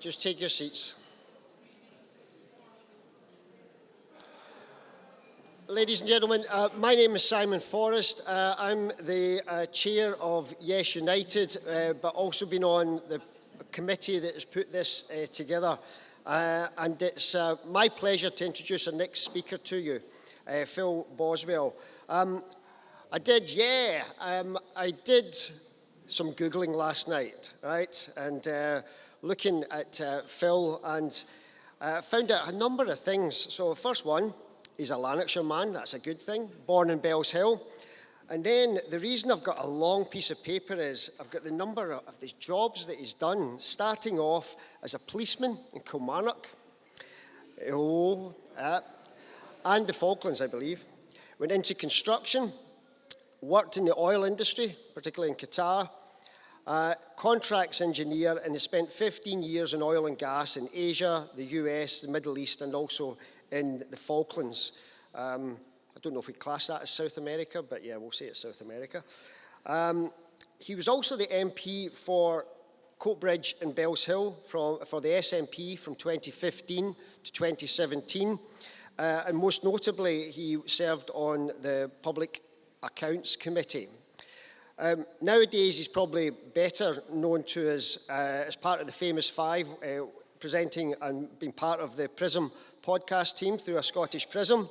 Just take your seats. Ladies and gentlemen, my name is Simon Forrest. I'm the chair of Yes United, but also been on the committee that has put this together. And it's my pleasure to introduce our next speaker to you, Phil Boswell. I did some Googling last night, right? And looking at Phil and found out a number of things. So first one, he's a Lanarkshire man, that's a good thing, born in Bells Hill. And then the reason I've got a long piece of paper is I've got the number of the jobs that he's done, starting off as a policeman in Kilmarnock. And the Falklands, I believe. Went into construction, worked in the oil industry, particularly in Qatar, contracts engineer, and he spent 15 years in oil and gas in Asia, the US, the Middle East, and also in the Falklands. I don't know if we class that as South America, but yeah, we'll say it's South America. He was also the MP for Coatbridge and Bells Hill for the SNP from 2015 to 2017. And most notably, he served on the Public Accounts Committee. Nowadays, he's probably better known to us as part of the Famous Five, presenting and being part of the Prism podcast team through a Scottish Prism.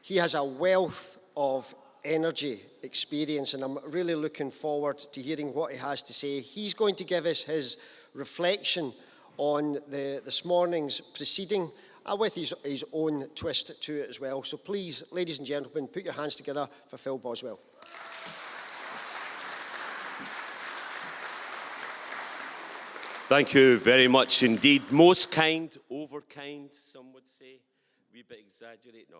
He has a wealth of energy experience, and I'm really looking forward to hearing what he has to say. He's going to give us his reflection on this morning's proceeding, with his own twist to it as well. So please, ladies and gentlemen, put your hands together for Phil Boswell. Thank you very much indeed. Most kind, overkind, some would say. Wee bit exaggerate. No,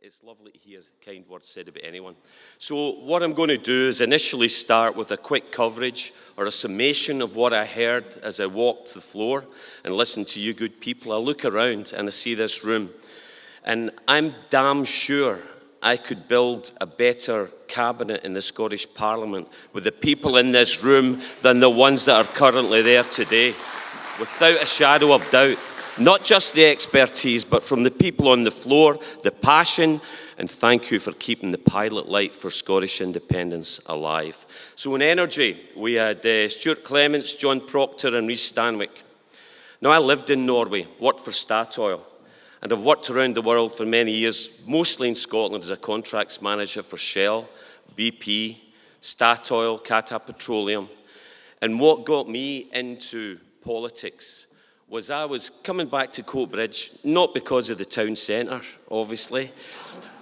it's lovely to hear kind words said about anyone. So what I'm going to do is initially start with a quick coverage or a summation of what I heard as I walked the floor and listened to you good people. I look around and I see this room, and I'm damn sure I could build a better cabinet in the Scottish Parliament with the people in this room than the ones that are currently there today, without a shadow of doubt. Not just the expertise, but from the people on the floor, the passion, and thank you for keeping the pilot light for Scottish independence alive. So in energy, we had Stuart Clements, John Proctor and Rhys Stanwyck. Now, I lived in Norway, worked for Statoil, and I've worked around the world for many years, mostly in Scotland as a contracts manager for Shell, BP, Statoil, Qatar Petroleum. And what got me into politics was I was coming back to Coatbridge, not because of the town centre, obviously,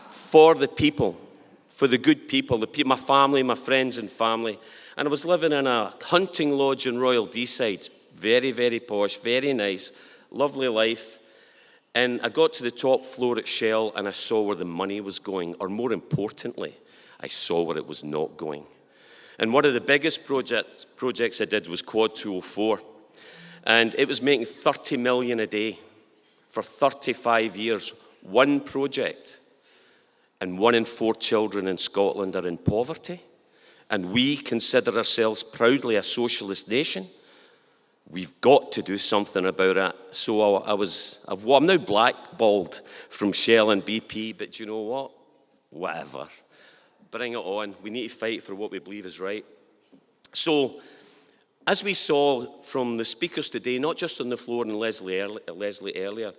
for the people, for the good people, my family, my friends and family. And I was living in a hunting lodge in Royal Deeside, very, very posh, very nice, lovely life. And I got to the top floor at Shell and I saw where the money was going, or more importantly, I saw where it was not going. And one of the biggest projects I did was Quad 204. And it was making 30 million a day for 35 years, one project. And 1 in 4 children in Scotland are in poverty. And we consider ourselves proudly a socialist nation. We've got to do something about it. So I'm now blackballed from Shell and BP, but you know what? Whatever. Bring it on. We need to fight for what we believe is right. So, as we saw from the speakers today, not just on the floor and Leslie earlier,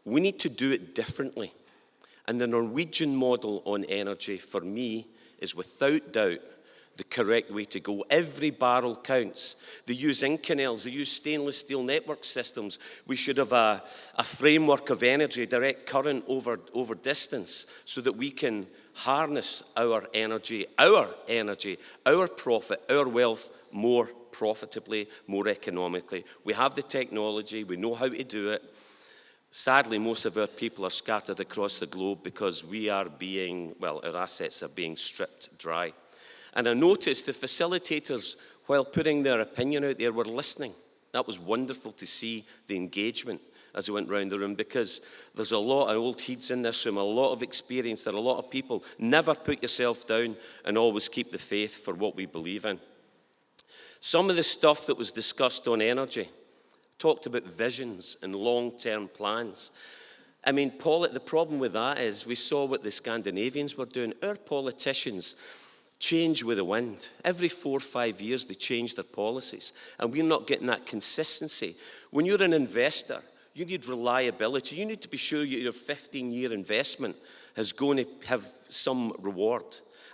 we need to do it differently. And the Norwegian model on energy, for me, is without doubt the correct way to go. Every barrel counts. They use Inconels, they use stainless steel network systems. We should have a framework of energy, direct current over distance, so that we can harness our energy, our profit, our wealth more profitably, more economically. We have the technology, we know how to do it. Sadly, most of our people are scattered across the globe because our assets are being stripped dry. And I noticed the facilitators, while putting their opinion out there, were listening. That was wonderful to see the engagement as I went round the room, because there's a lot of old heads in this room, a lot of experience. There are a lot of people. Never put yourself down and always keep the faith for what we believe in. Some of the stuff that was discussed on energy talked about visions and long-term plans. I mean, the problem with that is we saw what the Scandinavians were doing. Our politicians change with the wind. Every 4 or 5 years, they change their policies, and we're not getting that consistency. When you're an investor, you need reliability. You need to be sure your 15-year investment is going to have some reward.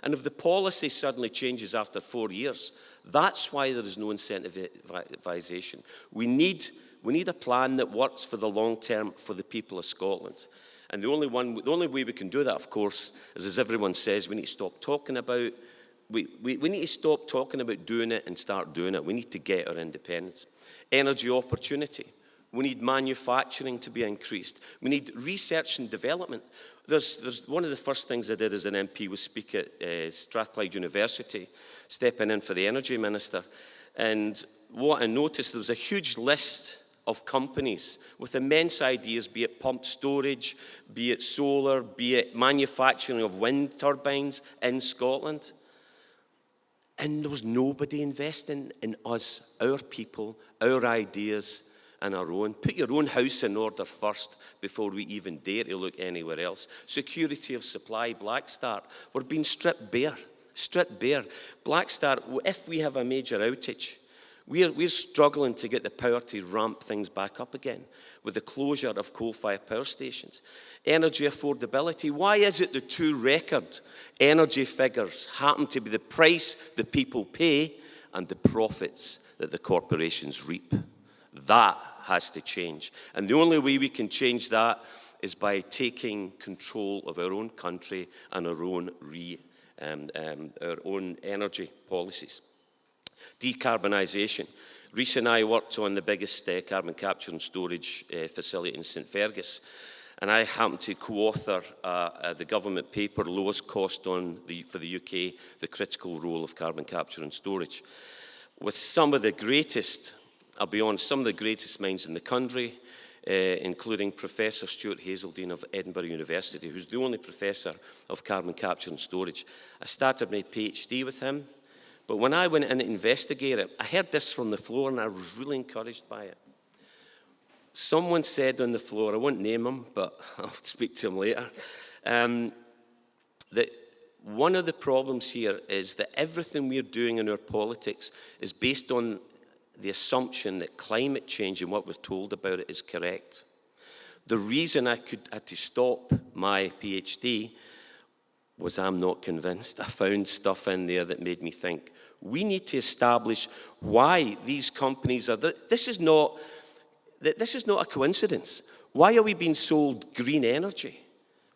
And if the policy suddenly changes after 4 years, that's why there is no incentivization. We need a plan that works for the long term for the people of Scotland. And the only way we can do that, of course, is, as everyone says, we need to stop talking about. We need to stop talking about doing it and start doing it. We need to get our independence. Energy opportunity. We need manufacturing to be increased. We need research and development. There's one of the first things I did as an MP was speak at Strathclyde University, stepping in for the Energy Minister. And what I noticed, there was a huge list of companies with immense ideas, be it pumped storage, be it solar, be it manufacturing of wind turbines in Scotland. And there was nobody investing in us, our people, our ideas, and our own. Put your own house in order first before we even dare to look anywhere else. Security of supply, Black Start, we're being stripped bare. Stripped bare. Black Start, if we have a major outage, we're struggling to get the power to ramp things back up again with the closure of coal-fired power stations. Energy affordability. Why is it the two record energy figures happen to be the price the people pay and the profits that the corporations reap? That has to change. And the only way we can change that is by taking control of our own country and our own energy policies. Decarbonisation. Rhys and I worked on the biggest carbon capture and storage facility in St Fergus, and I happened to co-author the government paper, Lowest Cost for the UK, the critical role of carbon capture and storage, with some of the greatest, I'll be honest, some of the greatest minds in the country, including Professor Stuart Hazeldine of Edinburgh University, who's the only professor of carbon capture and storage. I started my PhD with him. But when I went in to investigate it, I heard this from the floor and I was really encouraged by it. Someone said on the floor, I won't name him, but I'll speak to him later, that one of the problems here is that everything we're doing in our politics is based on the assumption that climate change and what we're told about it is correct. The reason I had to stop my PhD was I'm not convinced. I found stuff in there that made me think we need to establish why these companies are there. This is not a coincidence. Why are we being sold green energy?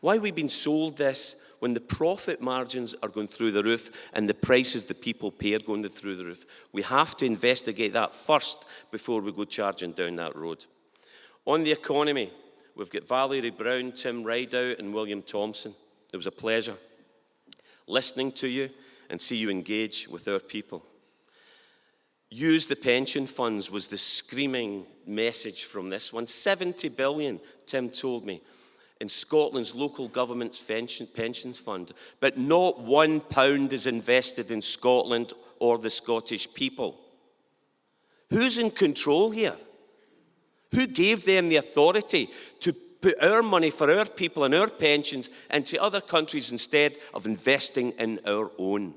Why are we being sold this when the profit margins are going through the roof and the prices the people pay are going through the roof? We have to investigate that first before we go charging down that road. On the economy, we've got Valerie Brown, Tim Rideout and William Thompson. It was a pleasure listening to you and see you engage with our people. Use the pension funds was the screaming message from this one. 70 billion, Tim told me, in Scotland's local government's pensions fund, but not £1 is invested in Scotland or the Scottish people. Who's in control here? Who gave them the authority to put our money for our people and our pensions into other countries instead of investing in our own?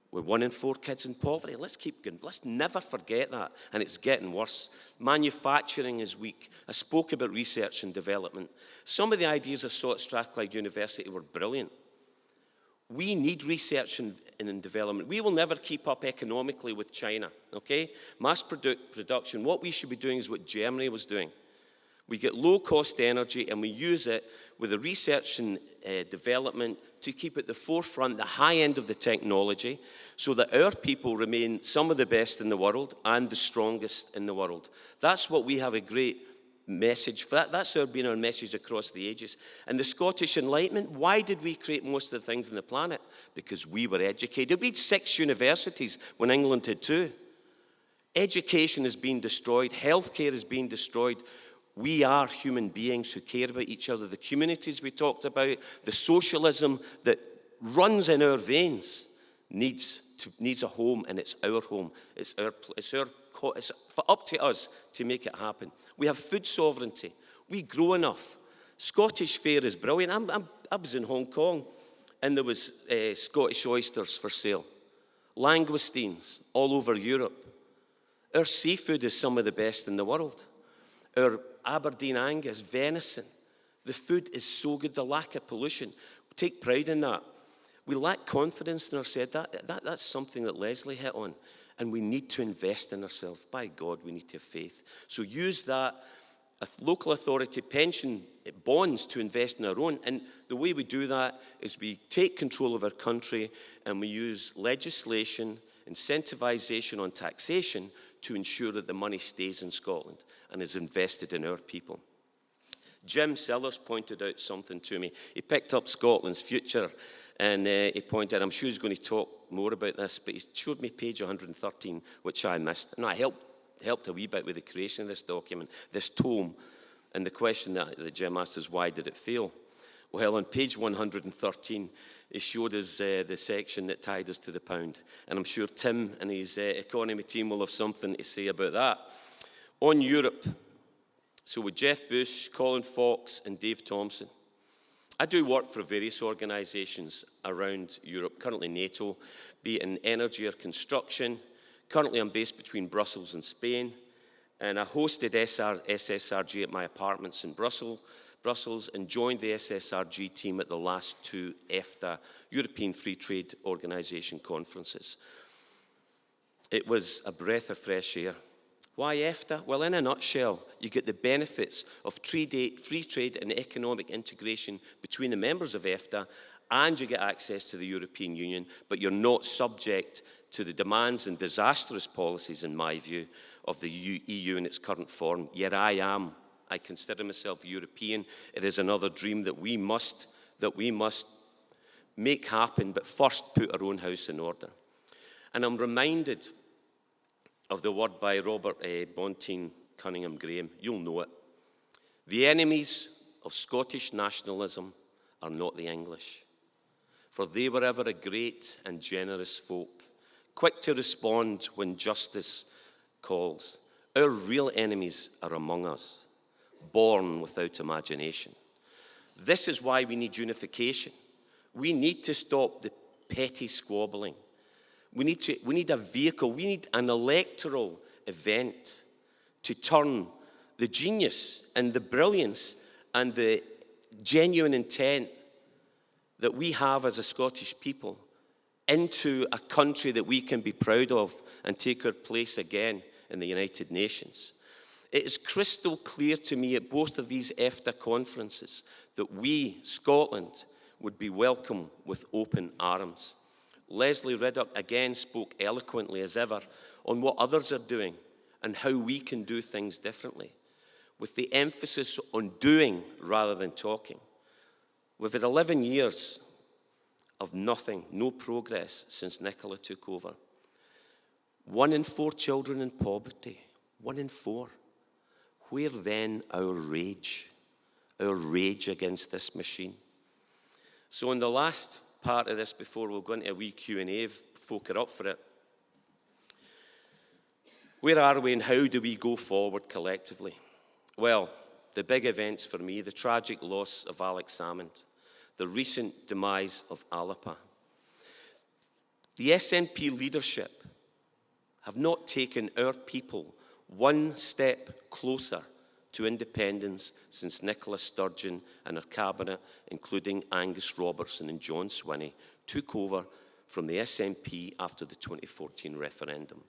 We're 1 in 4 kids in poverty. Let's keep going. Let's never forget that. And it's getting worse. Manufacturing is weak. I spoke about research and development. Some of the ideas I saw at Strathclyde University were brilliant. We need research and development. We will never keep up economically with China, okay? Mass production, what we should be doing is what Germany was doing. We get low-cost energy and we use it with the research and development to keep at the forefront, the high end of the technology, so that our people remain some of the best in the world and the strongest in the world. That's what we have a great message for. That's been our message across the ages. And the Scottish Enlightenment, why did we create most of the things on the planet? Because we were educated. We had 6 universities when England had 2. Education is being destroyed. Healthcare is being destroyed. We are human beings who care about each other. The communities we talked about, the socialism that runs in our veins needs needs a home, and it's our home. It's up to us to make it happen. We have food sovereignty. We grow enough. Scottish fare is brilliant. I was in Hong Kong, and there was Scottish oysters for sale. Langoustines all over Europe. Our seafood is some of the best in the world. Our Aberdeen Angus, venison. The food is so good, the lack of pollution. We take pride in that. We lack confidence in ourselves. That's something that Leslie hit on. And we need to invest in ourselves. By God, we need to have faith. So use that local authority pension bonds to invest in our own. And the way we do that is we take control of our country and we use legislation, incentivization on taxation to ensure that the money stays in Scotland and is invested in our people. Jim Sellers pointed out something to me. He picked up Scotland's future, and he pointed out, I'm sure he's going to talk more about this, but he showed me page 113, which I missed. And I helped a wee bit with the creation of this document, this tome. And the question that Jim asked is, why did it fail? Well, on page 113, he showed us the section that tied us to the pound. And I'm sure Tim and his economy team will have something to say about that. On Europe, so with Jeff Bush, Colin Fox, and Dave Thompson, I do work for various organisations around Europe, currently NATO, be it in energy or construction. Currently, I'm based between Brussels and Spain, and I hosted SSRG at my apartments in Brussels and joined the SSRG team at the last two EFTA, European Free Trade Organisation conferences. It was a breath of fresh air. Why EFTA? Well, in a nutshell, you get the benefits of free trade and economic integration between the members of EFTA, and you get access to the European Union, but you're not subject to the demands and disastrous policies, in my view, of the EU in its current form. Yet I consider myself European. It is another dream that we must make happen, but first put our own house in order. And I'm reminded of the word by Robert Bonteen Cunningham Graham. You'll know it. The enemies of Scottish nationalism are not the English, for they were ever a great and generous folk, quick to respond when justice calls. Our real enemies are among us, born without imagination. This is why we need unification. We need to stop the petty squabbling. We need a vehicle, we need an electoral event to turn the genius and the brilliance and the genuine intent that we have as a Scottish people into a country that we can be proud of and take our place again in the United Nations. It is crystal clear to me at both of these EFTA conferences that we, Scotland, would be welcome with open arms. Leslie Riddoch again spoke eloquently as ever on what others are doing and how we can do things differently, with the emphasis on doing rather than talking. We've had 11 years of nothing, no progress since Nicola took over. 1 in 4 children in poverty, 1 in 4. Where then our rage against this machine? So in the last part of this, before we'll go into a wee Q&A, folk are up for it. Where are we and how do we go forward collectively? Well, the big events for me, the tragic loss of Alex Salmond, the recent demise of Alapa. The SNP leadership have not taken our people one step closer to independence since Nicola Sturgeon and her cabinet, including Angus Robertson and John Swinney, took over from the SNP after the 2014 referendum.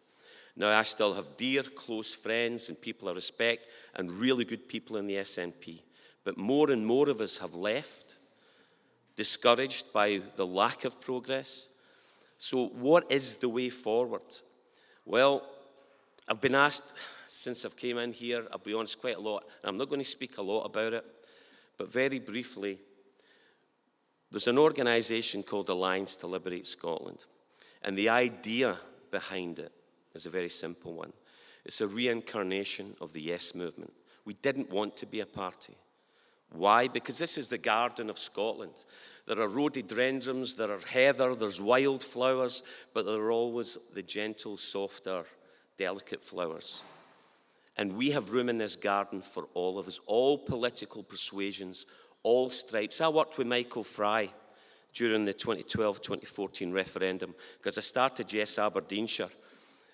Now, I still have dear, close friends and people I respect and really good people in the SNP, but more and more of us have left, discouraged by the lack of progress. So what is the way forward? Well, I've been asked since I've came in here, I'll be honest, quite a lot. And I'm not going to speak a lot about it, but very briefly, there's an organisation called Alliance to Liberate Scotland. And the idea behind it is a very simple one. It's a reincarnation of the Yes movement. We didn't want to be a party. Why? Because this is the garden of Scotland. There are rhododendrons, there are heather, there's wildflowers, but there are always the gentle, softer, delicate flowers. And we have room in this garden for all of us, all political persuasions, all stripes. I worked with Michael Fry during the 2012-2014 referendum, because I started Yes Aberdeenshire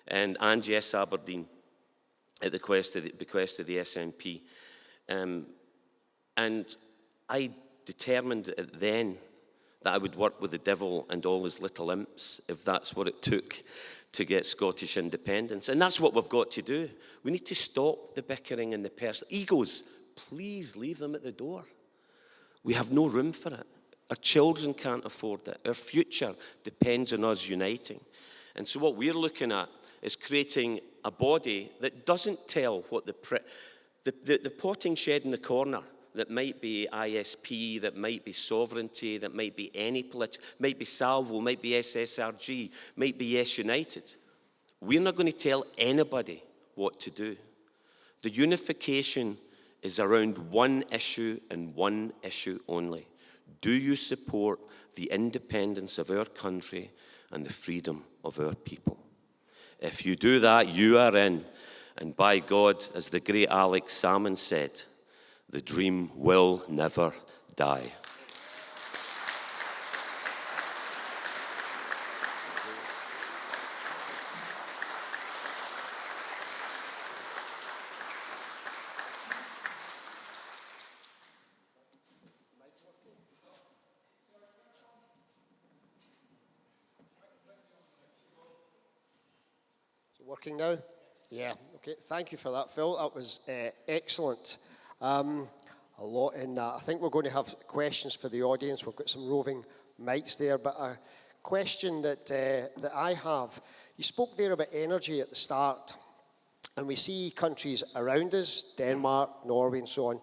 and Yes Aberdeen at the bequest of the SNP. And I determined then that I would work with the devil and all his little imps, if that's what it took to get Scottish independence. And that's what we've got to do. We need to stop the bickering and the personal egos. Please leave them at the door. We have no room for it. Our children can't afford it. Our future depends on us uniting. And so what we're looking at is creating a body that doesn't tell what the potting shed in the corner that might be ISP, that might be sovereignty, that might be any political, might be Salvo, might be SSRG, might be Yes United. We're not going to tell anybody what to do. The unification is around one issue and one issue only. Do you support the independence of our country and the freedom of our people? If you do that, you are in. And by God, as the great Alex Salmond said, the dream will never die. Is it working now? Yeah, okay, thank you for that, Phil. That was excellent. A lot in that. I think we're going to have questions for the audience. We've got some roving mics there, but a question that I have, you spoke there about energy at the start, and we see countries around us, Denmark, Norway and so on,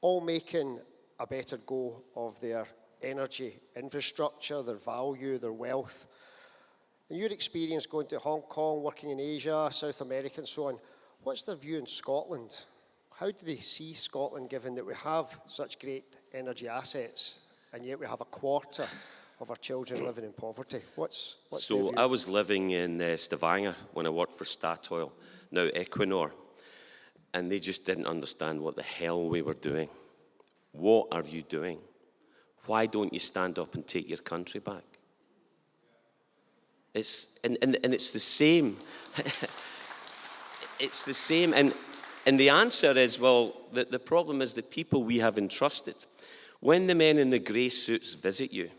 all making a better go of their energy infrastructure, their value, their wealth. In your experience going to Hong Kong, working in Asia, South America and so on, what's their view in Scotland? How do they see Scotland, given that we have such great energy assets, and yet we have a quarter of our children living in poverty? What's their view? I was living in Stavanger when I worked for Statoil, now Equinor, and they just didn't understand what the hell we were doing. What are you doing? Why don't you stand up and take your country back? It's the same. It's the same. And the answer is, well, the problem is the people we have entrusted. When the men in the grey suits visit you,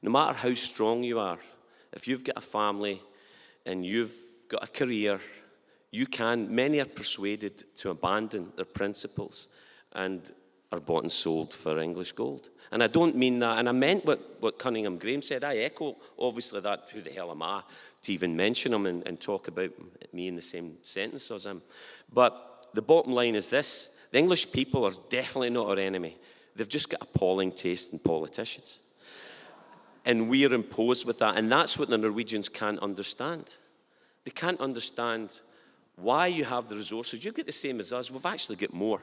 no matter how strong you are, if you've got a family and you've got a career, many are persuaded to abandon their principles and are bought and sold for English gold. And I don't mean that, and I meant what Cunningham Graham said. I echo, obviously, that, who the hell am I to even mention him and talk about me in the same sentence as him. But the bottom line is this: the English people are definitely not our enemy. They've just got appalling taste in politicians. And we are imposed with that, and that's what the Norwegians can't understand. They can't understand why you have the resources. You get the same as us. We've actually got more.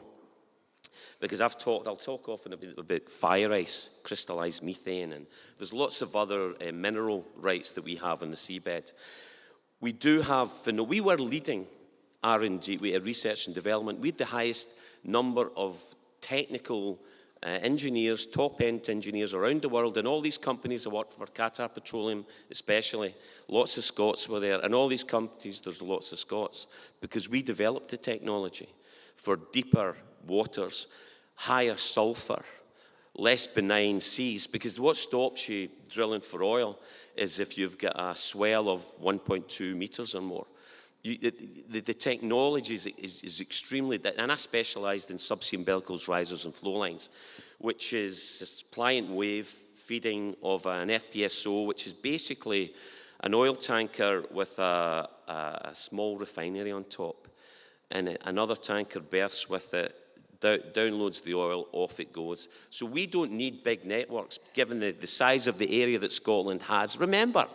Because I'll talk often about fire ice, crystallized methane, and there's lots of other mineral rights that we have on the seabed. We do have, we were leading R&D, research and development. We had the highest number of technical engineers, top-end engineers around the world, and all these companies I worked for, Qatar Petroleum especially, lots of Scots were there, and all these companies, there's lots of Scots, because we developed the technology for deeper waters, higher sulfur, less benign seas, because what stops you drilling for oil is if you've got a swell of 1.2 meters or more. The technology is extremely, and I specialised in subsea umbilicals, risers and flow lines, which is pliant wave feeding of an FPSO, which is basically an oil tanker with a small refinery on top, and another tanker berths with it, downloads the oil, off it goes. So we don't need big networks, given the size of the area that Scotland has. Remember,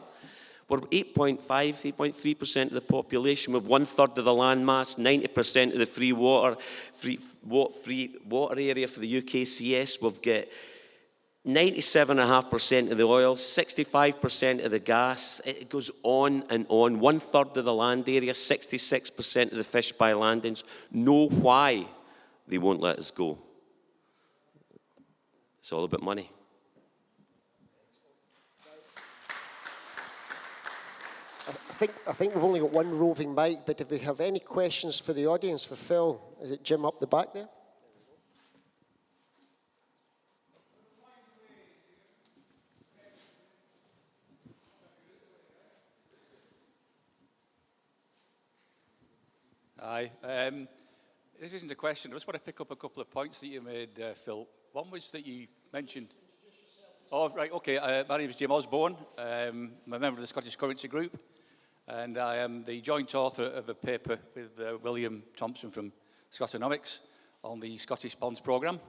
We're 8.3% of the population, with 1/3 of the land mass, 90% of the free water area for the UKCS. We've got 97.5% of the oil, 65% of the gas. It goes on and on. 1/3 of the land area, 66% of the fish by landings. Know why they won't let us go. It's all about money. I think we've only got one roving mic, but if we have any questions for the audience, for Phil, is it Jim up the back there? Aye. This isn't a question. I just want to pick up a couple of points that you made, Phil. One was that you mentioned... Oh, right, okay. My name is Jim Osborne. I'm a member of the Scottish Currency Group, and I am the joint author of a paper with William Thompson from Scottonomics on the Scottish Bonds Programme,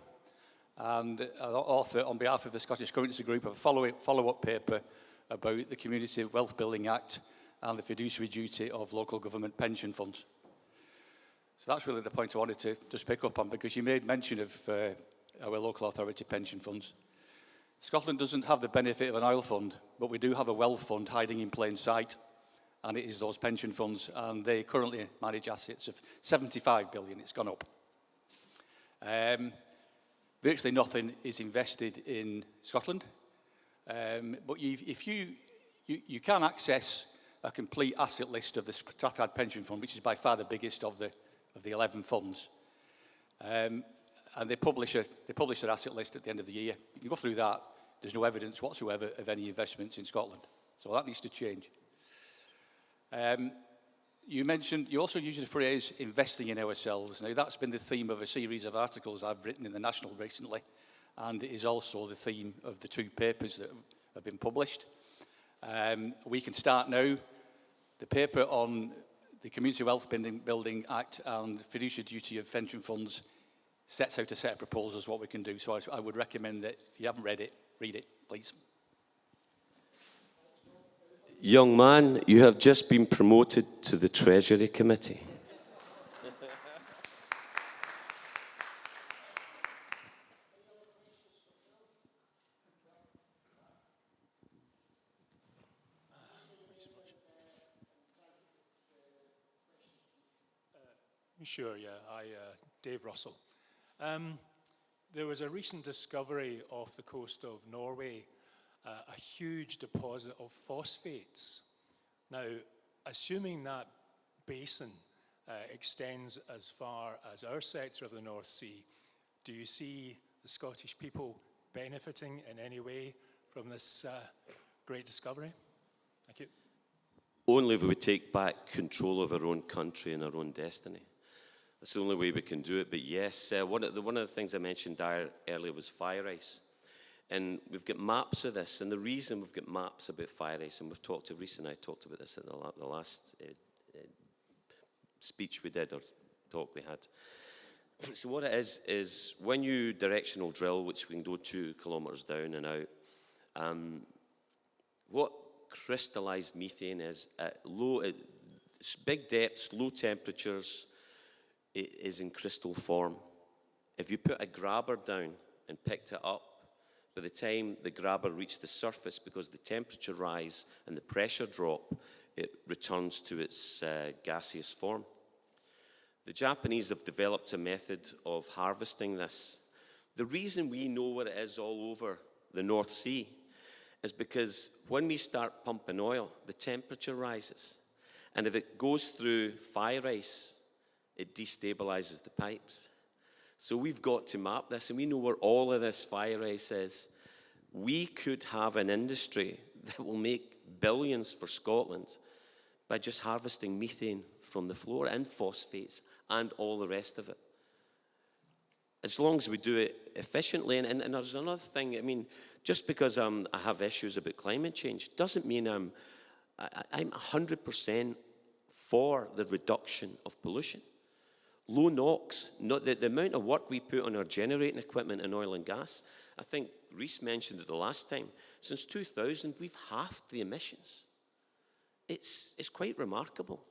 and author on behalf of the Scottish Currency Group of a follow-up paper about the Community Wealth Building Act and the fiduciary duty of local government pension funds. So that's really the point I wanted to just pick up on, because you made mention of our local authority pension funds. Scotland doesn't have the benefit of an oil fund, but we do have a wealth fund hiding in plain sight, and it is those pension funds, and they currently manage assets of 75 billion. It's gone up. Virtually nothing is invested in Scotland, but if you can access a complete asset list of the Strathclyde Pension Fund, which is by far the biggest of the 11 funds, and they publish their asset list at the end of the year. You can go through that. There's no evidence whatsoever of any investments in Scotland, so that needs to change. You also used the phrase investing in ourselves. Now, that's been the theme of a series of articles I've written in the National recently, and it is also the theme of the 2 papers that have been published. We can start now. The paper on the Community Wealth Building Act and fiduciary duty of pension funds sets out a set of proposals what we can do. So I would recommend that if you haven't read it, read it, please. Young man, you have just been promoted to the Treasury Committee. Sure, yeah. Dave Russell. There was a recent discovery off the coast of Norway, a huge deposit of phosphates. Now, assuming that basin extends as far as our sector of the North Sea, do you see the Scottish people benefiting in any way from this great discovery? Thank you. Only if we take back control of our own country and our own destiny. That's the only way we can do it. But yes, one of the things I mentioned earlier was fire ice. And we've got maps of this. And the reason we've got maps about fire ice, and we've talked to Reese and I talked about this in the last speech we did, or talk we had. So what it is when you directional drill, which we can go 2 kilometres down and out, what crystallised methane is at big depths, low temperatures, it is in crystal form. If you put a grabber down and picked it up, by the time the grabber reached the surface, because the temperature rise and the pressure drop, it returns to its gaseous form. The Japanese have developed a method of harvesting this. The reason we know what it is all over the North Sea is because when we start pumping oil, the temperature rises. And if it goes through fire ice, it destabilizes the pipes. So we've got to map this, and we know where all of this fire ice is. We could have an industry that will make billions for Scotland by just harvesting methane from the floor and phosphates and all the rest of it. As long as we do it efficiently. And there's another thing, I mean, just because I have issues about climate change doesn't mean I'm 100% for the reduction of pollution. Low NOx, the amount of work we put on our generating equipment in oil and gas, I think Reese mentioned it the last time, since 2000 we've halved the emissions. It's quite remarkable.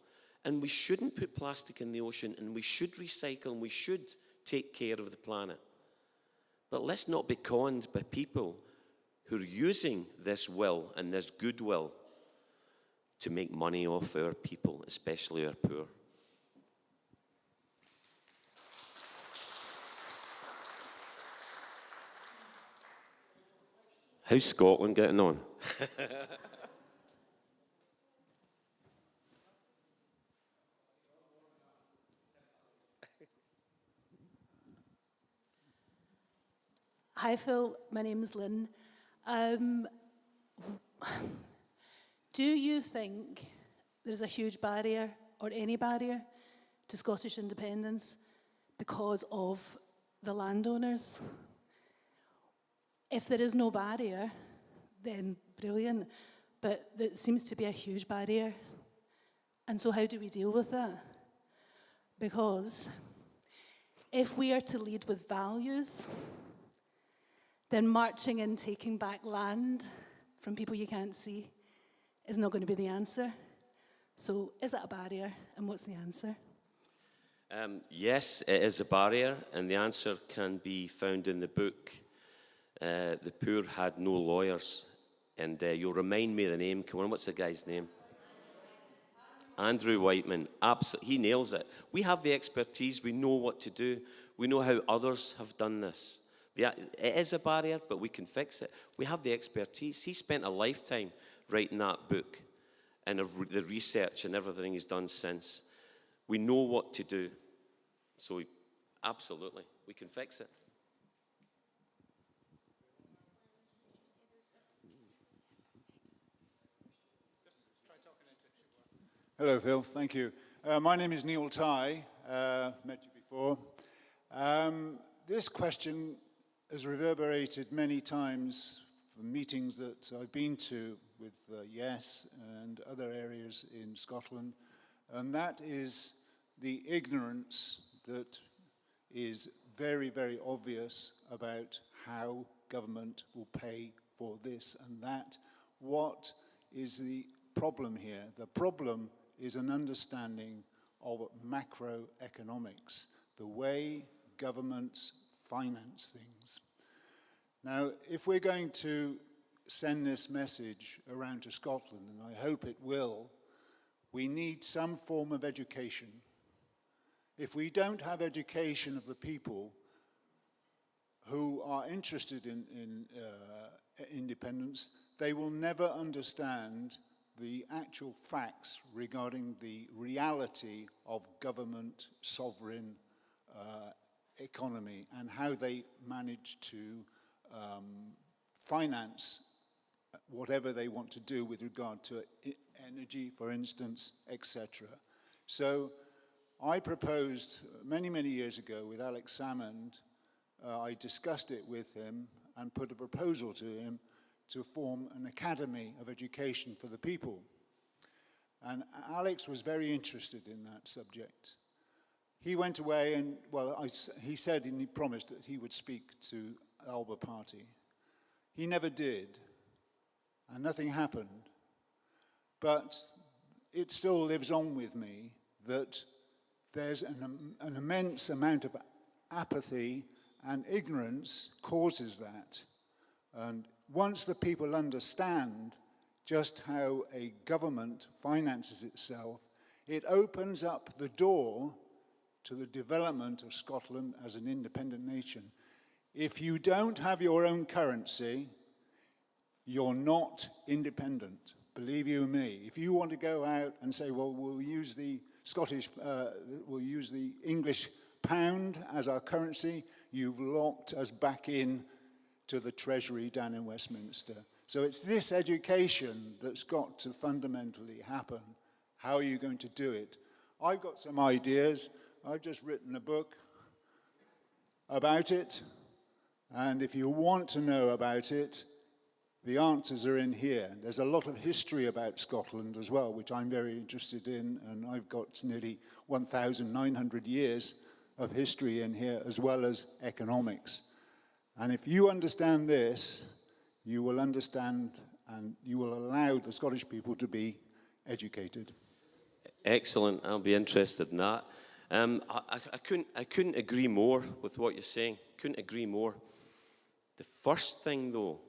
And we shouldn't put plastic in the ocean, and we should recycle, and we should take care of the planet. But let's not be conned by people who are using this will and this goodwill to make money off our people, especially our poor. How's Scotland getting on? Hi Phil, my name is Lynn. Do you think there's a huge barrier, or any barrier, to Scottish independence because of the landowners? If there is no barrier, then brilliant, but there seems to be a huge barrier. And so how do we deal with that? Because if we are to lead with values, then marching and taking back land from people you can't see is not going to be the answer. So is it a barrier, and what's the answer? Yes, it is a barrier, and the answer can be found in the book. The Poor Had No Lawyers. And you'll remind me of the name. Come on, what's the guy's name? Andrew Whiteman. Absolutely, he nails it. We have the expertise. We know what to do. We know how others have done this. It is a barrier, but we can fix it. We have the expertise. He spent a lifetime writing that book and the research and everything he's done since. We know what to do. So absolutely, we can fix it. Hello, Phil. Thank you. My name is Neil Tye. Met you before. This question has reverberated many times from meetings that I've been to with Yes and other areas in Scotland, and that is the ignorance that is very, very obvious about how government will pay for this and that. What is the problem here? The problem is an understanding of macroeconomics, the way governments finance things. Now, if we're going to send this message around to Scotland, and I hope it will, we need some form of education. If we don't have education of the people who are interested in independence, they will never understand the actual facts regarding the reality of government, sovereign economy, and how they manage to finance whatever they want to do with regard to energy, for instance, etc. So I proposed many, many years ago with Alex Salmond, I discussed it with him and put a proposal to him to form an academy of education for the people. And Alex was very interested in that subject. He went away and, well, he said and he promised that he would speak to Labour Party. He never did, and nothing happened. But it still lives on with me that there's an immense amount of apathy, and ignorance causes that. And once the people understand just how a government finances itself, it opens up the door to the development of Scotland as an independent nation. If you don't have your own currency, you're not independent. Believe you me. If you want to go out and say, well, we'll use the English pound as our currency, you've locked us back in to the Treasury down in Westminster. So it's this education that's got to fundamentally happen. How are you going to do it? I've got some ideas. I've just written a book about it. And if you want to know about it, the answers are in here. There's a lot of history about Scotland as well, which I'm very interested in. And I've got nearly 1,900 years of history in here, as well as economics. And if you understand this, you will understand and you will allow the Scottish people to be educated. Excellent. I'll be interested in that. I couldn't agree more with what you're saying. Couldn't agree more. The first thing, though,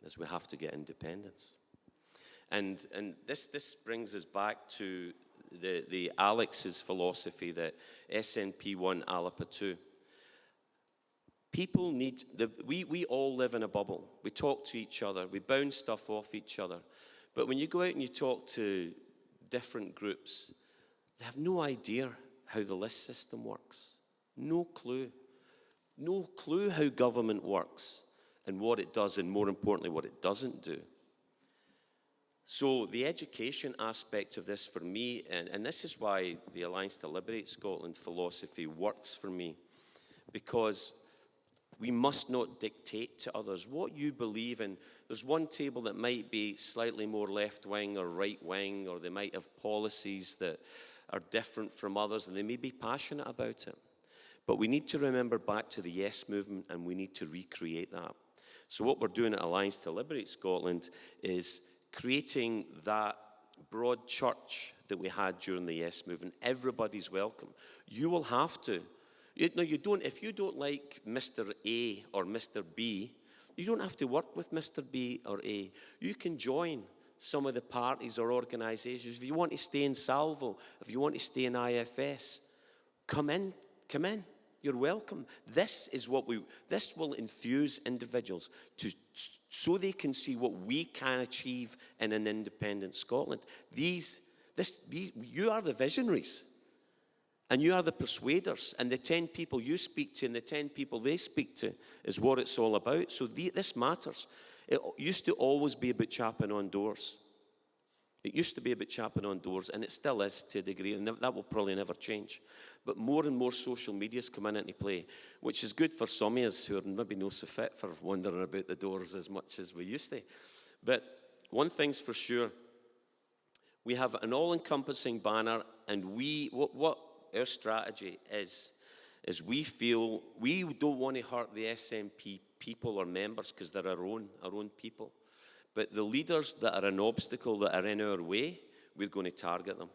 is we have to get independence. And this brings us back to the Alex's philosophy, that SNP 1, ALIPA 2. People need, we all live in a bubble. We talk to each other. We bounce stuff off each other. But when you go out and you talk to different groups, they have no idea how the list system works. No clue. No clue how government works and what it does, and more importantly, what it doesn't do. So the education aspect of this for me, and this is why the Alliance to Liberate Scotland philosophy works for me, because we must not dictate to others what you believe in. There's one table that might be slightly more left-wing or right-wing, or they might have policies that are different from others, and they may be passionate about it. But we need to remember back to the Yes movement, and we need to recreate that. So what we're doing at Alliance to Liberate Scotland is creating that broad church that we had during the Yes movement. Everybody's welcome. You will have to. You don't, if you don't like Mr. A or Mr. B, you don't have to work with Mr. B or A. You can join some of the parties or organisations. If you want to stay in Salvo, if you want to stay in IFS, come in. You're welcome. This will enthuse individuals so they can see what we can achieve in an independent Scotland. You are the visionaries, and you are the persuaders, and the 10 people you speak to and the 10 people they speak to is what it's all about. So this matters. It used to always be about chapping on doors. It used to be about chapping on doors, and it still is to a degree, and that will probably never change. But more and more social media's coming into play, which is good for some of us who are maybe not so fit for wandering about the doors as much as we used to. But one thing's for sure, we have an all-encompassing banner, and what our strategy is we feel we don't want to hurt the SNP people or members because they're our own people. But the leaders that are an obstacle, that are in our way, we're going to target them.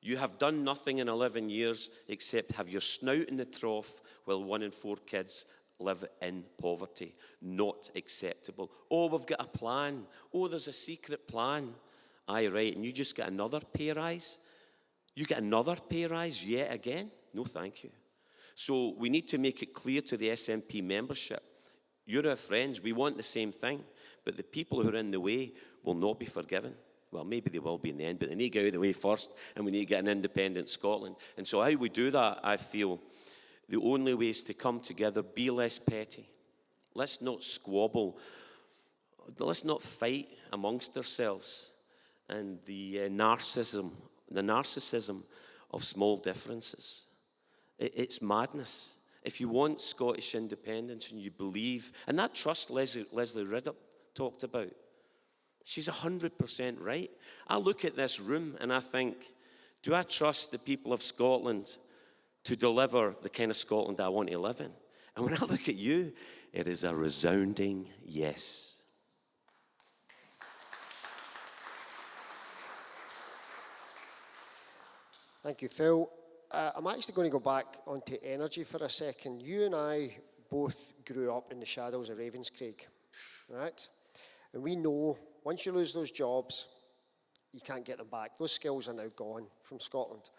You have done nothing in 11 years except have your snout in the trough while 1 in 4 kids live in poverty. Not acceptable. Oh, we've got a plan. Oh, there's a secret plan. Aye, right, and you just get another pay rise? You get another pay rise yet again? No, thank you. So we need to make it clear to the SNP membership, you're our friends, we want the same thing, but the people who are in the way will not be forgiven. Well, maybe they will be in the end, but they need to get out of the way first, and we need to get an independent Scotland. And so how we do that, I feel, the only way is to come together, be less petty. Let's not squabble. Let's not fight amongst ourselves. And the narcissism of small differences. It's madness. If you want Scottish independence and you believe, and that trust Leslie Riddoch talked about, she's 100% right. I look at this room and I think, do I trust the people of Scotland to deliver the kind of Scotland I want to live in? And when I look at you, it is a resounding yes. Thank you, Phil. I'm actually going to go back onto energy for a second. You and I both grew up in the shadows of Ravenscraig, right? And we know once you lose those jobs, you can't get them back. Those skills are now gone from Scotland.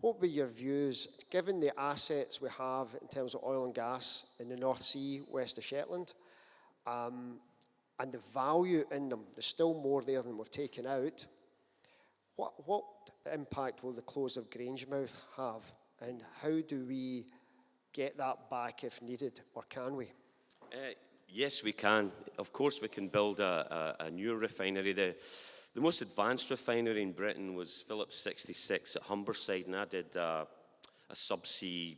What would be your views, given the assets we have in terms of oil and gas in the North Sea, west of Shetland, and the value in them? There's still more there than we've taken out. What impact will the close of Grangemouth have, and how do we get that back if needed, or can we? Yes, we can. Of course, we can build a new refinery. The most advanced refinery in Britain was Phillips 66 at Humberside, and I did a subsea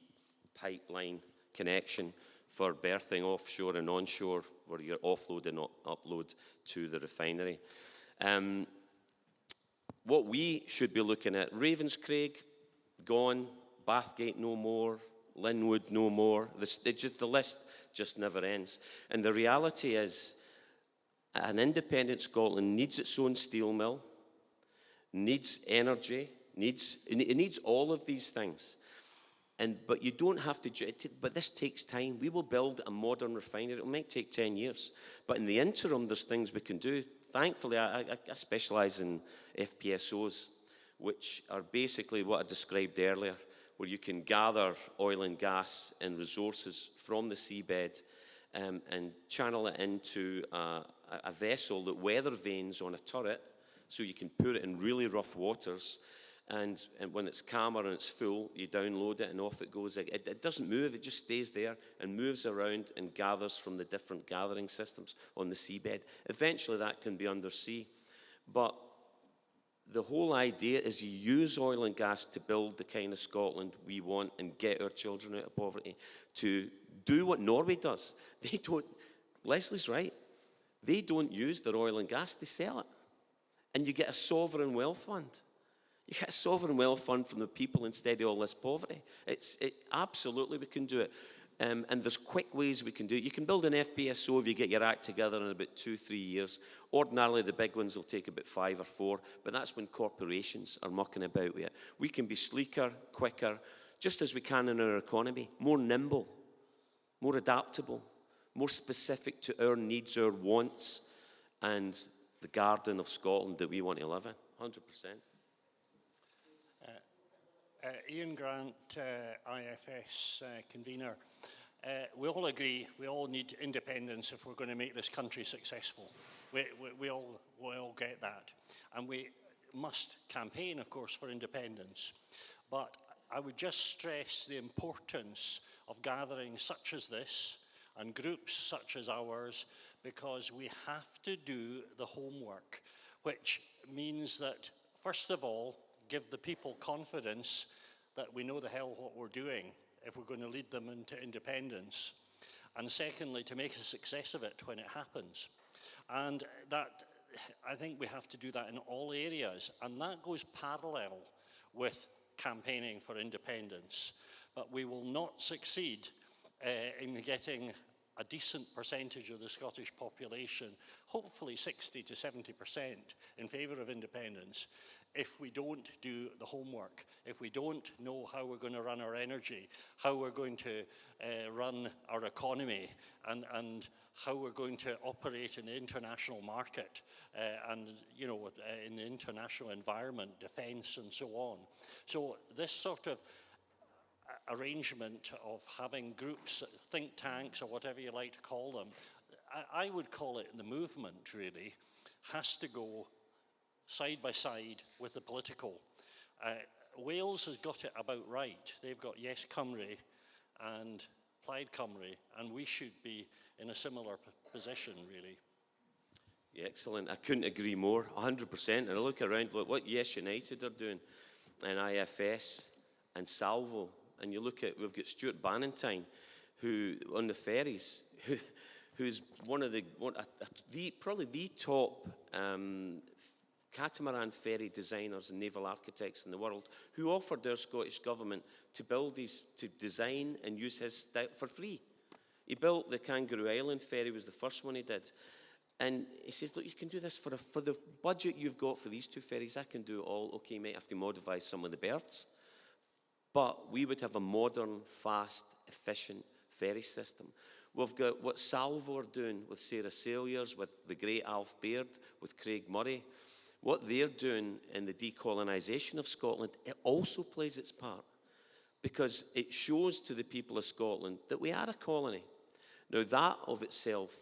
pipeline connection for berthing offshore and onshore, where you offload and upload to the refinery. What we should be looking at, Ravenscraig, gone, Bathgate no more, Linwood no more. The list just never ends. And the reality is, an independent Scotland needs its own steel mill. needs energy, it needs all of these things. But you don't have to, but this takes time. We will build a modern refinery. It might take 10 years. But in the interim, there's things we can do. Thankfully, I specialise in FPSOs, which are basically what I described earlier, where you can gather oil and gas and resources from the seabed and channel it into a vessel that weather vanes on a turret, so you can put it in really rough waters. And when it's calmer and it's full, you download it and off it goes. It doesn't move, it just stays there and moves around and gathers from the different gathering systems on the seabed. Eventually that can be undersea. But the whole idea is you use oil and gas to build the kind of Scotland we want and get our children out of poverty, to do what Norway does. They don't, Leslie's right, they don't use their oil and gas, they sell it. And you get a sovereign wealth fund. You get a sovereign wealth fund from the people instead of all this poverty. Absolutely, we can do it. And there's quick ways we can do it. You can build an FPSO if you get your act together in about 2-3 years. Ordinarily, the big ones will take about 5 or 4, but that's when corporations are mucking about with it. We can be sleeker, quicker, just as we can in our economy, more nimble, more adaptable, more specific to our needs, our wants, and the garden of Scotland that we want to live in, 100%. Ian Grant, IFS convener. We all agree we all need independence if we're going to make this country successful. We all get that. And we must campaign, of course, for independence. But I would just stress the importance of gatherings such as this and groups such as ours, because we have to do the homework, which means that, first of all, give the people confidence that we know the hell what we're doing if we're going to lead them into independence. And secondly, to make a success of it when it happens. And that, I think we have to do that in all areas. And that goes parallel with campaigning for independence. But we will not succeed in getting a decent percentage of the Scottish population, hopefully 60 to 70% in favour of independence, if we don't do the homework, if we don't know how we're going to run our energy, how we're going to run our economy, and how we're going to operate in the international market and, you know, in the international environment, defence and so on. So this sort of arrangement of having groups, think tanks or whatever you like to call them, I would call it the movement really, has to go side by side with the political. Wales has got it about right. They've got Yes Cymru and Plaid Cymru, and we should be in a similar position, really. Yeah, excellent. I couldn't agree more, 100%. And I look around, look what Yes United are doing, and IFS, and Salvo, and you look at, we've got Stuart Bannatyne, who, on the ferries, who's probably the top catamaran ferry designers and naval architects in the world, who offered their Scottish government to build these, to design and use his style for free. He built the Kangaroo Island ferry, was the first one he did. And he says, look, you can do this for the budget you've got for these 2 ferries, I can do it all. Okay, you might have to modify some of the berths. But we would have a modern, fast, efficient ferry system. We've got what Salvo are doing with Sarah Salyers, with the great Alf Baird, with Craig Murray. What they're doing in the decolonisation of Scotland, it also plays its part, because it shows to the people of Scotland that we are a colony. Now that of itself,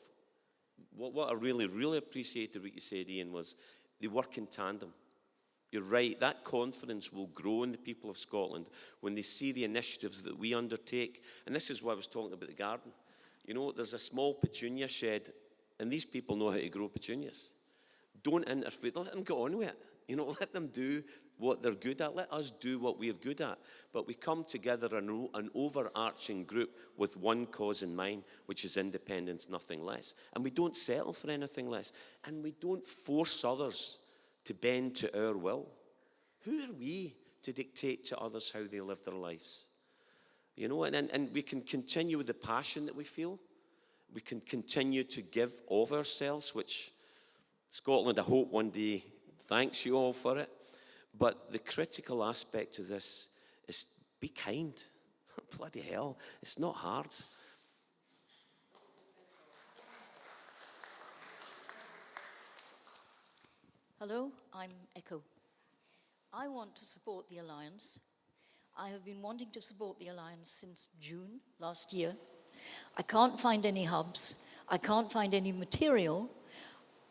what I really, really appreciated what you said, Ian, was they work in tandem. You're right, that confidence will grow in the people of Scotland when they see the initiatives that we undertake. And this is why I was talking about the garden. You know, there's a small petunia shed, and these people know how to grow petunias. Don't interfere, let them get on with it. You know, let them do what they're good at. Let us do what we're good at. But we come together in an overarching group with one cause in mind, which is independence, nothing less. And we don't settle for anything less. And we don't force others to bend to our will. Who are we to dictate to others how they live their lives? You know, and we can continue with the passion that we feel. We can continue to give of ourselves, which Scotland, I hope one day, thanks you all for it. But the critical aspect of this is be kind. Bloody hell, it's not hard. Hello, I'm Echo. I want to support the Alliance. I have been wanting to support the Alliance since June last year. I can't find any hubs. I can't find any material.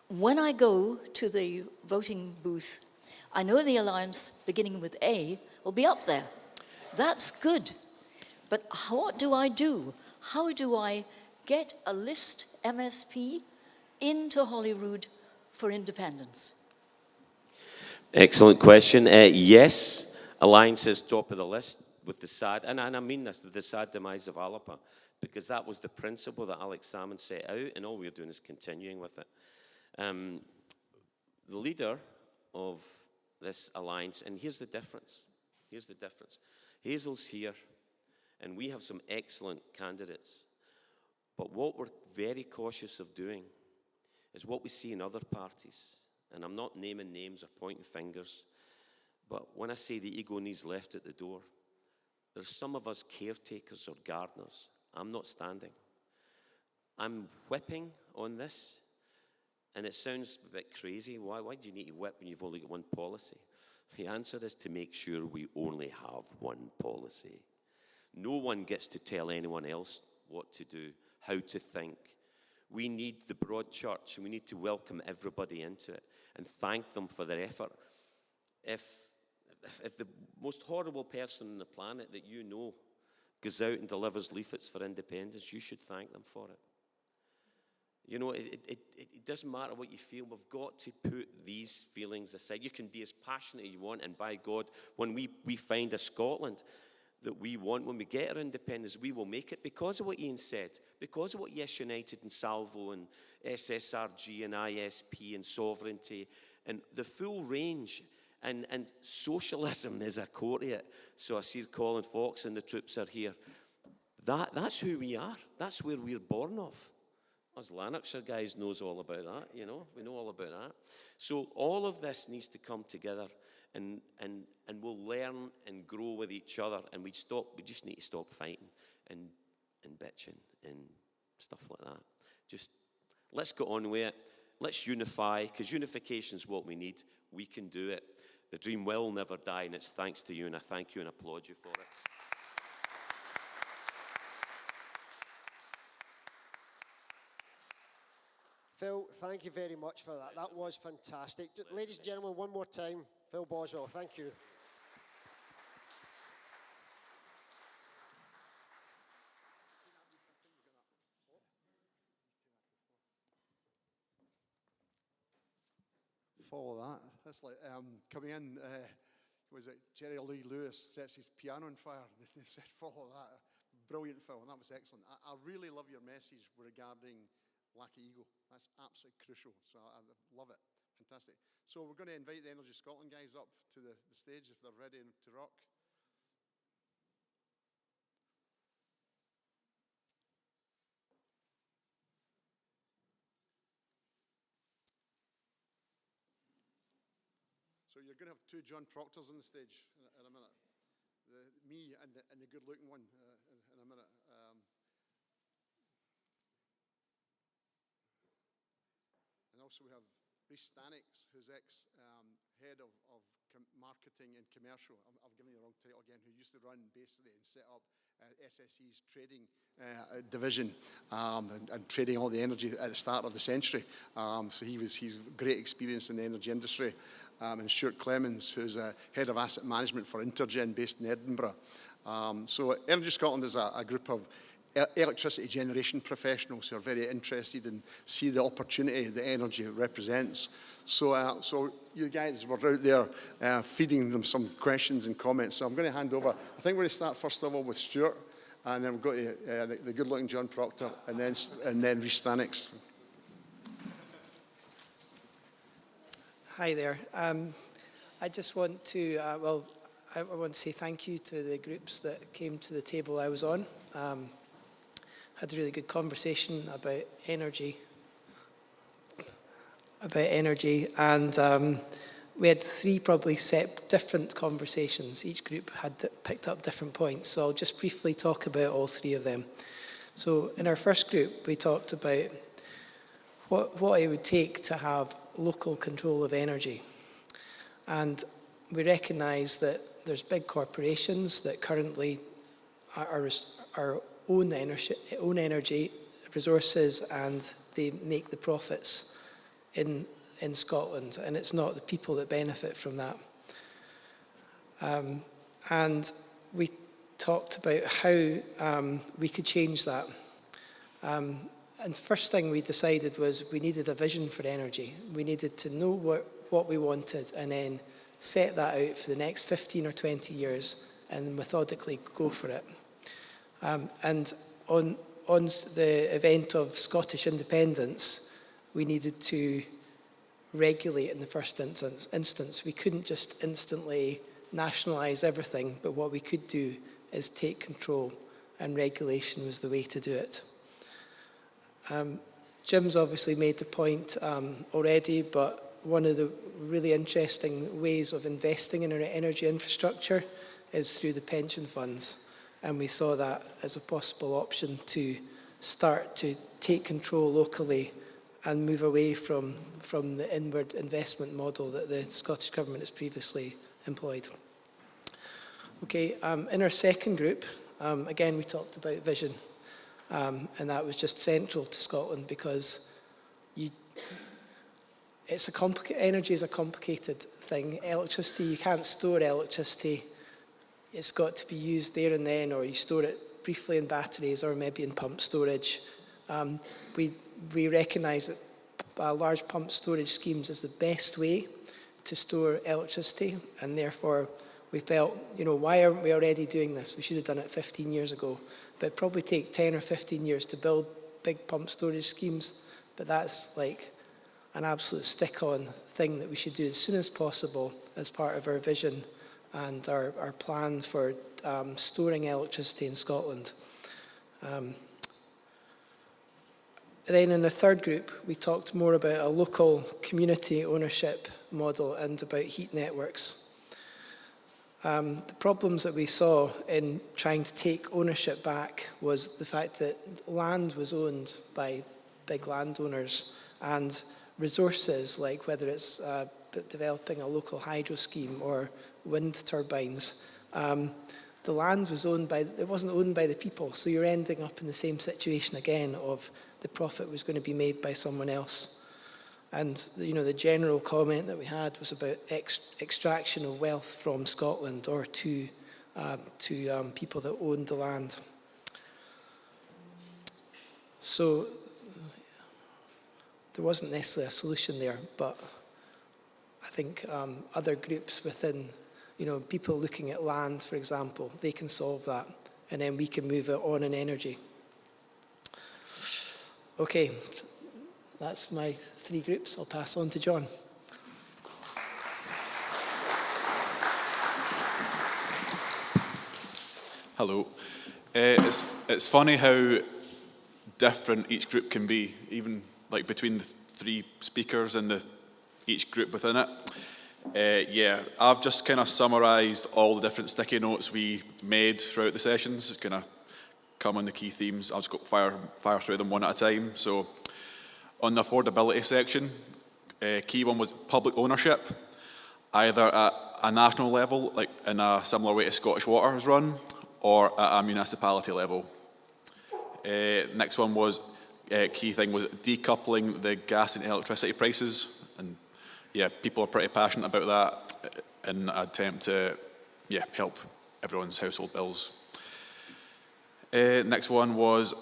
When I go to the voting booth, I know the Alliance, beginning with A, will be up there. That's good. But what do I do? How do I get a list MSP into Holyrood for independence? Excellent question. Yes, Alliance is top of the list with the sad, and I mean this, the sad demise of Alapa, because that was the principle that Alex Salmond set out, and all we're doing is continuing with it. The leader of this Alliance, and here's the difference. Here's the difference. Hazel's here, and we have some excellent candidates. But what we're very cautious of doing is what we see in other parties. And I'm not naming names or pointing fingers, but when I say the ego needs left at the door, there's some of us caretakers or gardeners. I'm not standing. I'm whipping on this, and it sounds a bit crazy. Why do you need to whip when you've only got one policy? The answer is to make sure we only have one policy. No one gets to tell anyone else what to do, how to think. We need the broad church, and we need to welcome everybody into it and thank them for their effort. If the most horrible person on the planet that you know goes out and delivers leaflets for independence, you should thank them for it. You know, it doesn't matter what you feel. We've got to put these feelings aside. You can be as passionate as you want, and by God, when we find a Scotland that we want, when we get our independence, we will make it because of what Ian said, because of what Yes United and Salvo and SSRG and ISP and sovereignty and the full range. And socialism is a core to it. So I see Colin Fox and the troops are here. That's who we are. That's where we're born of. Us Lanarkshire guys knows all about that, you know. We know all about that. So all of this needs to come together, and we'll learn and grow with each other, and we just need to stop fighting and bitching and stuff like that. Just let's get on with it. Let's unify, because unification is what we need. We can do it. The dream will never die, and it's thanks to you, and I thank you and applaud you for it. Phil, thank you very much for that. That was fantastic. Ladies and gentlemen, one more time, Phil Boswell, thank you. Follow that. That's like coming in, was it Jerry Lee Lewis sets his piano on fire? They said follow that. Brilliant, Phil, and that was excellent. I really love your message regarding lack of ego. That's absolutely crucial, so I love it. Fantastic. So we're going to invite the Energy Scotland guys up to the stage if they're ready to rock. So you're going to have two John Proctors on the stage in a minute. Me and the good-looking one in a minute. And also we have Rhys Stanix, who's ex-head of marketing and commercial. I've given you the wrong title again, who used to run basically and set up SSE's trading division and trading all the energy at the start of the century. So he's great experience in the energy industry. And Stuart Clemens, who's head of asset management for Intergen based in Edinburgh. So Energy Scotland is a group of electricity generation professionals who are very interested and see the opportunity that energy represents. So you guys were out there feeding them some questions and comments. So I'm going to hand over. I think we're going to start first of all with Stuart, and then we'll go to the good-looking John Proctor, and then Rhys Stanix. Hi there. I just want to, I want to say thank you to the groups that came to the table I was on. Had a really good conversation about energy, and we had three probably different conversations. Each group had picked up different points, so I'll just briefly talk about all three of them. So in our first group, we talked about what it would take to have local control of energy. And we recognise that there's big corporations that currently own energy resources, and they make the profits in Scotland, and it's not the people that benefit from that. And we talked about how we could change that. And first thing we decided was we needed a vision for energy. We needed to know what we wanted and then set that out for the next 15 or 20 years and methodically go for it. And on the event of Scottish independence, we needed to regulate in the first instance. We couldn't just instantly nationalise everything, but what we could do is take control, and regulation was the way to do it. Jim's obviously made the point already, but one of the really interesting ways of investing in our energy infrastructure is through the pension funds. And we saw that as a possible option to start to take control locally and move away from the inward investment model that the Scottish Government has previously employed. Okay, in our second group, again, we talked about vision. And that was just central to Scotland because energy is a complicated thing. Electricity, you can't store electricity. It's got to be used there and then, or you store it briefly in batteries or maybe in pump storage. We recognise that large pump storage schemes is the best way to store electricity, and therefore we felt, why aren't we already doing this? We should have done it 15 years ago. But it'd probably take 10 or 15 years to build big pump storage schemes. But that's like an absolute stick-on thing that we should do as soon as possible as part of our vision and our plan for storing electricity in Scotland. Then in the third group, we talked more about a local community ownership model and about heat networks. The problems that we saw in trying to take ownership back was the fact that land was owned by big landowners, and resources, like whether it's developing a local hydro scheme or wind turbines, the land was it wasn't owned by the people, so you're ending up in the same situation again of the profit was going to be made by someone else. And the general comment that we had was about extraction of wealth from Scotland or to people that owned the land. So there wasn't necessarily a solution there, but I think other groups within, people looking at land, for example, they can solve that, and then we can move it on in energy. Okay. That's my three groups. I'll pass on to John. Hello. It's funny how different each group can be, even like between the three speakers and each group within it. Yeah, I've just kind of summarised all the different sticky notes we made throughout the sessions. It's kind of come on the key themes. I'll just go fire through them one at a time. So, on the affordability section, key one was public ownership, either at a national level, like in a similar way to Scottish Water has run, or at a municipality level. Next one was, key thing was decoupling the gas and electricity prices, and yeah, people are pretty passionate about that in an attempt to help everyone's household bills. Next one was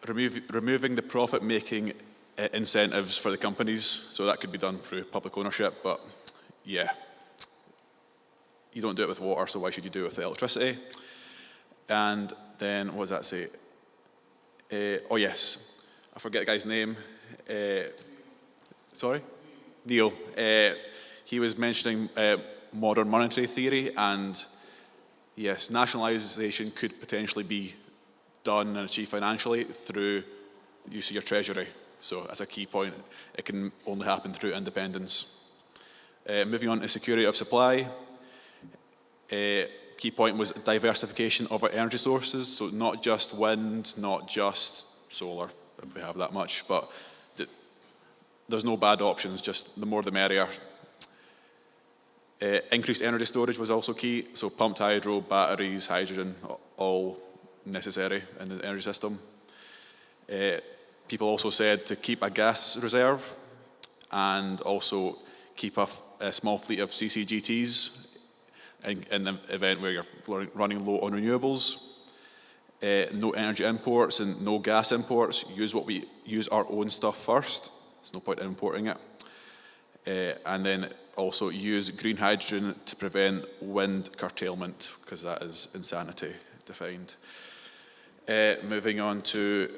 removing the profit-making incentives for the companies, so that could be done through public ownership, but yeah, you don't do it with water, so why should you do it with electricity? And then, what does that say? Oh yes, I forget the guy's name. Sorry? Neil. He was mentioning modern monetary theory, and yes, nationalisation could potentially be done and achieved financially through use of your treasury. So as a key point, it can only happen through independence. Moving on to security of supply. Key point was diversification of our energy sources, so not just wind, not just solar, if we have that much, but there's no bad options, just the more the merrier. Increased energy storage was also key, so pumped hydro, batteries, hydrogen, all necessary in the energy system. People also said to keep a gas reserve and also keep a small fleet of CCGTs in the event where you're running low on renewables. No energy imports and no gas imports. Use our own stuff first. There's no point in importing it. And then also use green hydrogen to prevent wind curtailment, because that is insanity defined. Moving on to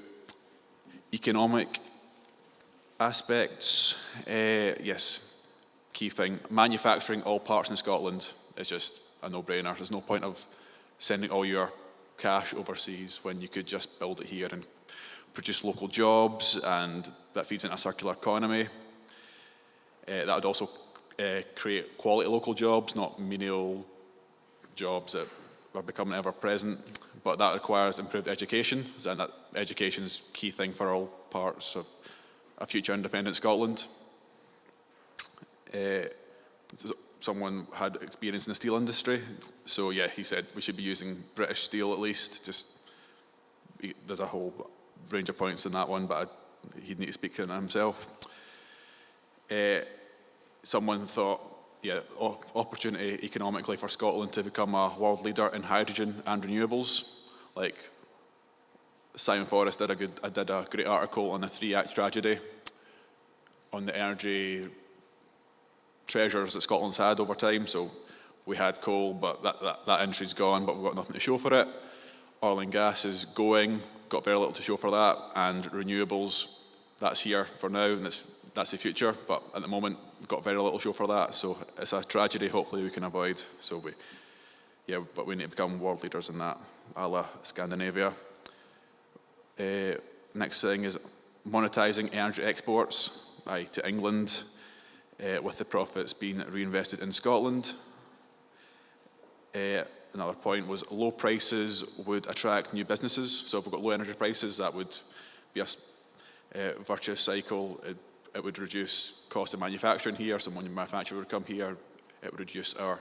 economic aspects. Yes, key thing. Manufacturing all parts in Scotland is just a no-brainer. There's no point of sending all your cash overseas when you could just build it here and produce local jobs, and that feeds into a circular economy. That would also create quality local jobs, not menial jobs that are becoming ever-present, but that requires improved education, and that education is a key thing for all parts of a future independent Scotland. Someone had experience in the steel industry, so yeah, he said we should be using British steel at least. There's a whole range of points in that one, but he'd need to speak to it himself. Someone thought, yeah, opportunity economically for Scotland to become a world leader in hydrogen and renewables. Like Simon Forrest did a great article on the 3-act tragedy on the energy treasures that Scotland's had over time. So we had coal, but that industry's gone, but we've got nothing to show for it. Oil and gas is going, got very little to show for that, and renewables, that's here for now, and that's the future, but at the moment, we've got very little to show for that, so it's a tragedy hopefully we can avoid. So but we need to become world leaders in that, a la Scandinavia. Next thing is monetising energy exports to England, with the profits being reinvested in Scotland. Another point was low prices would attract new businesses. So if we've got low energy prices, that would be a virtuous cycle. It would reduce cost of manufacturing here. So when your manufacturer would come here, it would reduce our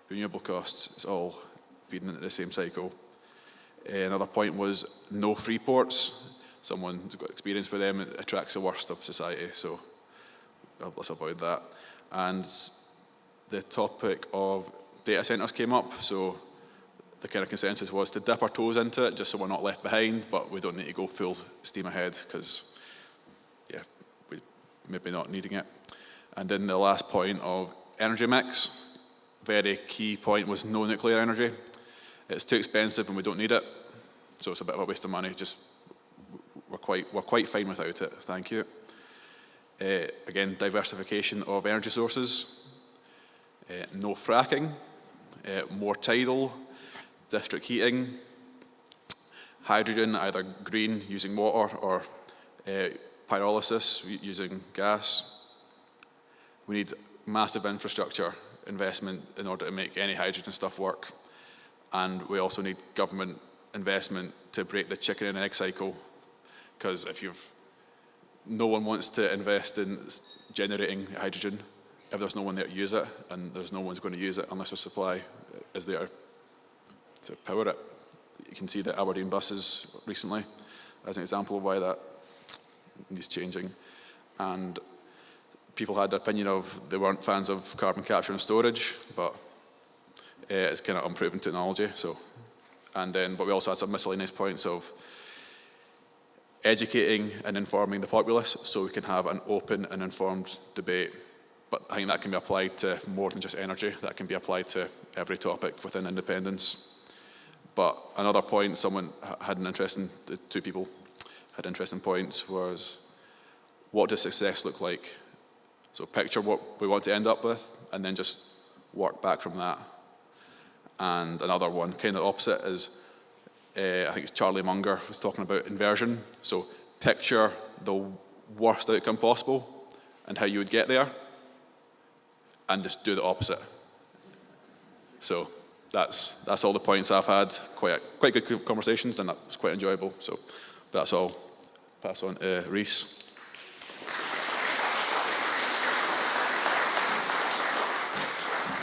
renewable costs. It's all feeding into the same cycle. Another point was no free ports. Someone who's got experience with them, it attracts the worst of society. So let's avoid that. And the topic of data centres came up. So the kind of consensus was to dip our toes into it, just so we're not left behind, but we don't need to go full steam ahead, because, yeah, we maybe not needing it. And then the last point of energy mix, very key point was no nuclear energy. It's too expensive and we don't need it, so it's a bit of a waste of money. Just we're quite fine without it. Thank you. Again, diversification of energy sources. No fracking. More tidal. District heating, hydrogen, either green using water or pyrolysis using gas. We need massive infrastructure investment in order to make any hydrogen stuff work. And we also need government investment to break the chicken and egg cycle, because no one wants to invest in generating hydrogen if there's no one there to use it, and there's no one's going to use it unless the supply is there to power it. You can see the Aberdeen buses recently as an example of why that needs changing. And people had the opinion of they weren't fans of carbon capture and storage, but it's kind of unproven technology. But we also had some miscellaneous points of educating and informing the populace so we can have an open and informed debate. But I think that can be applied to more than just energy. That can be applied to every topic within independence. But another point, two people had interesting points, was what does success look like? So picture what we want to end up with, and then just work back from that. And another one, kind of opposite, is I think it's Charlie Munger was talking about inversion. So picture the worst outcome possible and how you would get there, and just do the opposite. So that's all the points I've had. Quite good conversations, and that was quite enjoyable. So that's all. Pass on to Rhys.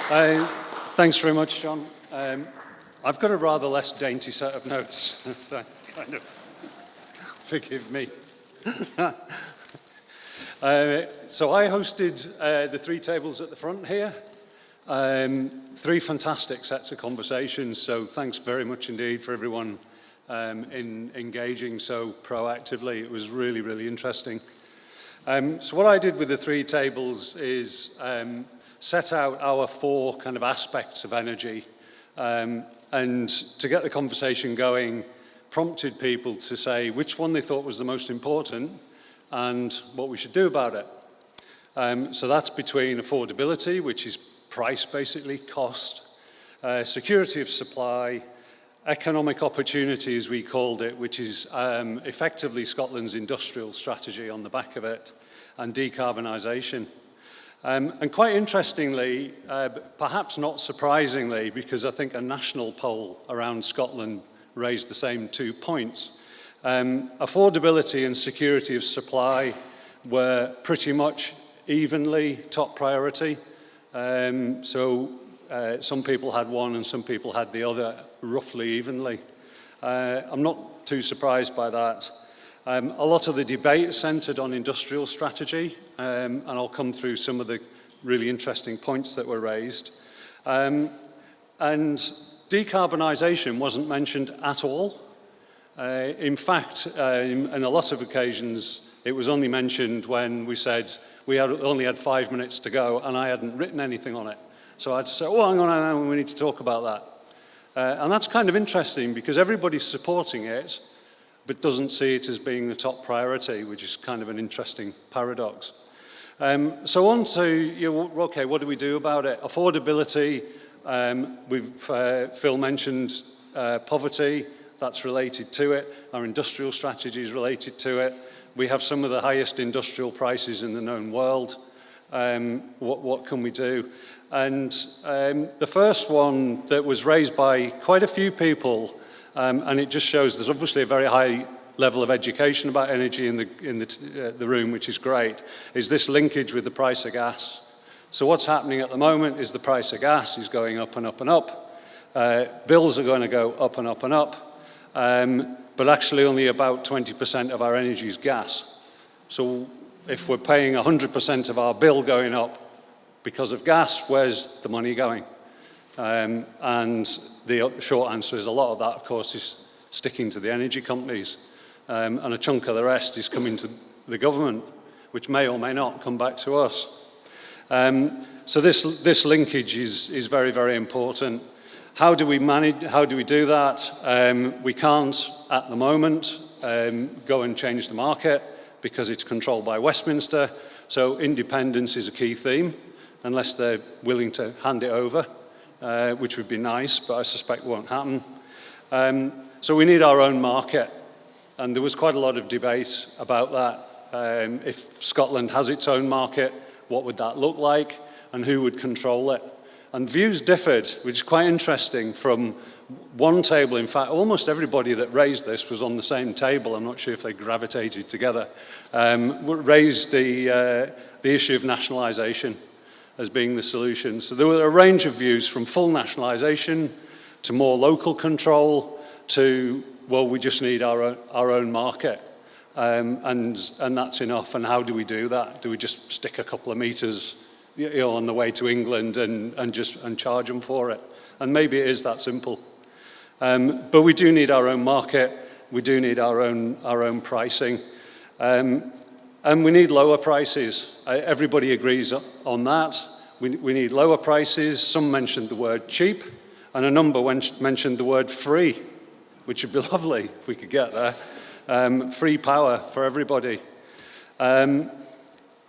Thanks very much, John. I've got a rather less dainty set of notes. That's kind of, forgive me. So I hosted the three tables at the front here. Three fantastic sets of conversations, so thanks very much indeed for everyone in engaging so proactively. It was really, really interesting. So what I did with the three tables is set out our four kind of aspects of energy, and to get the conversation going, prompted people to say which one they thought was the most important and what we should do about it. So that's between affordability, which is price basically, cost, security of supply, economic opportunity as we called it, which is effectively Scotland's industrial strategy on the back of it, and decarbonisation. And quite interestingly, perhaps not surprisingly, because I think a national poll around Scotland raised the same 2 points, affordability and security of supply were pretty much evenly top priority. So some people had one and some people had the other roughly evenly. I'm not too surprised by that. A lot of the debate centred on industrial strategy, and I'll come through some of the really interesting points that were raised. And decarbonisation wasn't mentioned at all. In fact, in a lot of occasions, it was only mentioned when we said we only had 5 minutes to go and I hadn't written anything on it. So I had to say, oh, hang on, we need to talk about that. And that's kind of interesting because everybody's supporting it, but doesn't see it as being the top priority, which is kind of an interesting paradox. So on to, okay, what do we do about it? Affordability, Phil mentioned poverty, that's related to it. Our industrial strategy is related to it. We have some of the highest industrial prices in the known world. What can we do? And the first one that was raised by quite a few people, and it just shows there's obviously a very high level of education about energy in the room, which is great, is this linkage with the price of gas. So what's happening at the moment is the price of gas is going up and up and up. Bills are going to go up and up and up, but actually only about 20% of our energy is gas. So if we're paying 100% of our bill going up because of gas, where's the money going? And the short answer is a lot of that, of course, is sticking to the energy companies. And a chunk of the rest is coming to the government, which may or may not come back to us. So this linkage is very, very important. How do we manage, how do we do that? We can't, at the moment, go and change the market because it's controlled by Westminster. So independence is a key theme, unless they're willing to hand it over. Which would be nice, but I suspect won't happen. So we need our own market, and there was quite a lot of debate about that. If Scotland has its own market, what would that look like, and who would control it? And views differed, which is quite interesting, from one table. In fact, almost everybody that raised this was on the same table. I'm not sure if they gravitated together. Raised the issue of nationalisation as being the solution. So there were a range of views from full nationalisation to more local control to, well, we just need our own market. And that's enough. And how do we do that? Do we just stick a couple of meters on the way to England and charge them for it? And maybe it is that simple. But we do need our own market. We do need our own pricing. And we need lower prices. Everybody agrees on that. We need lower prices. Some mentioned the word cheap, and a number mentioned the word free, which would be lovely if we could get there. Free power for everybody. And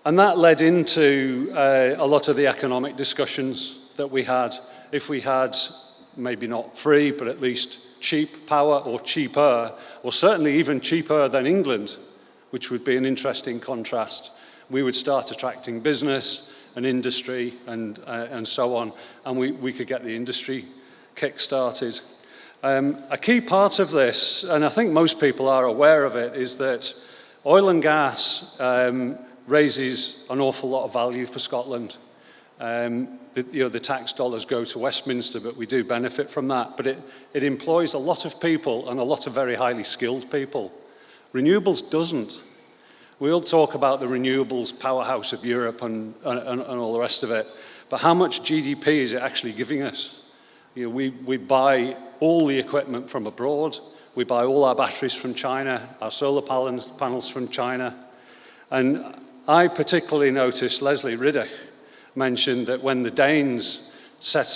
that led into a lot of the economic discussions that we had. If we had, maybe not free, but at least cheap power or cheaper, or certainly even cheaper than England, which would be an interesting contrast, we would start attracting business and industry and so on, and we could get the industry kick-started. A key part of this, and I think most people are aware of it, is that oil and gas raises an awful lot of value for Scotland. The tax dollars go to Westminster, but we do benefit from that. But it employs a lot of people and a lot of very highly skilled people. Renewables doesn't. We all talk about the renewables powerhouse of Europe and all the rest of it, but how much GDP is it actually giving us? We buy all the equipment from abroad. We buy all our batteries from China, our solar panels from China. And I particularly noticed Leslie Riddick mentioned that when the Danes set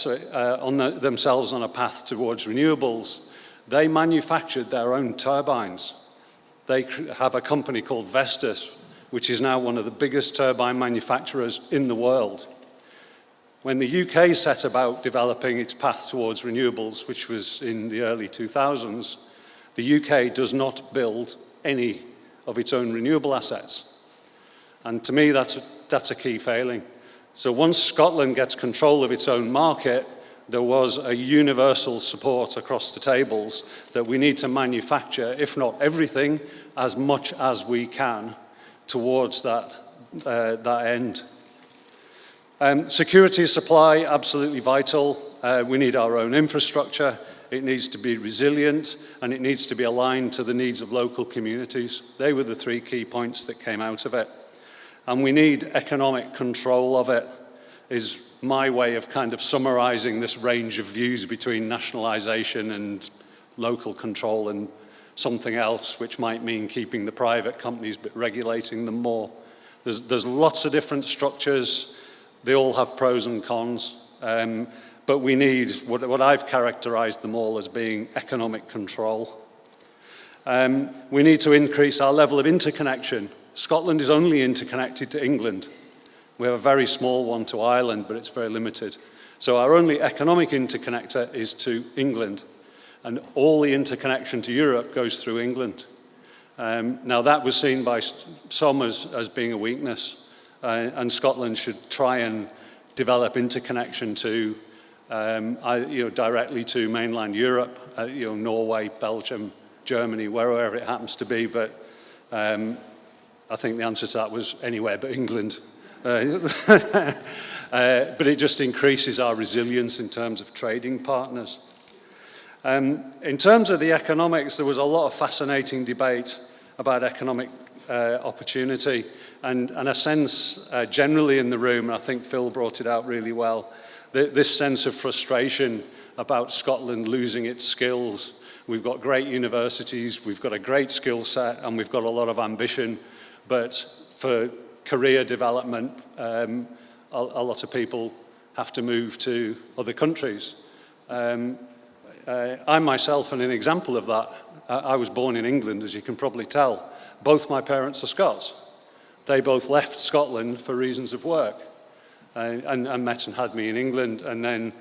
themselves on a path towards renewables, they manufactured their own turbines. They have a company called Vestas, which is now one of the biggest turbine manufacturers in the world. When the UK set about developing its path towards renewables, which was in the early 2000s, the UK does not build any of its own renewable assets. And to me, that's a key failing. So once Scotland gets control of its own market, there was a universal support across the tables that we need to manufacture, if not everything, as much as we can towards that end. Security of supply, absolutely vital. We need our own infrastructure. It needs to be resilient, and it needs to be aligned to the needs of local communities. They were the three key points that came out of it. And we need economic control of it, is my way of kind of summarizing this range of views between nationalisation and local control and something else, which might mean keeping the private companies but regulating them more. There's lots of different structures. They all have pros and cons. But we need what I've characterised them all as being economic control. We need to increase our level of interconnection. Scotland is only interconnected to England. We have a very small one to Ireland, but it's very limited. So our only economic interconnector is to England, and all the interconnection to Europe goes through England. Now that was seen by some as being a weakness, and Scotland should try and develop interconnection to directly to mainland Europe, Norway, Belgium, Germany, wherever it happens to be, but I think the answer to that was anywhere but England. But it just increases our resilience in terms of trading partners. In terms of the economics, there was a lot of fascinating debate about economic opportunity, and a sense generally in the room, and I think Phil brought it out really well, this sense of frustration about Scotland losing its skills. We've got great universities, we've got a great skill set, and we've got a lot of ambition, but for career development, a lot of people have to move to other countries. I myself am an example of that. I was born in England, as you can probably tell. Both my parents are Scots. They both left Scotland for reasons of work and met and had me in England. And then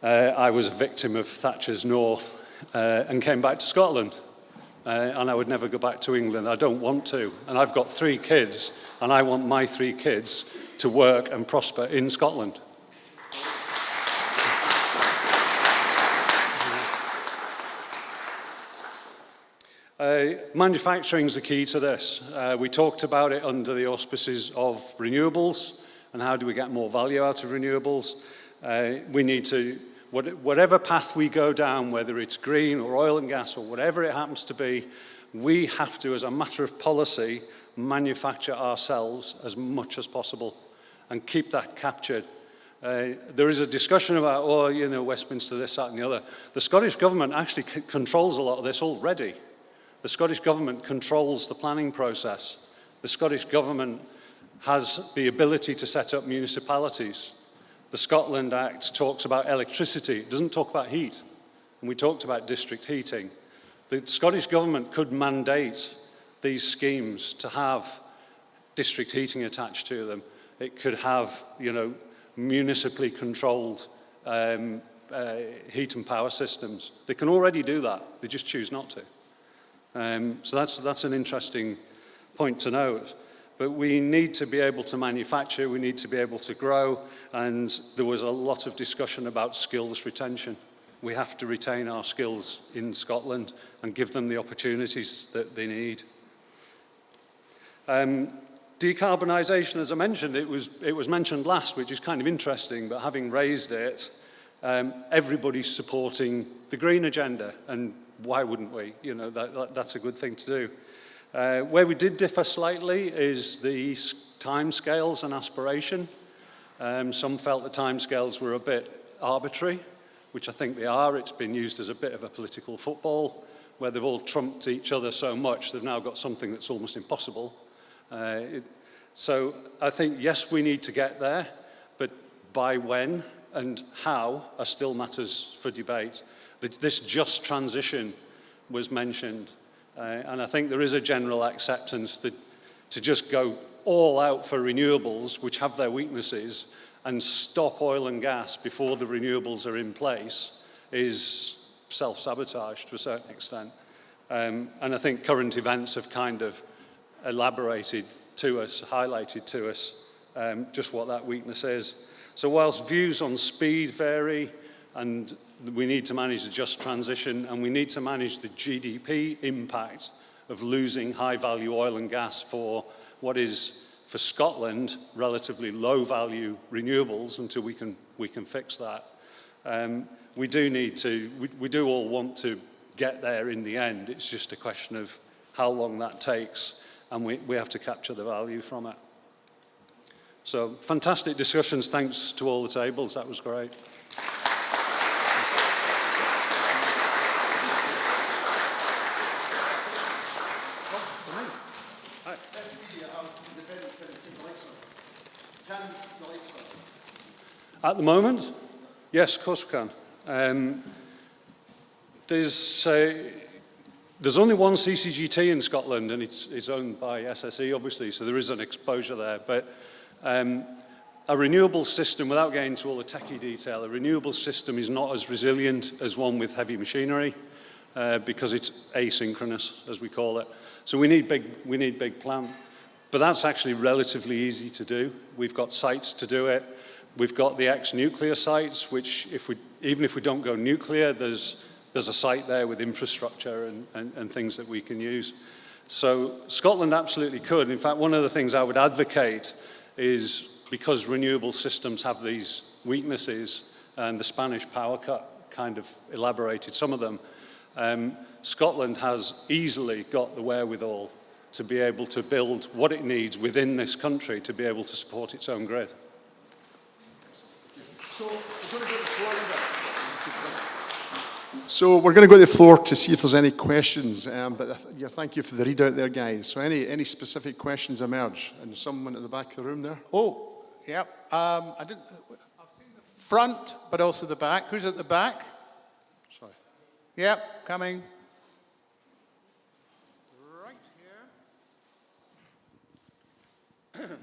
I was a victim of Thatcher's North and came back to Scotland. And I would never go back to England. I don't want to. And I've got 3 kids, and I want my 3 kids to work and prosper in Scotland. Manufacturing is the key to this. We talked about it under the auspices of renewables and how do we get more value out of renewables. We need to, whatever path we go down, whether it's green or oil and gas or whatever it happens to be, we have to, as a matter of policy, manufacture ourselves as much as possible and keep that captured. There is a discussion about, Westminster, this, that and the other. The Scottish Government actually controls a lot of this already. The Scottish Government controls the planning process. The Scottish Government has the ability to set up municipalities. The Scotland Act talks about electricity. It doesn't talk about heat. And we talked about district heating. The Scottish Government could mandate these schemes to have district heating attached to them. It could have, municipally controlled heat and power systems. They can already do that. They just choose not to. So that's an interesting point to note. But we need to be able to manufacture, we need to be able to grow, and there was a lot of discussion about skills retention. We have to retain our skills in Scotland and give them the opportunities that they need. Decarbonisation, as I mentioned, it was mentioned last, which is kind of interesting, but having raised it, everybody's supporting the green agenda, and why wouldn't we? You know, that's a good thing to do. Where we did differ slightly is the timescales and aspiration. Some felt the timescales were a bit arbitrary, which I think they are. It's been used as a bit of a political football, where they've all trumped each other so much, they've now got something that's almost impossible. So I think, yes, we need to get there, but by when and how are still matters for debate. This just transition was mentioned. And I think there is a general acceptance that to just go all out for renewables, which have their weaknesses, and stop oil and gas before the renewables are in place is self-sabotage to a certain extent. And I think current events have kind of elaborated to us, highlighted to us just what that weakness is. So whilst views on speed vary, and we need to manage the just transition, and we need to manage the GDP impact of losing high-value oil and gas for what is, for Scotland, relatively low-value renewables until we can fix that. We do all want to get there in the end. It's just a question of how long that takes, and we have to capture the value from it. So fantastic discussions. Thanks to all the tables. That was great. At the moment, yes, of course we can. There's only one CCGT in Scotland, and it's owned by SSE, obviously, so there is an exposure there. But a renewable system, without getting into all the techie detail, a renewable system is not as resilient as one with heavy machinery because it's asynchronous, as we call it. So we need big plant. But that's actually relatively easy to do. We've got sites to do it. We've got the ex-nuclear sites, which even if we don't go nuclear, there's a site there with infrastructure and things that we can use. So Scotland absolutely could. In fact, one of the things I would advocate is, because renewable systems have these weaknesses, and the Spanish power cut kind of elaborated some of them, Scotland has easily got the wherewithal to be able to build what it needs within this country to be able to support its own grid. So we're going to go to the floor to see if there's any questions, but yeah, thank you for the readout there, guys. So any specific questions emerge? And someone at the back of the room there? Oh, yeah. I've seen the front, but also the back. Who's at the back? Sorry. Yep, coming. Right here.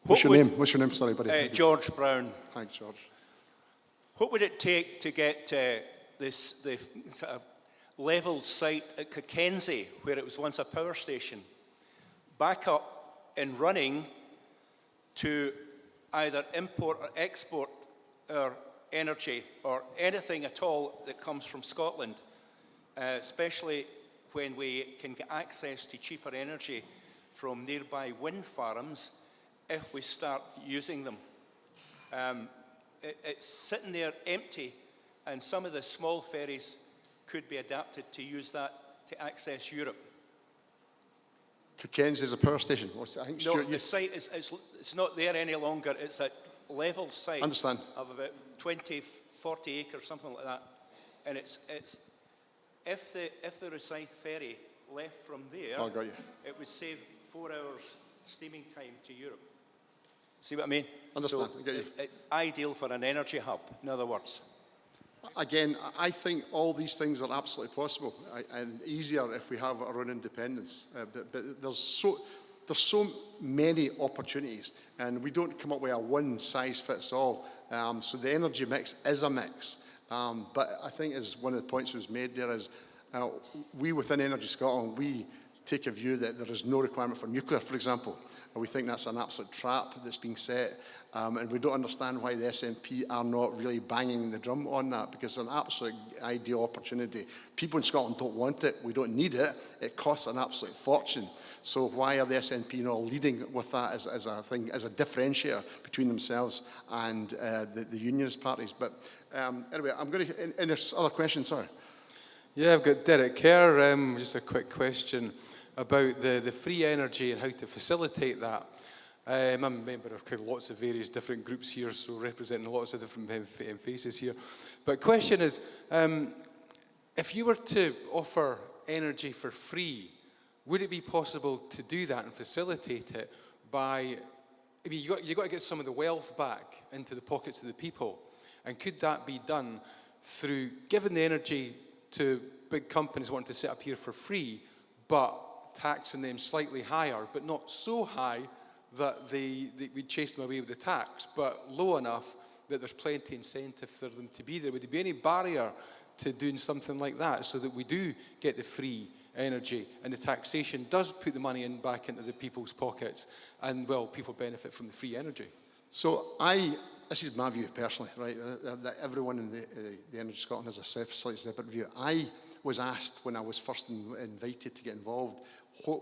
What's your name? What's your name? Sorry, buddy. George Brown. Thanks, George. What would it take to get the sort of level site at Cockenzie, where it was once a power station, back up and running to either import or export our energy or anything at all that comes from Scotland, especially when we can get access to cheaper energy from nearby wind farms if we start using them. It's sitting there empty, and some of the small ferries could be adapted to use that to access Europe. Cockenzie is a power station. I think No, the site it's not there any longer. It's a level site of about 20, 40 acres, something like that. And it's if the Rosyth ferry left from there, oh, got you. It would save 4 hours steaming time to Europe. See what I mean? Understand. So it's ideal for an energy hub, in other words. Again, I think all these things are absolutely possible and easier if we have our own independence. But there's so many opportunities, and we don't come up with a one-size-fits-all. So the energy mix is a mix. But I think, as one of the points was made there, is we within Energy Scotland, we take a view that there is no requirement for nuclear, for example. And we think that's an absolute trap that's being set. And we don't understand why the SNP are not really banging the drum on that, because it's an absolute ideal opportunity. People in Scotland don't want it. We don't need it. It costs an absolute fortune. So why are the SNP not leading with that as a thing, as a differentiator between themselves and the unionist parties? But anyway, I'm going to, and there's other questions, sorry. Yeah, I've got Derek Kerr. Just a quick question about the free energy and how to facilitate that. I'm a member of lots of various different groups here, so representing lots of different faces here. But question is, if you were to offer energy for free, would it be possible to do that and facilitate it by, I mean, you've got to get some of the wealth back into the pockets of the people. And could that be done through giving the energy to big companies wanting to set up here for free, but taxing them slightly higher, but not so high that we chase them away with the tax, but low enough that there's plenty incentive for them to be there? Would there be any barrier to doing something like that so that we do get the free energy and the taxation does put the money back into the people's pockets and, well, people benefit from the free energy? So this is my view personally, right, that everyone in the Energy Scotland has a slightly separate view. I was asked when I was first invited to get involved, how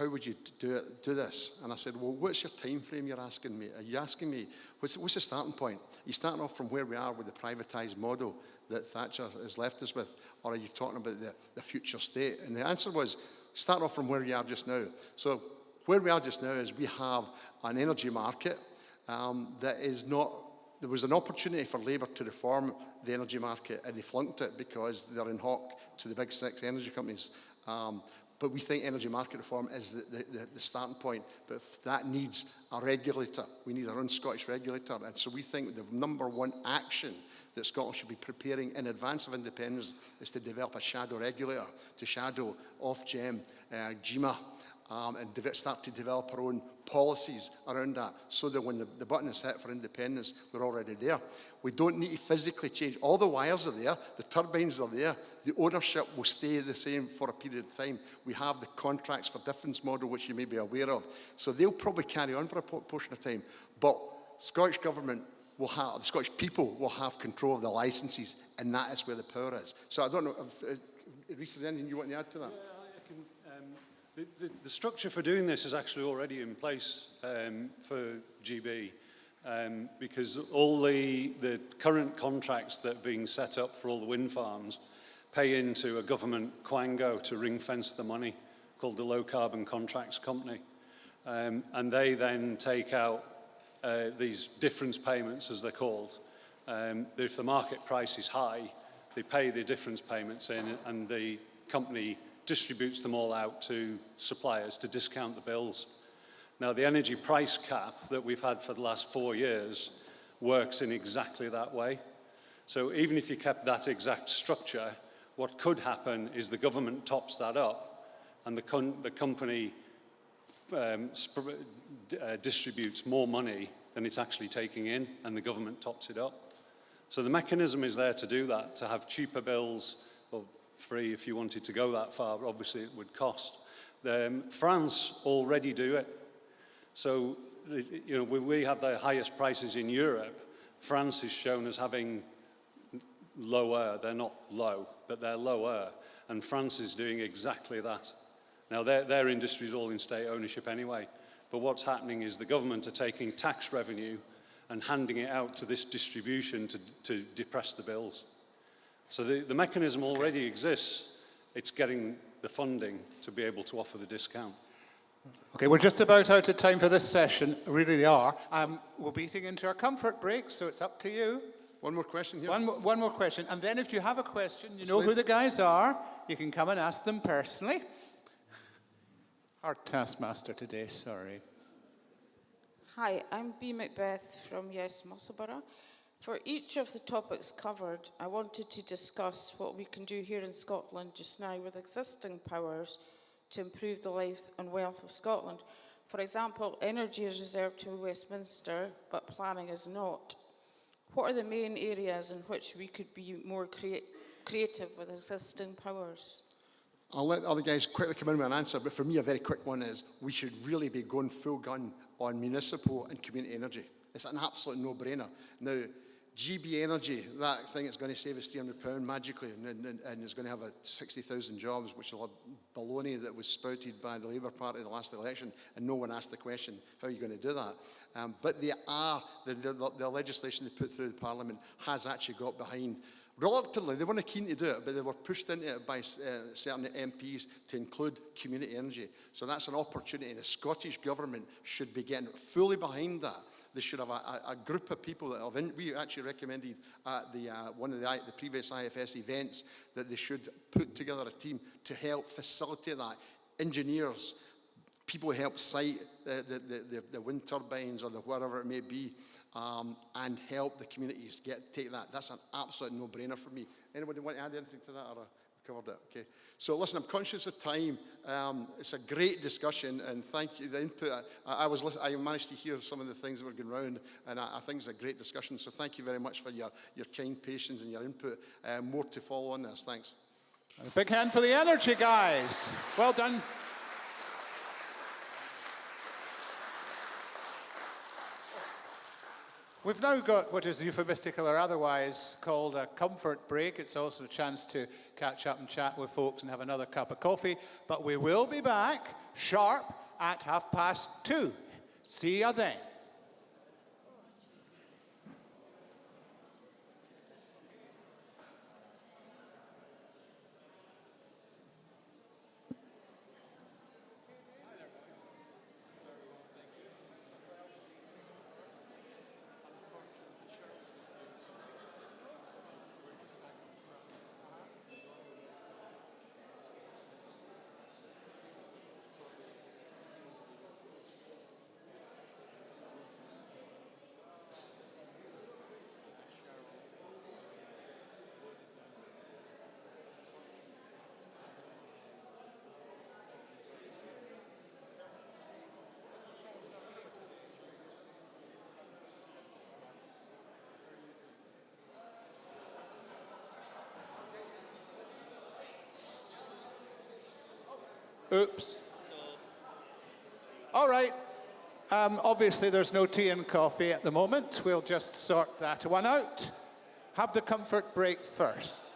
would you do this? And I said, well, what's your time frame you're asking me? Are you asking me, what's the starting point? Are you starting off from where we are with the privatised model that Thatcher has left us with, or are you talking about the future state? And the answer was, start off from where you are just now. So where we are just now is we have an energy market that is not, there was an opportunity for Labour to reform the energy market and they flunked it because they're in hock to the big 6 energy companies. But we think energy market reform is the starting point, but that needs a regulator. We need our own Scottish regulator. And so we think the number one action that Scotland should be preparing in advance of independence is to develop a shadow regulator, to shadow Ofgem, GEMA, and start to develop our own policies around that, so that when the button is hit for independence, we're already there. We don't need to physically change. All the wires are there, the turbines are there, the ownership will stay the same for a period of time. We have the contracts for difference model, which you may be aware of. So they'll probably carry on for a portion of time, but Scottish Government will have, the Scottish people will have control of the licences, and that is where the power is. So I don't know, Rhys, is there anything you want to add to that? The structure for doing this is actually already in place for GB, because all the current contracts that are being set up for all the wind farms pay into a government quango to ring fence the money, called the Low Carbon Contracts Company. And they then take out these difference payments, as they're called. If the market price is high, they pay the difference payments in, and the company distributes them all out to suppliers to discount the bills. Now, the energy price cap that we've had for the last 4 years works in exactly that way. So even if you kept that exact structure, what could happen is the government tops that up and the company distributes more money than it's actually taking in, and the government tops it up. So the mechanism is there to do that, to have cheaper bills, or free if you wanted to go that far, but obviously it would cost. France already do it. So, you know, we have the highest prices in Europe. France is shown as having lower, they're not low, but they're lower, and France is doing exactly that. Now, their industry is all in state ownership anyway, but what's happening is the government are taking tax revenue and handing it out to this distribution to depress the bills. So the mechanism already exists. It's getting the funding to be able to offer the discount. Okay, we're just about out of time for this session. We really are. We're beating into our comfort break, so it's up to you. One more question here. One more question. And then if you have a question, you know who the guys are. You can come and ask them personally. Our taskmaster today, sorry. Hi, I'm B. Macbeth from Yes Musselburgh. For each of the topics covered, I wanted to discuss what we can do here in Scotland just now with existing powers to improve the life and wealth of Scotland. For example, energy is reserved to Westminster, but planning is not. What are the main areas in which we could be more creative with existing powers? I'll let other guys quickly come in with an answer, but for me, a very quick one is we should really be going full gun on municipal and community energy. It's an absolute no-brainer. Now, GB Energy, that thing is going to save us £300 magically, and it's going to have 60,000 jobs, which is a lot of baloney that was spouted by the Labour Party the last election, and no one asked the question, how are you going to do that? But the legislation they put through the Parliament has actually got behind. Reluctantly, they weren't keen to do it, but they were pushed into it by certain MPs to include community energy. So that's an opportunity. The Scottish Government should be getting fully behind that. They should have a group of people that have, we actually recommended at one of the previous IFS events that they should put together a team to help facilitate that. Engineers, people who help site the wind turbines or whatever it may be, and help the communities take that. That's an absolute no-brainer for me. Anybody want to add anything to that, or I've covered it? Okay. So listen, I'm conscious of time. It's a great discussion, and thank you. The input. I managed to hear some of the things that were going around, and I think it's a great discussion. So thank you very much for your kind patience and your input. More to follow on this. Thanks. A big hand for the energy guys. Well done. We've now got what is euphemistically or otherwise called a comfort break. It's also a chance to catch up and chat with folks and have another cup of coffee. But we will be back sharp at 2:30. See you then. Oops. All right. Obviously, there's no tea and coffee at the moment. We'll just sort that one out. Have the comfort break first.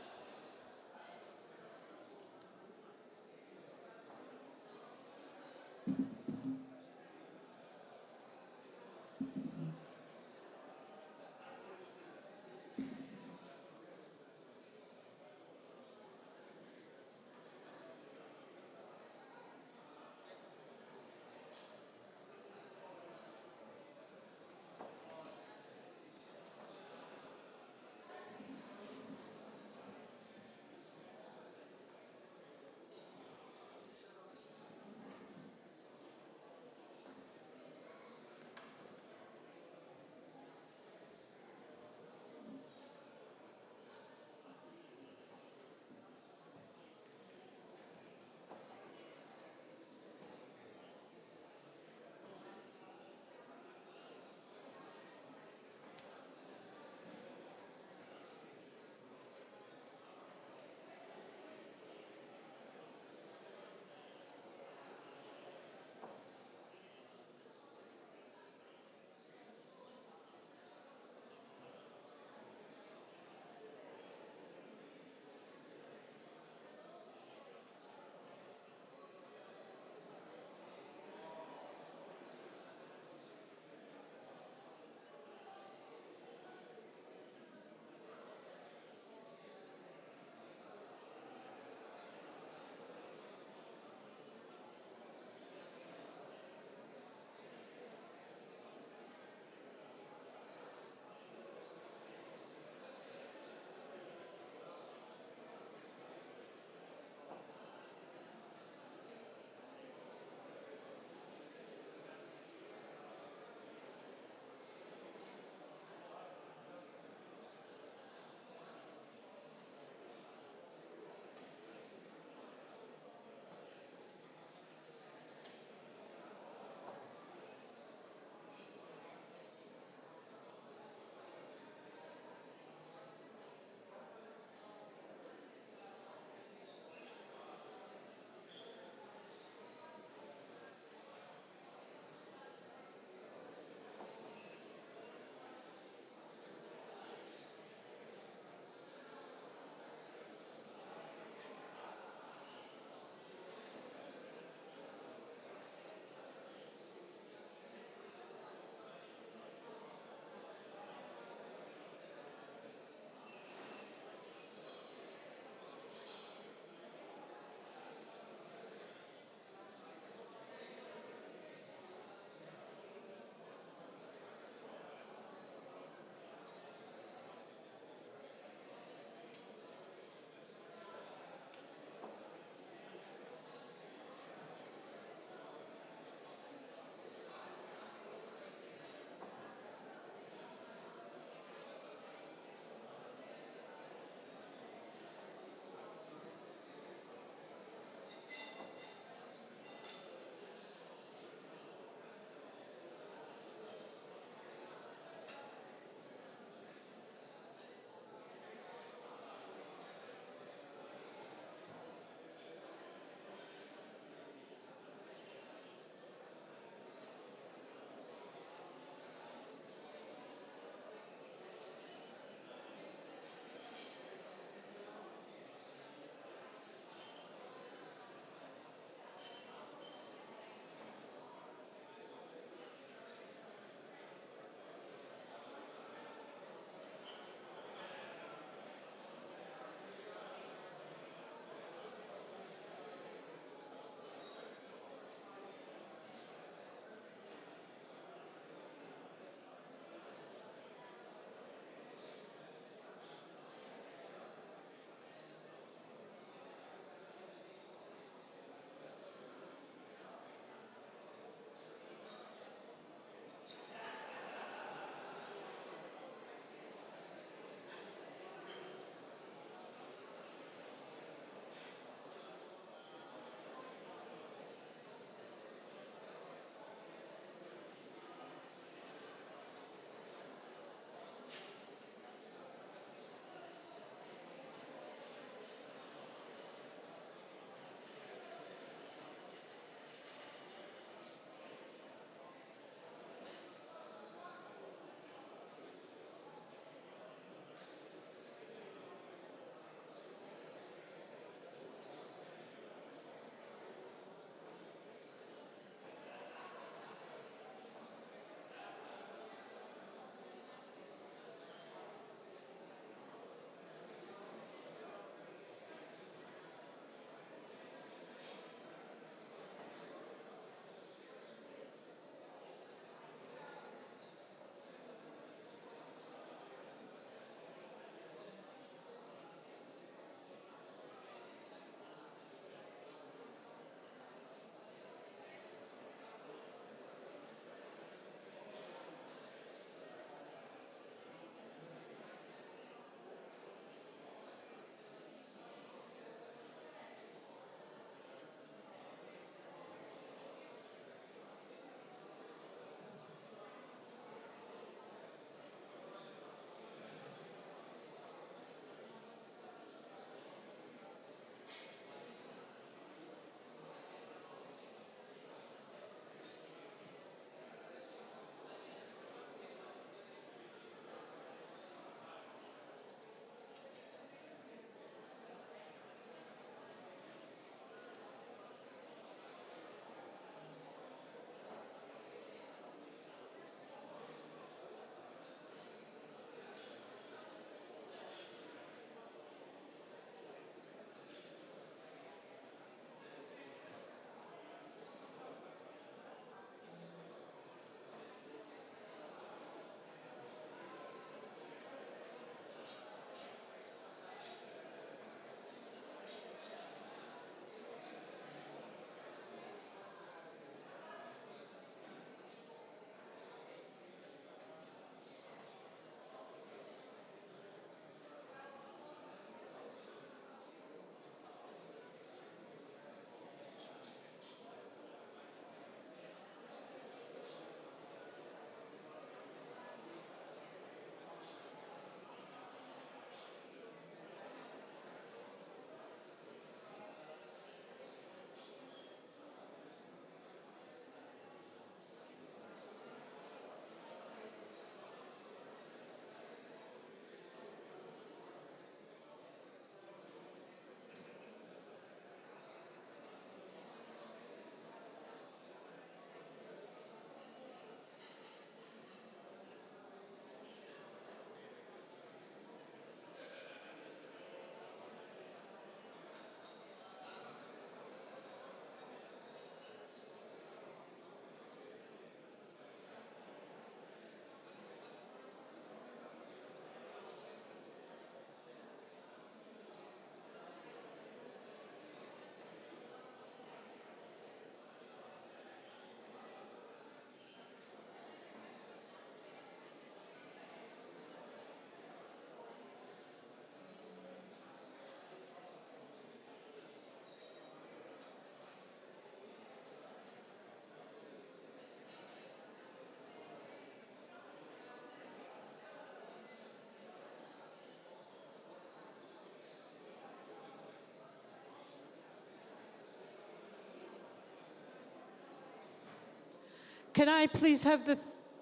Can I please have the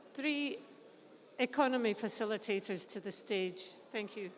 three economy facilitators to the stage? Thank you.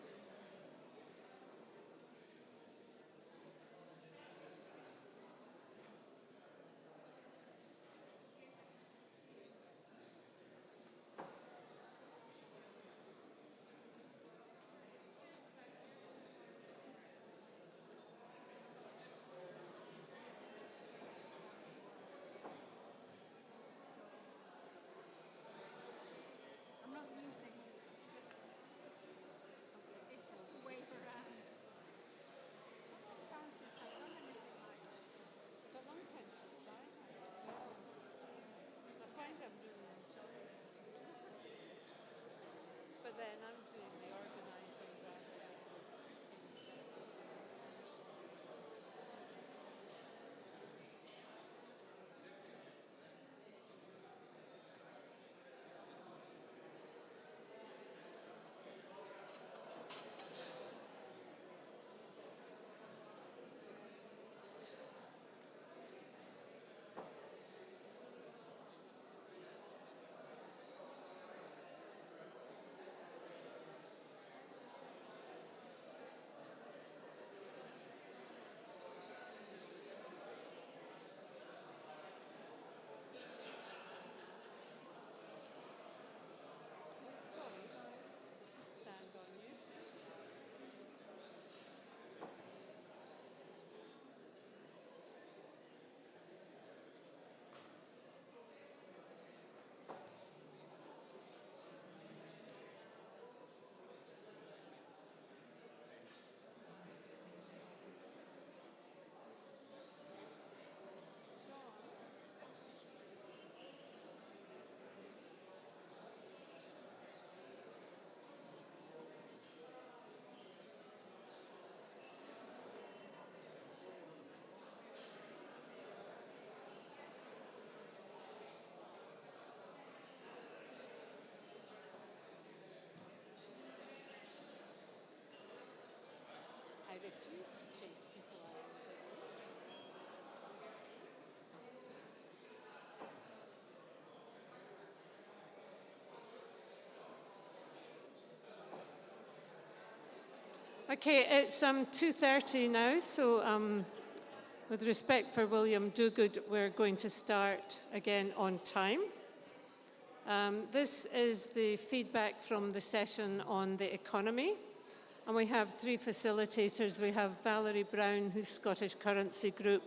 But then I'm doing the organising rather than the speaking. I refuse to chase people around the room. Okay, it's 2:30 now, so with respect for William Dogood, we're going to start again on time. This is the feedback from the session on the economy. And we have three facilitators. We have Valerie Brown, who's Scottish Currency Group.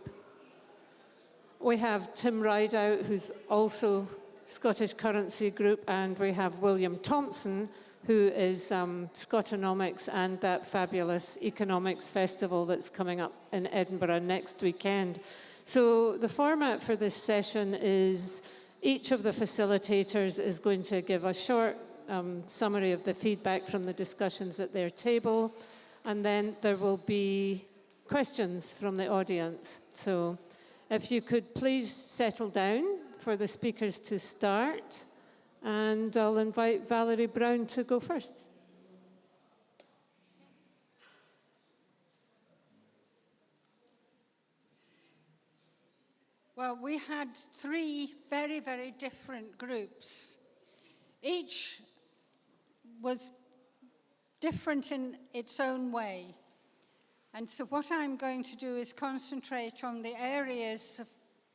We have Tim Rideout, who's also Scottish Currency Group. And we have William Thompson, who is Scotonomics and that fabulous economics festival that's coming up in Edinburgh next weekend. So the format for this session is each of the facilitators is going to give a short summary of the feedback from the discussions at their table, and then there will be questions from the audience. So if you could please settle down for the speakers to start, and I'll invite Valerie Brown to go first. Well, we had three very, very different groups. Each was different in its own way. And so what I'm going to do is concentrate on the areas of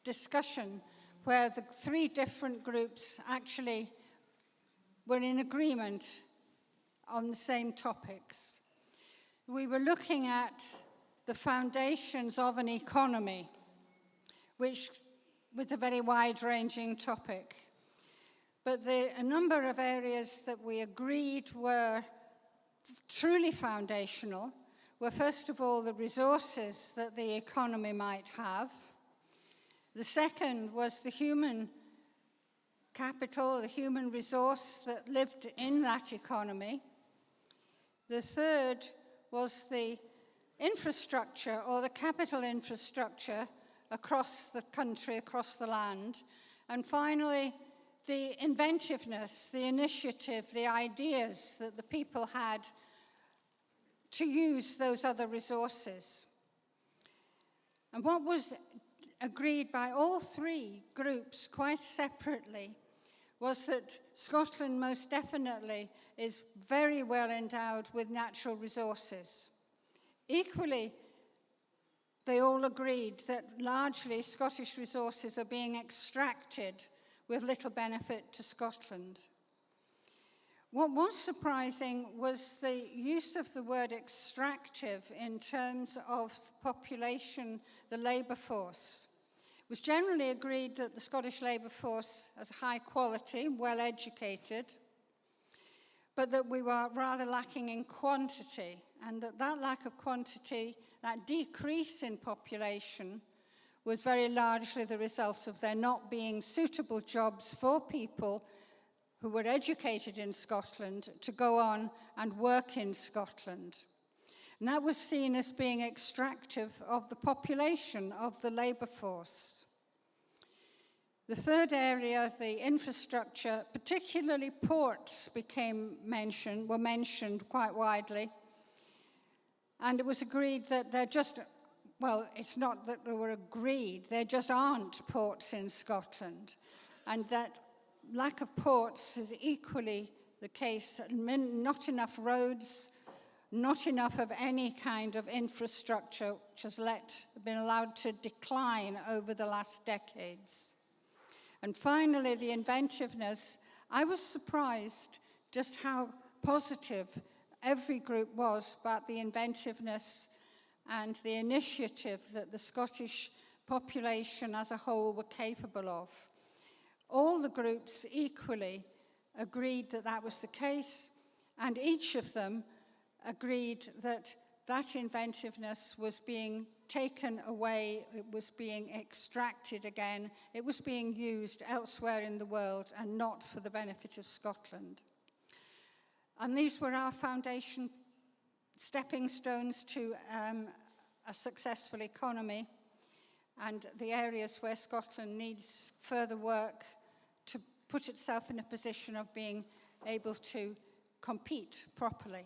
discussion where the three different groups actually were in agreement on the same topics. We were looking at the foundations of an economy, which was a very wide-ranging topic. But a number of areas that we agreed were truly foundational were, first of all, the resources that the economy might have. The second was the human capital, the human resource that lived in that economy. The third was the infrastructure, or the capital infrastructure, across the country, across the land. And finally, the inventiveness, the initiative, the ideas that the people had to use those other resources. And what was agreed by all three groups quite separately was that Scotland most definitely is very well endowed with natural resources. Equally, they all agreed that largely Scottish resources are being extracted with little benefit to Scotland. What was surprising was the use of the word extractive in terms of population, the labour force. It was generally agreed that the Scottish labour force is high quality, well educated, but that we were rather lacking in quantity, and that lack of quantity, that decrease in population, was very largely the result of there not being suitable jobs for people who were educated in Scotland to go on and work in Scotland. And that was seen as being extractive of the population, of the labour force. The third area, the infrastructure, particularly ports, were mentioned quite widely. And it was agreed that it's not that they were agreed, there just aren't ports in Scotland. And that lack of ports is equally the case, not enough roads, not enough of any kind of infrastructure, which has been allowed to decline over the last decades. And finally, the inventiveness. I was surprised just how positive every group was about the inventiveness and the initiative that the Scottish population as a whole were capable of. All the groups equally agreed that that was the case, and each of them agreed that that inventiveness was being taken away, it was being extracted again, it was being used elsewhere in the world and not for the benefit of Scotland. And these were our foundation stepping stones to a successful economy, and the areas where Scotland needs further work to put itself in a position of being able to compete properly.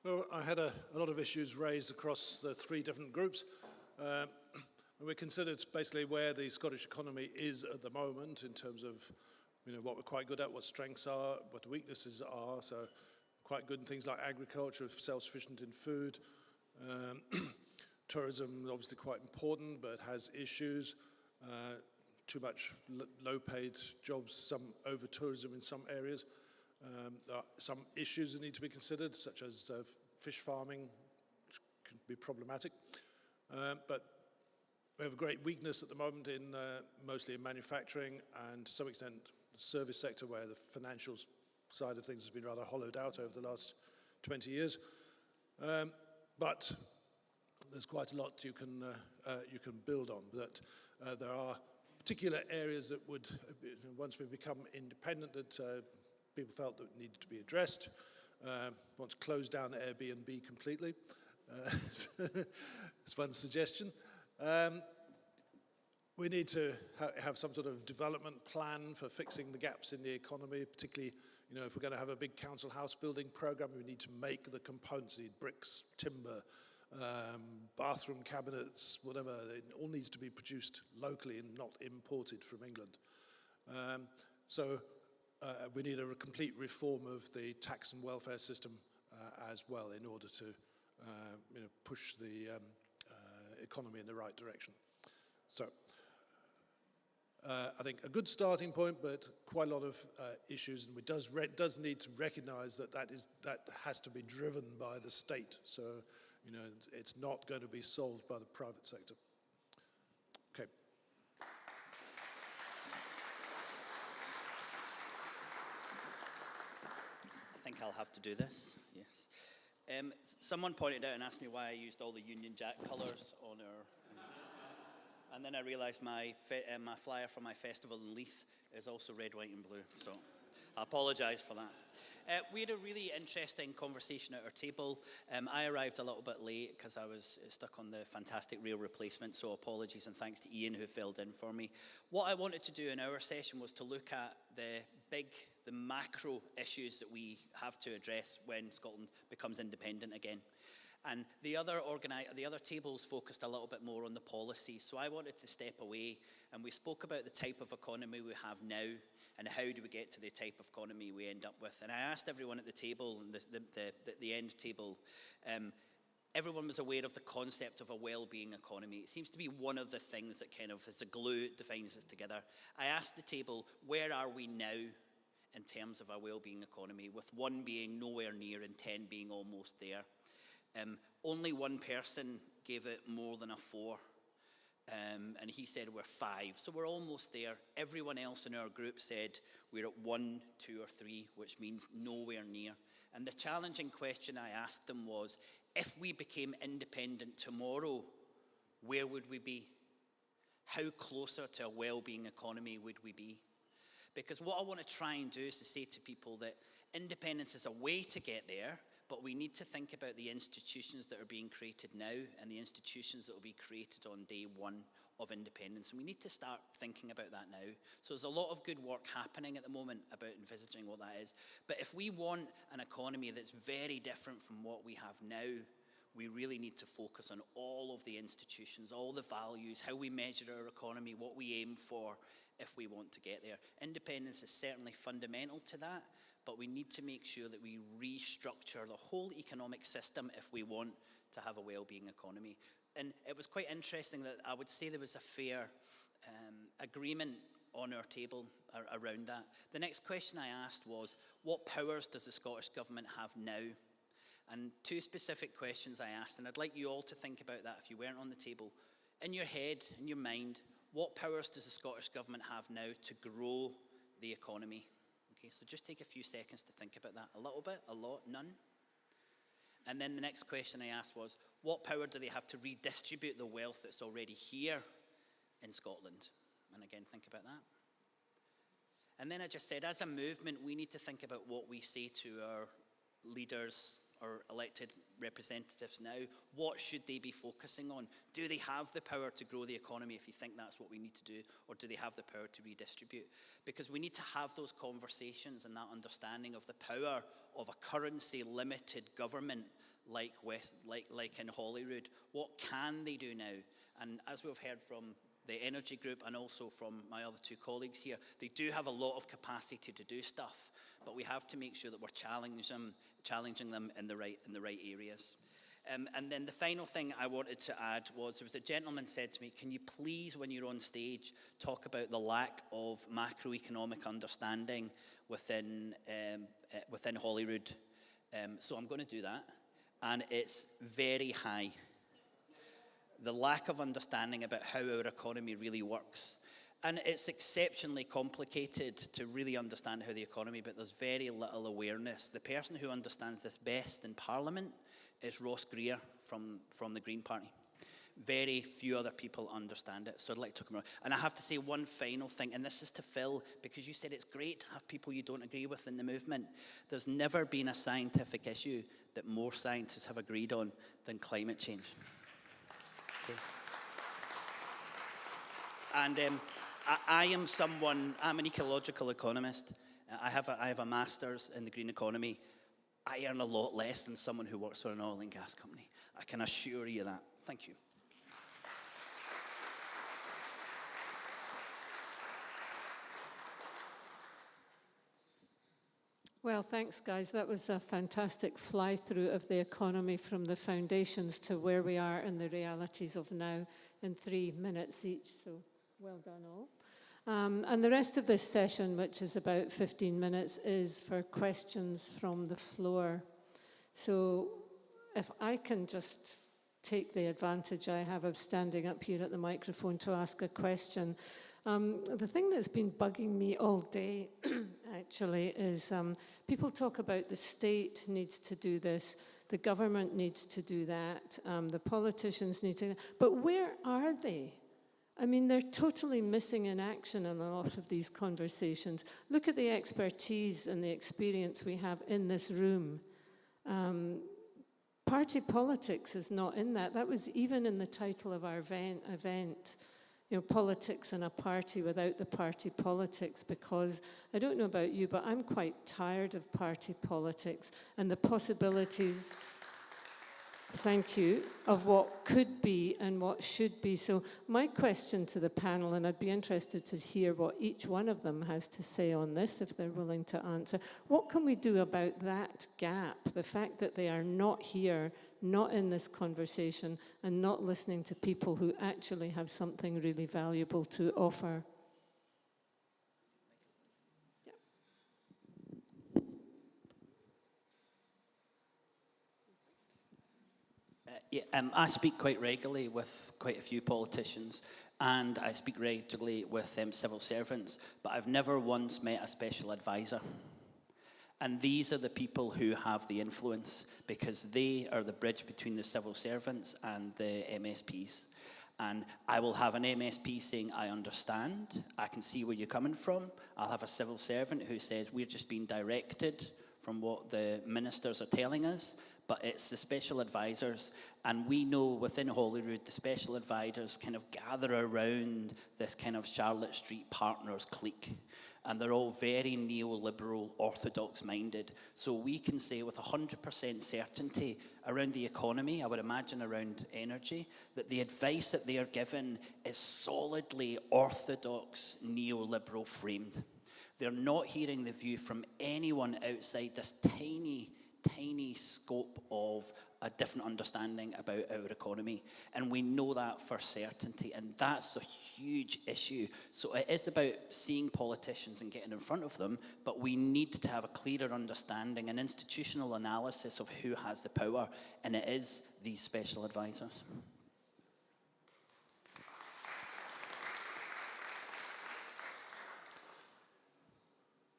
Well, I had a lot of issues raised across the three different groups. We considered basically where the Scottish economy is at the moment in terms of what we're quite good at, what strengths are, what the weaknesses are. So quite good in things like agriculture, self-sufficient in food. Tourism, obviously quite important, but has issues. Too much low-paid jobs, some over-tourism in some areas. There are some issues that need to be considered, such as fish farming, which can be problematic. But we have a great weakness at the moment in mostly in manufacturing and to some extent the service sector, where the financial side of things has been rather hollowed out over the last 20 years. But there's quite a lot you can build on. But there are particular areas that would, once we become independent, that people felt that needed to be addressed. Want to close down Airbnb completely. It's one suggestion. We need to have some sort of development plan for fixing the gaps in the economy, particularly, if we're going to have a big council house building program, we need to make the components, need bricks, timber, bathroom cabinets, whatever. It all needs to be produced locally and not imported from England. We need a complete reform of the tax and welfare system as well in order to push the economy in the right direction. So I think a good starting point, but quite a lot of issues, and it does need to recognise that that has to be driven by the state. So it's not going to be solved by the private sector. Okay. I think I'll have to do this, yes. Someone pointed out and asked me why I used all the Union Jack colours on our... And then I realised my flyer for my festival in Leith is also red, white and blue. So I apologise for that. We had a really interesting conversation at our table. I arrived a little bit late because I was stuck on the fantastic rail replacement, so apologies and thanks to Ian who filled in for me. What I wanted to do in our session was to look at the macro issues that we have to address when Scotland becomes independent again. And the other tables focused a little bit more on the policy. So I wanted to step away, and we spoke about the type of economy we have now, and how do we get to the type of economy we end up with. And I asked everyone at the table, and the end table, everyone was aware of the concept of a well-being economy. It seems to be one of the things that kind of is a glue that defines us together. I asked the table, where are we now in terms of a well-being economy, with 1 being nowhere near and 10 being almost there. Only one person gave it more than a 4, and he said we're 5, so we're almost there. Everyone else in our group said we're at 1, 2 or 3, which means nowhere near. And the challenging question I asked them was, if we became independent tomorrow, where would we be? How closer to a well-being economy would we be? Because what I want to try and do is to say to people that independence is a way to get there, but we need to think about the institutions that are being created now and the institutions that will be created on day 1 of independence. And we need to start thinking about that now. So there's a lot of good work happening at the moment about envisaging what that is. But if we want an economy that's very different from what we have now, we really need to focus on all of the institutions, all the values, how we measure our economy, what we aim for if we want to get there. Independence is certainly fundamental to that, but we need to make sure that we restructure the whole economic system if we want to have a well-being economy. And it was quite interesting that I would say there was a fair agreement on our table around that. The next question I asked was, what powers does the Scottish Government have now? And 2 specific questions I asked, and I'd like you all to think about that if you weren't on the table. In your head, in your mind, what powers does the Scottish Government have now to grow the economy? Okay, so just take a few seconds to think about that. A little bit, a lot, none. And then the next question I asked was, what power do they have to redistribute the wealth that's already here in Scotland? And again, think about that. And then I just said, as a movement, we need to think about what we say to our leaders, our elected representatives now. What should they be focusing on? Do they have the power to grow the economy if you think that's what we need to do, or do they have the power to redistribute? Because we need to have those conversations and that understanding of the power of a currency-limited government like in Holyrood. What can they do now? And as we've heard from the energy group and also from my other 2 colleagues here, they do have a lot of capacity to do stuff, but we have to make sure that we're challenging them in the right areas. And then the final thing I wanted to add was, there was a gentleman said to me, can you please, when you're on stage, talk about the lack of macroeconomic understanding within Holyrood? So I'm going to do that, and it's very high. The lack of understanding about how our economy really works. And it's exceptionally complicated to really understand how the economy, but there's very little awareness. The person who understands this best in Parliament is Ross Greer from the Green Party. Very few other people understand it, so I'd like to come around. And I have to say one final thing, and this is to Phil, because you said it's great to have people you don't agree with in the movement. There's never been a scientific issue that more scientists have agreed on than climate change. Okay. And I'm an ecological economist. I have a master's in the green economy. I earn a lot less than someone who works for an oil and gas company. I can assure you that. Thank you. Well, thanks, guys. That was a fantastic fly-through of the economy from the foundations to where we are and the realities of now in 3 minutes each. So well done all. And the rest of this session, which is about 15 minutes, is for questions from the floor. So if I can just take the advantage I have of standing up here at the microphone to ask a question. The thing that's been bugging me all day, actually, is people talk about the state needs to do this, the government needs to do that, the politicians need to, but where are they? I mean, they're totally missing in action in a lot of these conversations. Look at the expertise and the experience we have in this room. Party politics is not in that. That was even in the title of our event. You know, politics and a party without the party politics, because I don't know about you, but I'm quite tired of party politics and the possibilities, thank you, of what could be and what should be. So my question to the panel, and I'd be interested to hear what each one of them has to say on this, if they're willing to answer. What can we do about that gap, the fact that they are not here, not in this conversation, and not listening to people who actually have something really valuable to offer? I speak quite regularly with quite a few politicians, and I speak regularly with civil servants, but I've never once met a special advisor. And these are the people who have the influence, because they are the bridge between the civil servants and the MSPs. And I will have an MSP saying, I understand, I can see where you're coming from. I'll have a civil servant who says, we're just being directed from what the ministers are telling us. But it's the special advisors, and we know within Holyrood the special advisors kind of gather around this kind of Charlotte Street Partners clique, and they're all very neoliberal, orthodox minded. So we can say with 100% certainty around the economy, I would imagine around energy, that the advice that they are given is solidly orthodox, neoliberal framed. They're not hearing the view from anyone outside this tiny scope of a different understanding about our economy. And we know that for certainty, and that's a huge issue. So it is about seeing politicians and getting in front of them, but we need to have a clearer understanding and institutional analysis of who has the power, and it is these special advisors.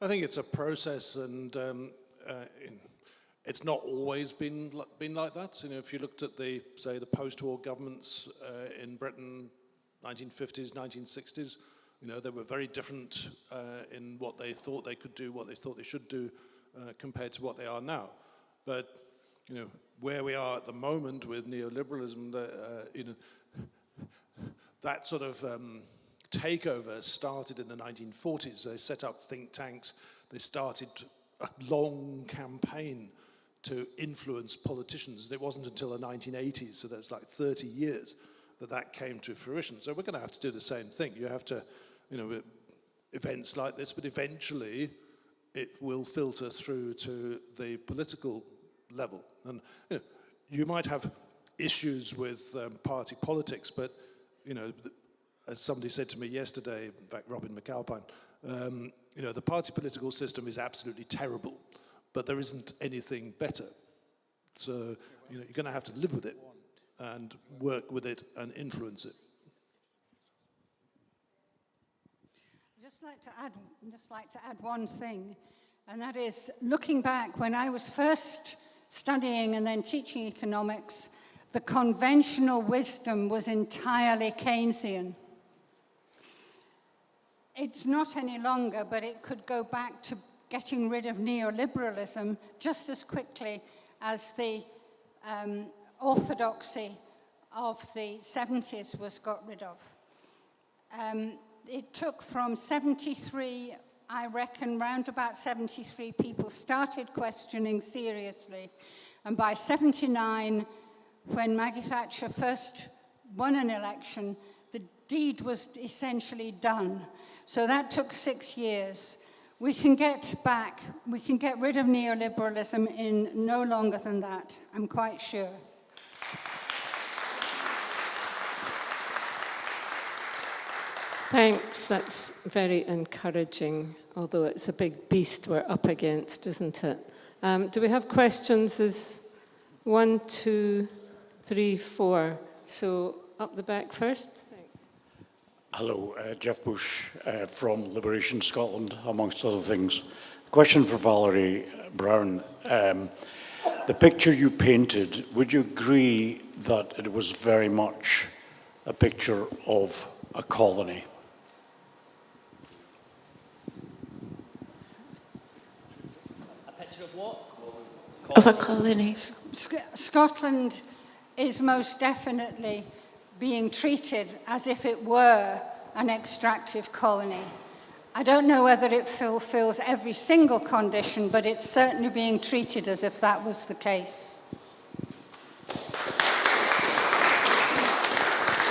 I think it's a process, and it's not always been like that. You know, if you looked at the post-war governments in Britain, 1950s, 1960s, you know, they were very different in what they thought they could do, what they thought they should do, compared to what they are now. But you know, where we are at the moment with neoliberalism, you know, that sort of takeover started in the 1940s. They set up think tanks. They started a long campaign to influence politicians. It wasn't until the 1980s, so that's like 30 years, that came to fruition. So we're going to have to do the same thing. You have to, you know, events like this, but eventually it will filter through to the political level. And you know, you might have issues with party politics, but you know, as somebody said to me yesterday, in fact, Robin McAlpine, you know, the party political system is absolutely terrible, but there isn't anything better. So, you know, you're going to have to live with it and work with it and influence it. I'd just like to add one thing, and that is, looking back when I was first studying and then teaching economics, the conventional wisdom was entirely Keynesian. It's not any longer, but it could go back to getting rid of neoliberalism just as quickly as the orthodoxy of the 70s was got rid of. It took from 73, I reckon, round about 73, people started questioning seriously. And by 79, when Maggie Thatcher first won an election, the deed was essentially done. So that took 6 years. We can get rid of neoliberalism in no longer than that, I'm quite sure. Thanks, that's very encouraging, although it's a big beast we're up against, isn't it? Do we have questions? Is 1, 2, 3, 4. So up the back first. Hello, Jeff Bush from Liberation Scotland, amongst other things. Question for Valerie Brown. The picture you painted, would you agree that it was very much a picture of a colony? A picture of what? Of a colony. Scotland is most definitely being treated as if it were an extractive colony. I don't know whether it fulfills every single condition, but it's certainly being treated as if that was the case.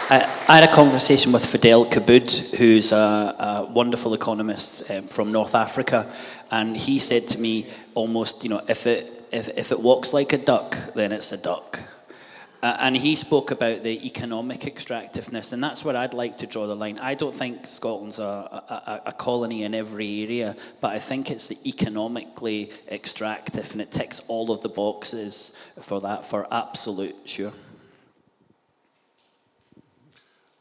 I had a conversation with Fidel Kabud, who's a wonderful economist from North Africa, and he said to me almost, if it walks like a duck, then it's a duck. And he spoke about the economic extractiveness, and that's where I'd like to draw the line. I don't think Scotland's a colony in every area, but I think it's the economically extractive, and it ticks all of the boxes for that, for absolute sure.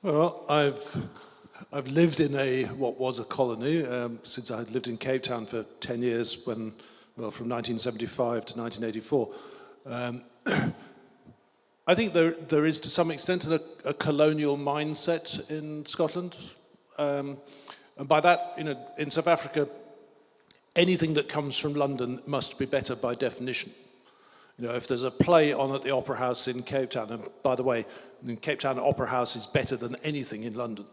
Well, I've lived in what was a colony since I had lived in Cape Town for 10 years, from 1975 to 1984. I think there is to some extent a colonial mindset in Scotland. And by that, in South Africa, anything that comes from London must be better by definition. If there's a play on at the Opera House in Cape Town, and by the way, in Cape Town Opera House is better than anything in London.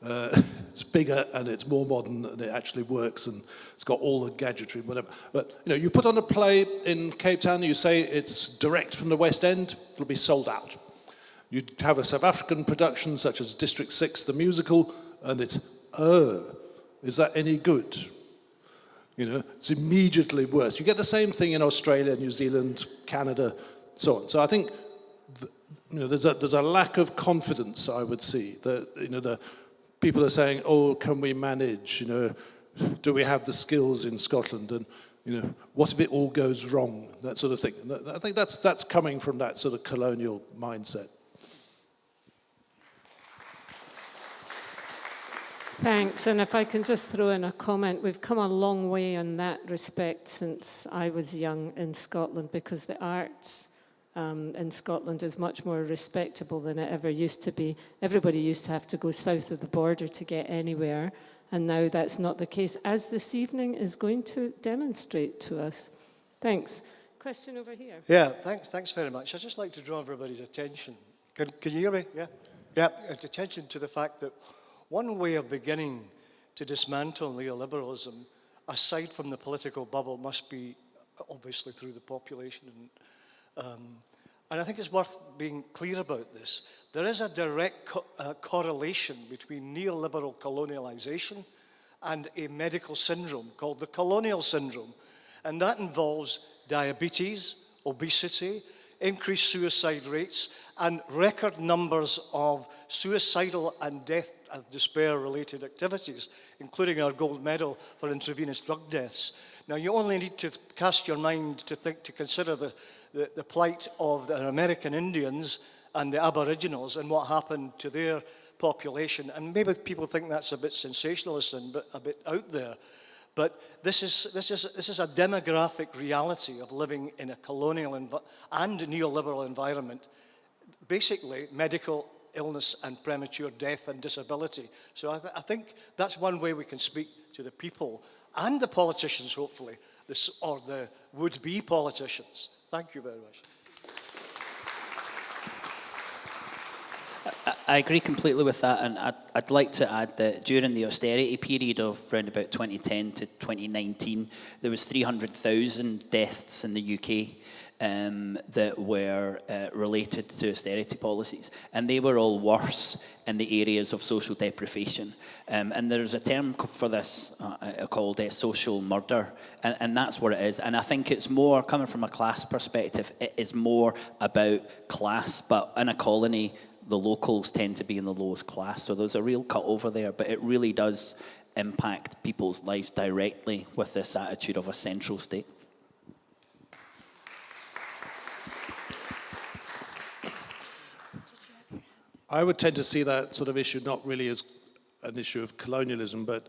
It's bigger and it's more modern and it actually works and it's got all the gadgetry, whatever. But you put on a play in Cape Town, you say it's direct from the West End, it'll be sold out. You have a South African production such as District 6, the musical, and it's, is that any good? It's immediately worse. You get the same thing in Australia, New Zealand, Canada, so on. So I think there's a lack of confidence, I would see. The people are saying, can we manage? Do we have the skills in Scotland? And what if it all goes wrong? That sort of thing. And I think that's coming from that sort of colonial mindset. Thanks, and if I can just throw in a comment, we've come a long way in that respect since I was young in Scotland, because the arts in Scotland is much more respectable than it ever used to be. Everybody used to have to go south of the border to get anywhere, and now that's not the case, as this evening is going to demonstrate to us. Thanks. Question over here. Yeah, thanks very much. I'd just like to draw everybody's attention. Can you hear me? Yeah, attention to the fact that one way of beginning to dismantle neoliberalism, aside from the political bubble, must be obviously through the population. And I think it's worth being clear about this. There is a direct correlation between neoliberal colonialization and a medical syndrome called the colonial syndrome. And that involves diabetes, obesity, increased suicide rates, and record numbers of suicidal and death of despair-related activities, including our gold medal for intravenous drug deaths. Now, you only need to cast your mind to consider the plight of the American Indians and the Aboriginals and what happened to their population. And maybe people think that's a bit sensationalist and a bit out there. But this is a demographic reality of living in a colonial and neoliberal environment. Basically, medical illness and premature death and disability. So I think that's one way we can speak to the people and the politicians, hopefully, or the would-be politicians. Thank you very much. I agree completely with that, and I'd like to add that during the austerity period of around about 2010 to 2019, there was 300,000 deaths in the UK that were related to austerity policies, and they were all worse in the areas of social deprivation. And there's a term for this called social murder, and that's what it is. And I think it's more, coming from a class perspective, it is more about class, but in a colony, the locals tend to be in the lowest class, so there's a real cut over there, but it really does impact people's lives directly with this attitude of a central state. I would tend to see that sort of issue not really as an issue of colonialism, but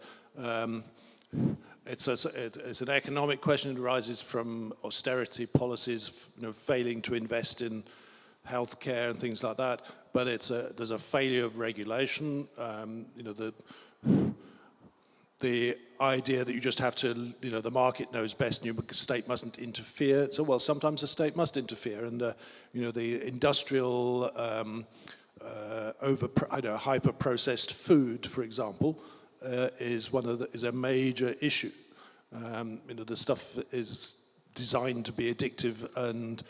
it's an economic question. It arises from austerity policies, failing to invest in healthcare and things like that. but there's a failure of regulation. You know, the idea that you just have to, you know, the market knows best and the state mustn't interfere. So, well, sometimes the state must interfere, and you know, the industrial hyper-processed food, for example, is a major issue. You know, the stuff is designed to be addictive, and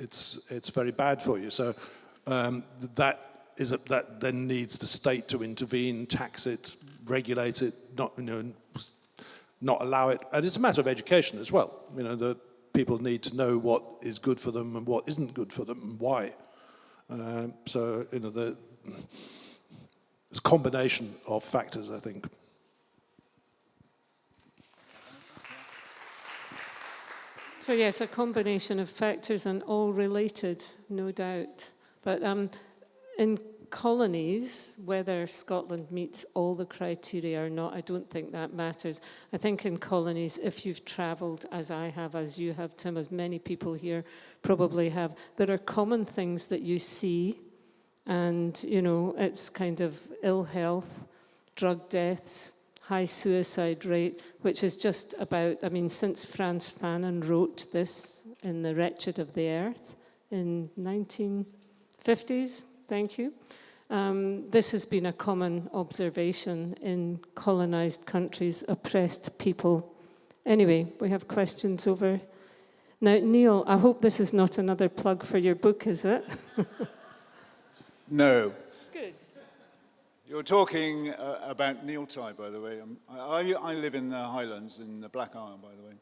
it's very bad for you. So that then needs the state to intervene, tax it, regulate it, not allow it. And it's a matter of education as well. You know, the people need to know what is good for them and what isn't good for them and why. So, you know, there's a combination of factors, I think. So yes, a combination of factors and all related, no doubt. But in colonies, whether Scotland meets all the criteria or not, I don't think that matters. I think in colonies, if you've travelled, as I have, as you have, Tim, as many people here probably have, there are common things that you see, and, you know, it's kind of ill health, drug deaths, high suicide rate, which is just about, I mean, since Frantz Fanon wrote this in The Wretched of the Earth in 1950s, thank you. This has been a common observation in colonised countries, oppressed people. Anyway, we have questions over. Now, Neil, I hope this is not another plug for your book, is it? No. Good. You're talking about Neil Tye, by the way. I live in the Highlands, in the Black Isle, by the way.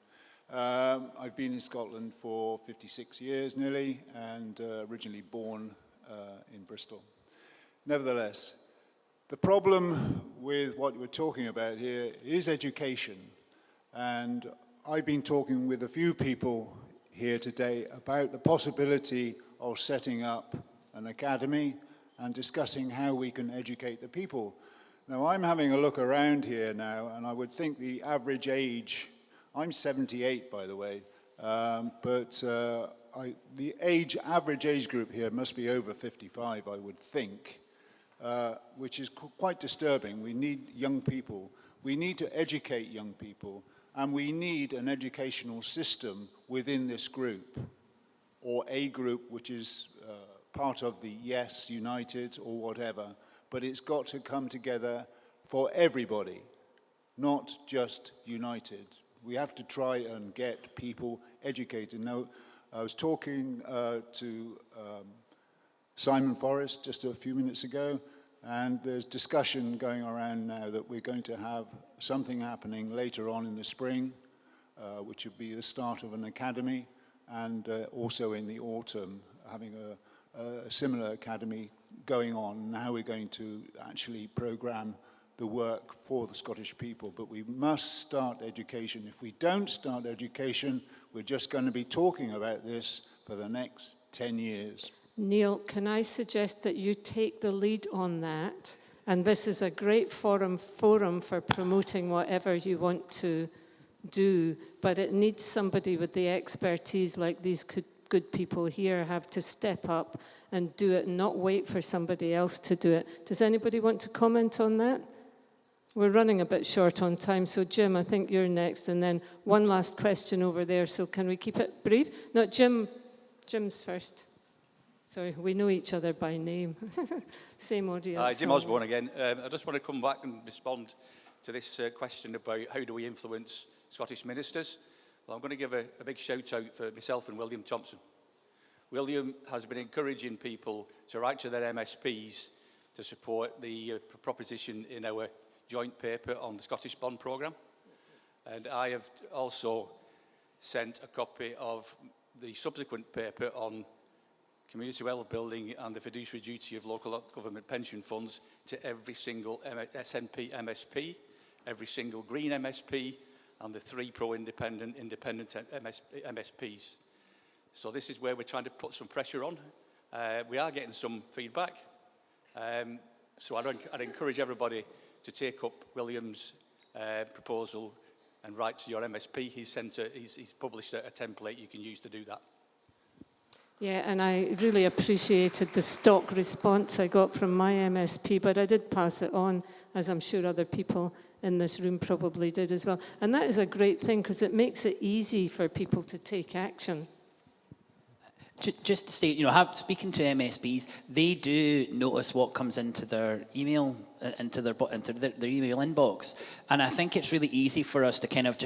I've been in Scotland for 56 years nearly, and originally born in Bristol. Nevertheless, the problem with what we're talking about here is education. And I've been talking with a few people here today about the possibility of setting up an academy and discussing how we can educate the people. Now, I'm having a look around here now, and I would think the average age, I'm 78, by the way, but the average age group here must be over 55, I would think, which is quite disturbing. We need young people. We need to educate young people, and we need an educational system within this group, or a group which is part of the Yes United or whatever, but it's got to come together for everybody, not just United. We have to try and get people educated. Now, I was talking to Simon Forrest just a few minutes ago, and there's discussion going around now that we're going to have something happening later on in the spring, which would be the start of an academy, and also in the autumn having a similar academy going on, and how we're going to actually programme the work for the Scottish people. But we must start education. If we don't start education, we're just going to be talking about this for the next 10 years. Neil, can I suggest that you take the lead on that? And this is a great forum for promoting whatever you want to do, but it needs somebody with the expertise like these good people here have to step up and do it and not wait for somebody else to do it. Does anybody want to comment on that? We're running a bit short on time, so Jim, I think you're next, and then one last question over there, so can we keep it brief? No, Jim's first. Sorry, we know each other by name. Same audience. Hi, Jim Osborne again. I just want to come back and respond to this question about how do we influence Scottish ministers. Well, I'm going to give a big shout out for myself and William Thompson. William has been encouraging people to write to their MSPs to support the proposition in our joint paper on the Scottish Bond Programme. And I have also sent a copy of the subsequent paper on community wealth building and the fiduciary duty of local government pension funds to every single SNP MSP, every single Green MSP, and the 3 pro-independent MSPs. So this is where we're trying to put some pressure on. We are getting some feedback. So I'd encourage everybody to take up William's proposal and write to your MSP. He's published a template you can use to do that. Yeah, and I really appreciated the stock response I got from my MSP, but I did pass it on, as I'm sure other people in this room probably did as well. And that is a great thing, because it makes it easy for people to take action. Just to say, you know, speaking to MSPs, they do notice what comes into their email, into their email inbox, and I think it's really easy for us to kind of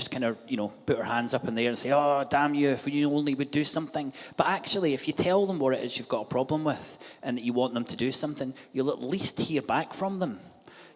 you know, put our hands up in the air and say, "Oh, damn you! If you only would do something." But actually, if you tell them what it is you've got a problem with and that you want them to do something, you'll at least hear back from them.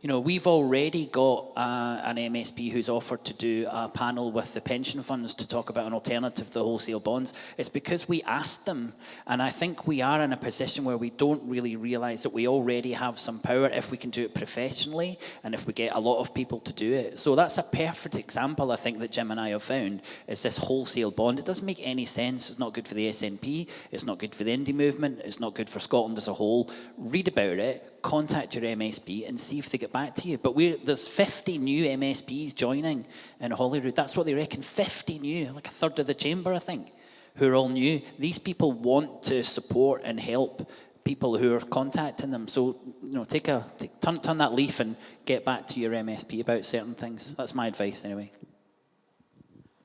You know, we've already got an MSP who's offered to do a panel with the pension funds to talk about an alternative to the wholesale bonds. It's because we asked them, and I think we are in a position where we don't really realise that we already have some power if we can do it professionally and if we get a lot of people to do it. So that's a perfect example, I think, that Jim and I have found, is this wholesale bond. It doesn't make any sense. It's not good for the SNP. It's not good for the indie movement. It's not good for Scotland as a whole. Read about it. Contact your MSP and see if they get back to you. But there's 50 new MSPs joining in Holyrood. That's what they reckon, 50 new, like a third of the chamber, I think, who are all new. These people want to support and help people who are contacting them. So, you know, turn that leaf and get back to your MSP about certain things. That's my advice, anyway.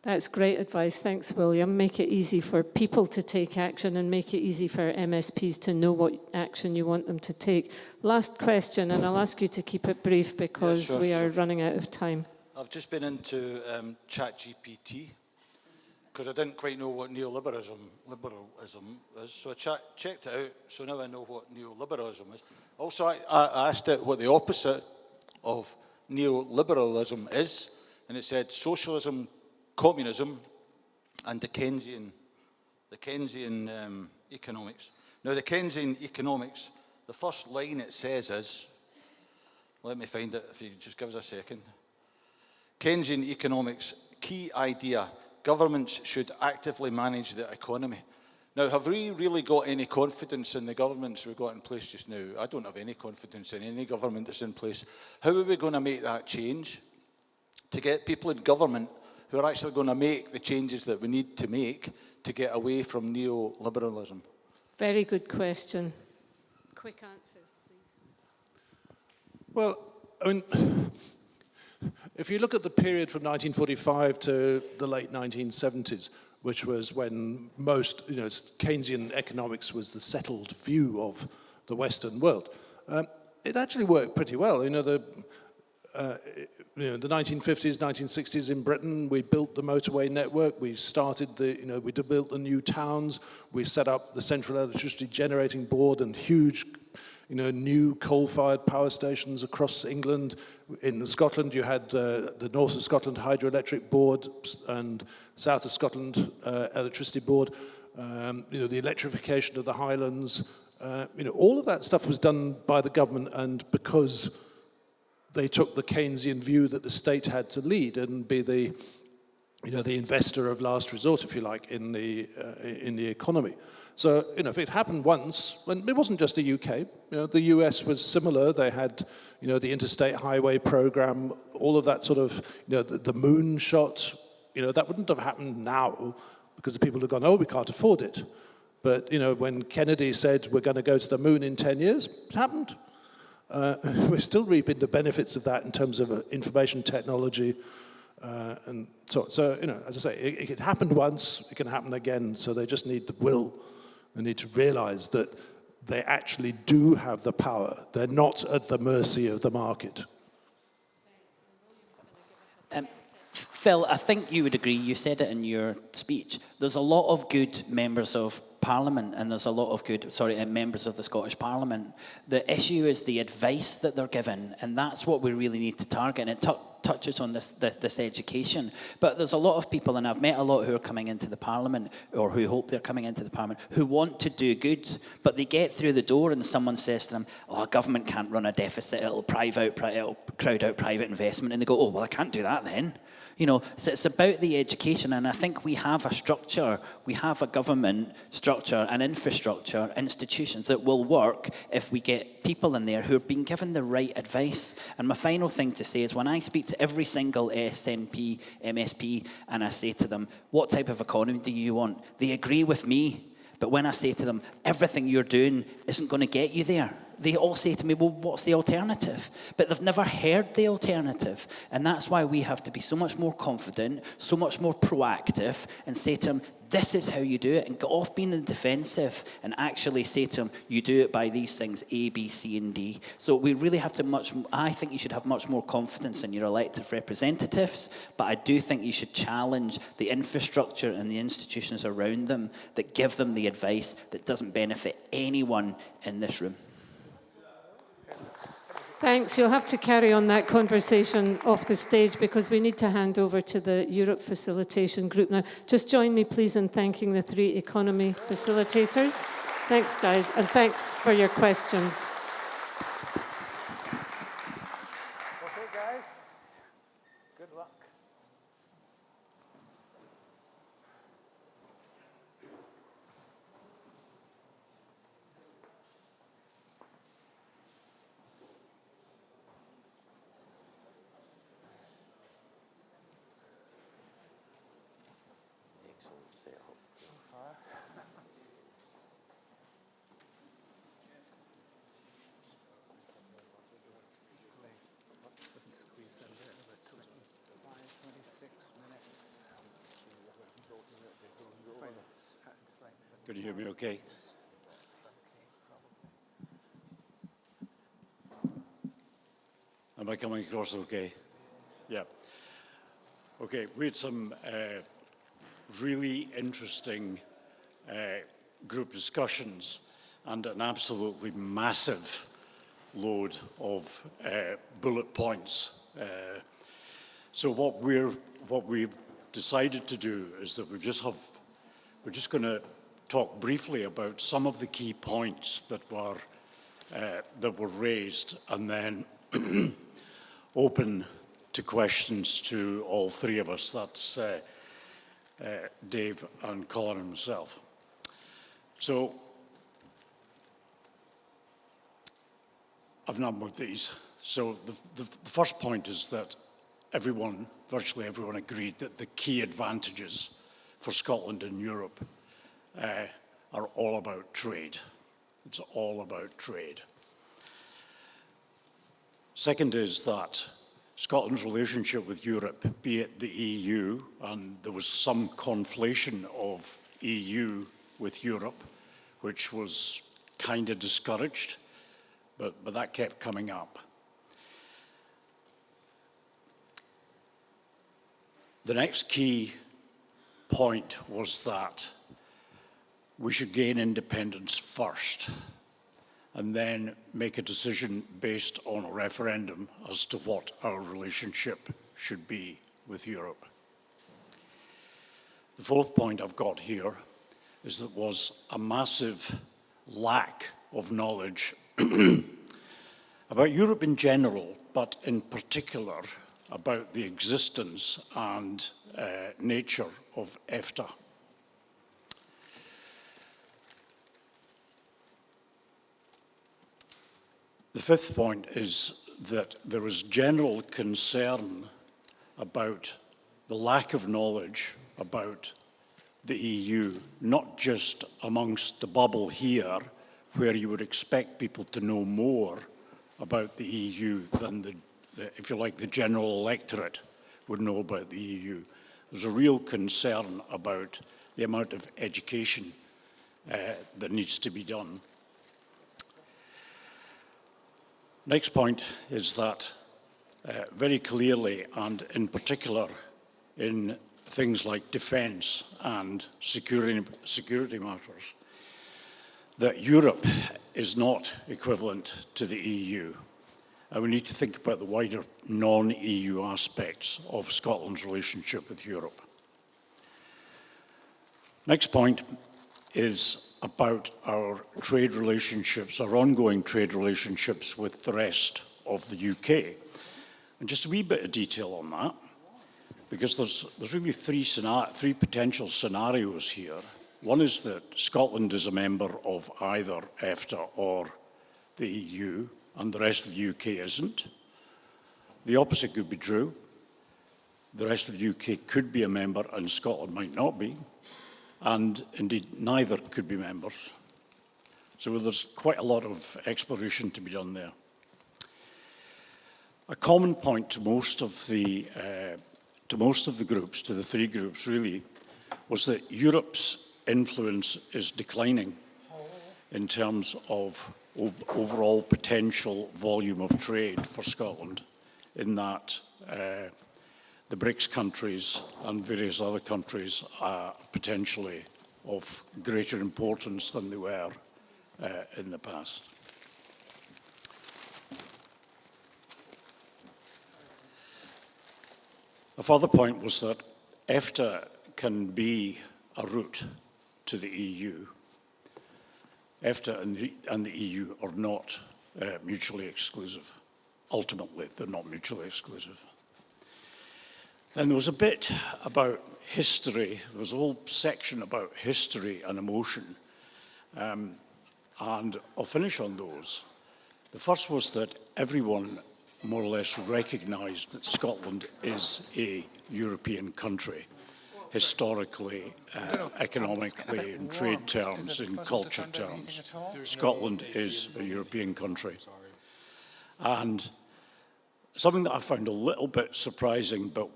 That's great advice. Thanks, William. Make it easy for people to take action and make it easy for MSPs to know what action you want them to take. Last question, and I'll ask you to keep it brief because we are running out of time. I've just been into ChatGPT because I didn't quite know what liberalism is. So I checked it out, so now I know what neoliberalism is. Also, I asked it what the opposite of neoliberalism is, and it said socialism, communism, and the Keynesian economics. Now, the Keynesian economics, the first line it says is, let me find it if you just give us a second. Keynesian economics, key idea, governments should actively manage the economy. Now, have we really got any confidence in the governments we've got in place just now? I don't have any confidence in any government that's in place. How are we going to make that change to get people in government who are actually going to make the changes that we need to make to get away from neoliberalism? Very good question. Quick answers, please. Well, I mean, if you look at the period from 1945 to the late 1970s, which was when most, Keynesian economics was the settled view of the Western world, it actually worked pretty well. The 1950s, 1960s in Britain, we built the motorway network, we started we built the new towns, we set up the Central Electricity Generating Board and huge, new coal-fired power stations across England. In Scotland, you had the North of Scotland Hydroelectric Board and South of Scotland Electricity Board, the electrification of the Highlands. All of that stuff was done by the government, and because they took the Keynesian view that the state had to lead and be the investor of last resort, if you like, in the economy. So, if it happened once, and it wasn't just the UK, the US was similar. They had, the interstate highway program, all of that sort of, the moon shot, that wouldn't have happened now because the people have gone, oh, we can't afford it. But, when Kennedy said we're going to go to the moon in 10 years, it happened. We're still reaping the benefits of that in terms of information technology. And so, as I say, it happened once, it can happen again. So they just need the will. They need to realize that they actually do have the power. They're not at the mercy of the market. Phil, I think you would agree, you said it in your speech, there's a lot of good members of Parliament and there's a lot of good, members of the Scottish Parliament. The issue is the advice that they're given, and that's what we really need to target, and it touches on this education. But there's a lot of people, and I've met a lot who are coming into the Parliament, or who hope they're coming into the Parliament, who want to do good, but they get through the door and someone says to them, oh, government can't run a deficit, it'll crowd out private investment, and they go, oh, well, I can't do that then. So it's about the education, and I think we have a structure, we have a government structure, an infrastructure, institutions that will work if we get people in there who are being given the right advice. And my final thing to say is when I speak to every single SNP, MSP, and I say to them, what type of economy do you want? They agree with me, But when I say to them, everything you're doing isn't going to get you there, they all say to me, well, what's the alternative? But they've never heard the alternative. And that's why we have to be so much more confident, so much more proactive, and say to them, this is how you do it, and get off being in the defensive and actually say to them, you do it by these things, A, B, C, and D. So we really have to I think you should have much more confidence in your elected representatives, but I do think you should challenge the infrastructure and the institutions around them that give them the advice that doesn't benefit anyone in this room. Thanks. You'll have to carry on that conversation off the stage because we need to hand over to the Europe Facilitation Group now. Just join me, please, in thanking the 3 economy facilitators. Thanks, guys, and thanks for your questions. Okay, guys. Good luck. Can you hear me okay? Am I coming across okay? Yeah. Okay, we had some really interesting group discussions and an absolutely massive load of bullet points. So what we've decided to do is that we're just going to talk briefly about some of the key points that were raised, and then open to questions to all 3 of us. That's Dave and Colin and myself. So I've numbered these. So the first point is that virtually everyone agreed that the key advantages for Scotland and Europe are all about trade. It's all about trade. Second is that Scotland's relationship with Europe, be it the EU, and there was some conflation of EU with Europe, which was kind of discouraged, but that kept coming up. The next key point was that we should gain independence first and then make a decision based on a referendum as to what our relationship should be with Europe. The fourth point I've got here is that was a massive lack of knowledge about Europe in general, but in particular about the existence and nature of EFTA. The fifth point is that there is general concern about the lack of knowledge about the EU, not just amongst the bubble here, where you would expect people to know more about the EU than if you like, the general electorate would know about the EU. There's a real concern about the amount of education that needs to be done. Next point is that very clearly, and in particular in things like defence and security matters, that Europe is not equivalent to the EU. And we need to think about the wider non-EU aspects of Scotland's relationship with Europe. Next point is about our trade relationships, our ongoing trade relationships with the rest of the UK. And just a wee bit of detail on that, because there's really three potential scenarios here. One is that Scotland is a member of either EFTA or the EU, and the rest of the UK isn't. The opposite could be true. The rest of the UK could be a member and Scotland might not be. and indeed neither could be members. So there's quite a lot of exploration to be done there. A common point to most of the groups, to the three groups really, was that Europe's influence is declining in terms of overall potential volume of trade for Scotland, in that the BRICS countries and various other countries are potentially of greater importance than they were in the past. A further point was that EFTA can be a route to the EU. EFTA and the EU are not mutually exclusive. Ultimately, they're not mutually exclusive. Then there was a bit about history. There was a whole section about history and emotion. And I'll finish on those. The first was that everyone more or less recognised that Scotland is a European country, historically, economically, in trade terms, in culture terms. Scotland is a European country. And something that I found a little bit surprising, but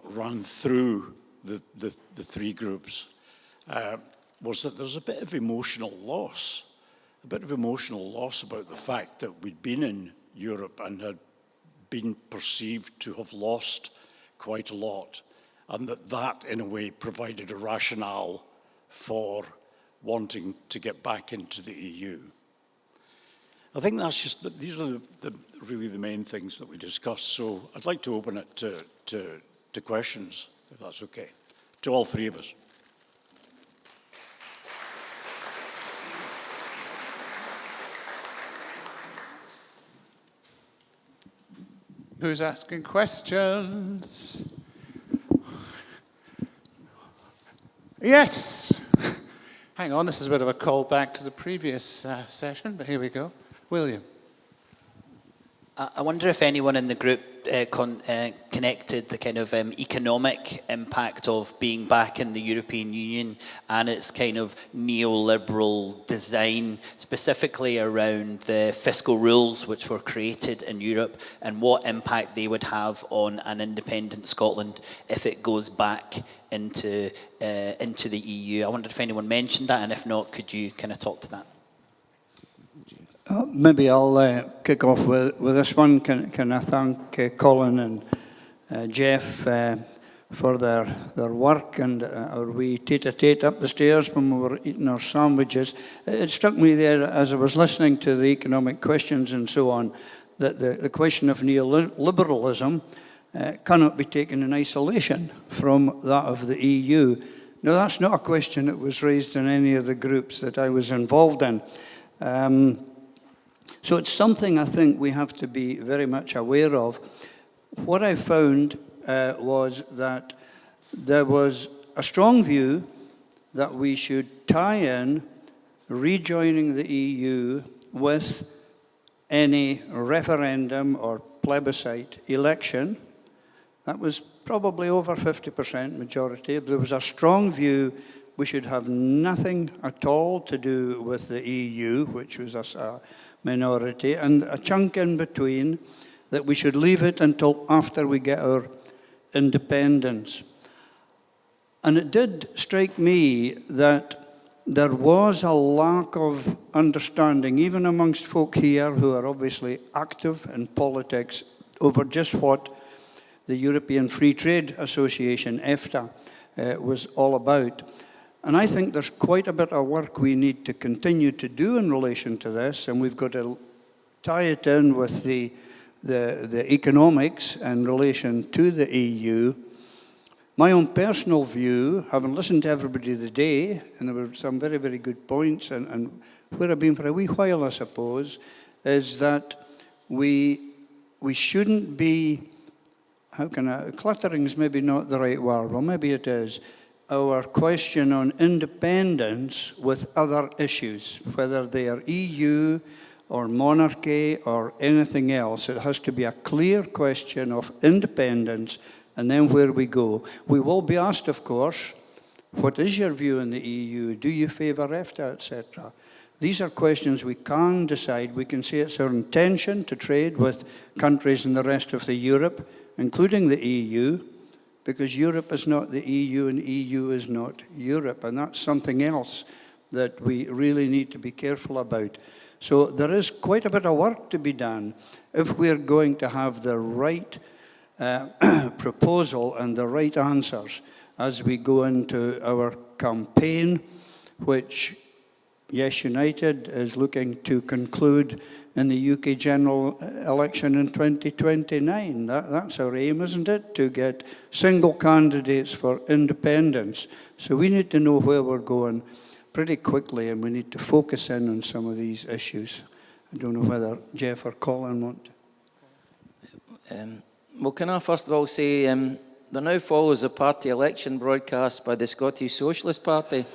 ran through the three groups, was that there's a bit of emotional loss. A bit of emotional loss about the fact that we'd been in Europe and had been perceived to have lost quite a lot, and that in a way provided a rationale for wanting to get back into the EU. I think that's just, these are really the main things that we discussed, so I'd like to open it to questions, if that's okay, to all three of us. Who's asking questions? Yes. Hang on, this is a bit of a call back to the previous session, but here we go. William. I wonder if anyone in the group connected the kind of economic impact of being back in the European Union and its kind of neoliberal design, specifically around the fiscal rules which were created in Europe, and what impact they would have on an independent Scotland if it goes back into the EU. I wondered if anyone mentioned that, and if not, could you kind of talk to that? Maybe I'll kick off with this one. Can I thank Colin and Jeff for their work and our wee tete-a-tete up the stairs when we were eating our sandwiches. It struck me there as I was listening to the economic questions and so on, that the question of neoliberalism cannot be taken in isolation from that of the EU. Now, that's not a question that was raised in any of the groups that I was involved in. So it's something I think we have to be very much aware of. What I found was that there was a strong view that we should tie in rejoining the EU with any referendum or plebiscite election. That was probably over 50% majority. There was a strong view we should have nothing at all to do with the EU, which was a minority, and a chunk in between that we should leave it until after we get our independence. And it did strike me that there was a lack of understanding, even amongst folk here who are obviously active in politics, over just what the European Free Trade Association, EFTA, was all about. And I think there's quite a bit of work we need to continue to do in relation to this, and we've got to tie it in with the economics in relation to the EU. My own personal view, having listened to everybody today, and there were some very, very good points, and where I've been for a wee while, I suppose, is that we shouldn't be, cluttering is maybe not the right word, well, maybe it is, our question on independence with other issues, whether they are EU or monarchy or anything else. It has to be a clear question of independence and then where we go. We will be asked, of course, What is your view on the EU? Do you favour EFTA, etc.? These are questions we can decide. We can say it's our intention to trade with countries in the rest of the Europe, including the EU, because Europe is not the EU and EU is not Europe. And that's something else that we really need to be careful about. So there is quite a bit of work to be done if we're going to have the right proposal and the right answers as we go into our campaign, which, Yes United is looking to conclude in the UK general election in 2029. That's our aim, isn't it? To get single candidates for independence. So we need to know where we're going pretty quickly, and we need to focus in on some of these issues. I don't know whether Jeff or Colin want to. Well, can I first of all say, there now follows a party election broadcast by the Scottish Socialist Party.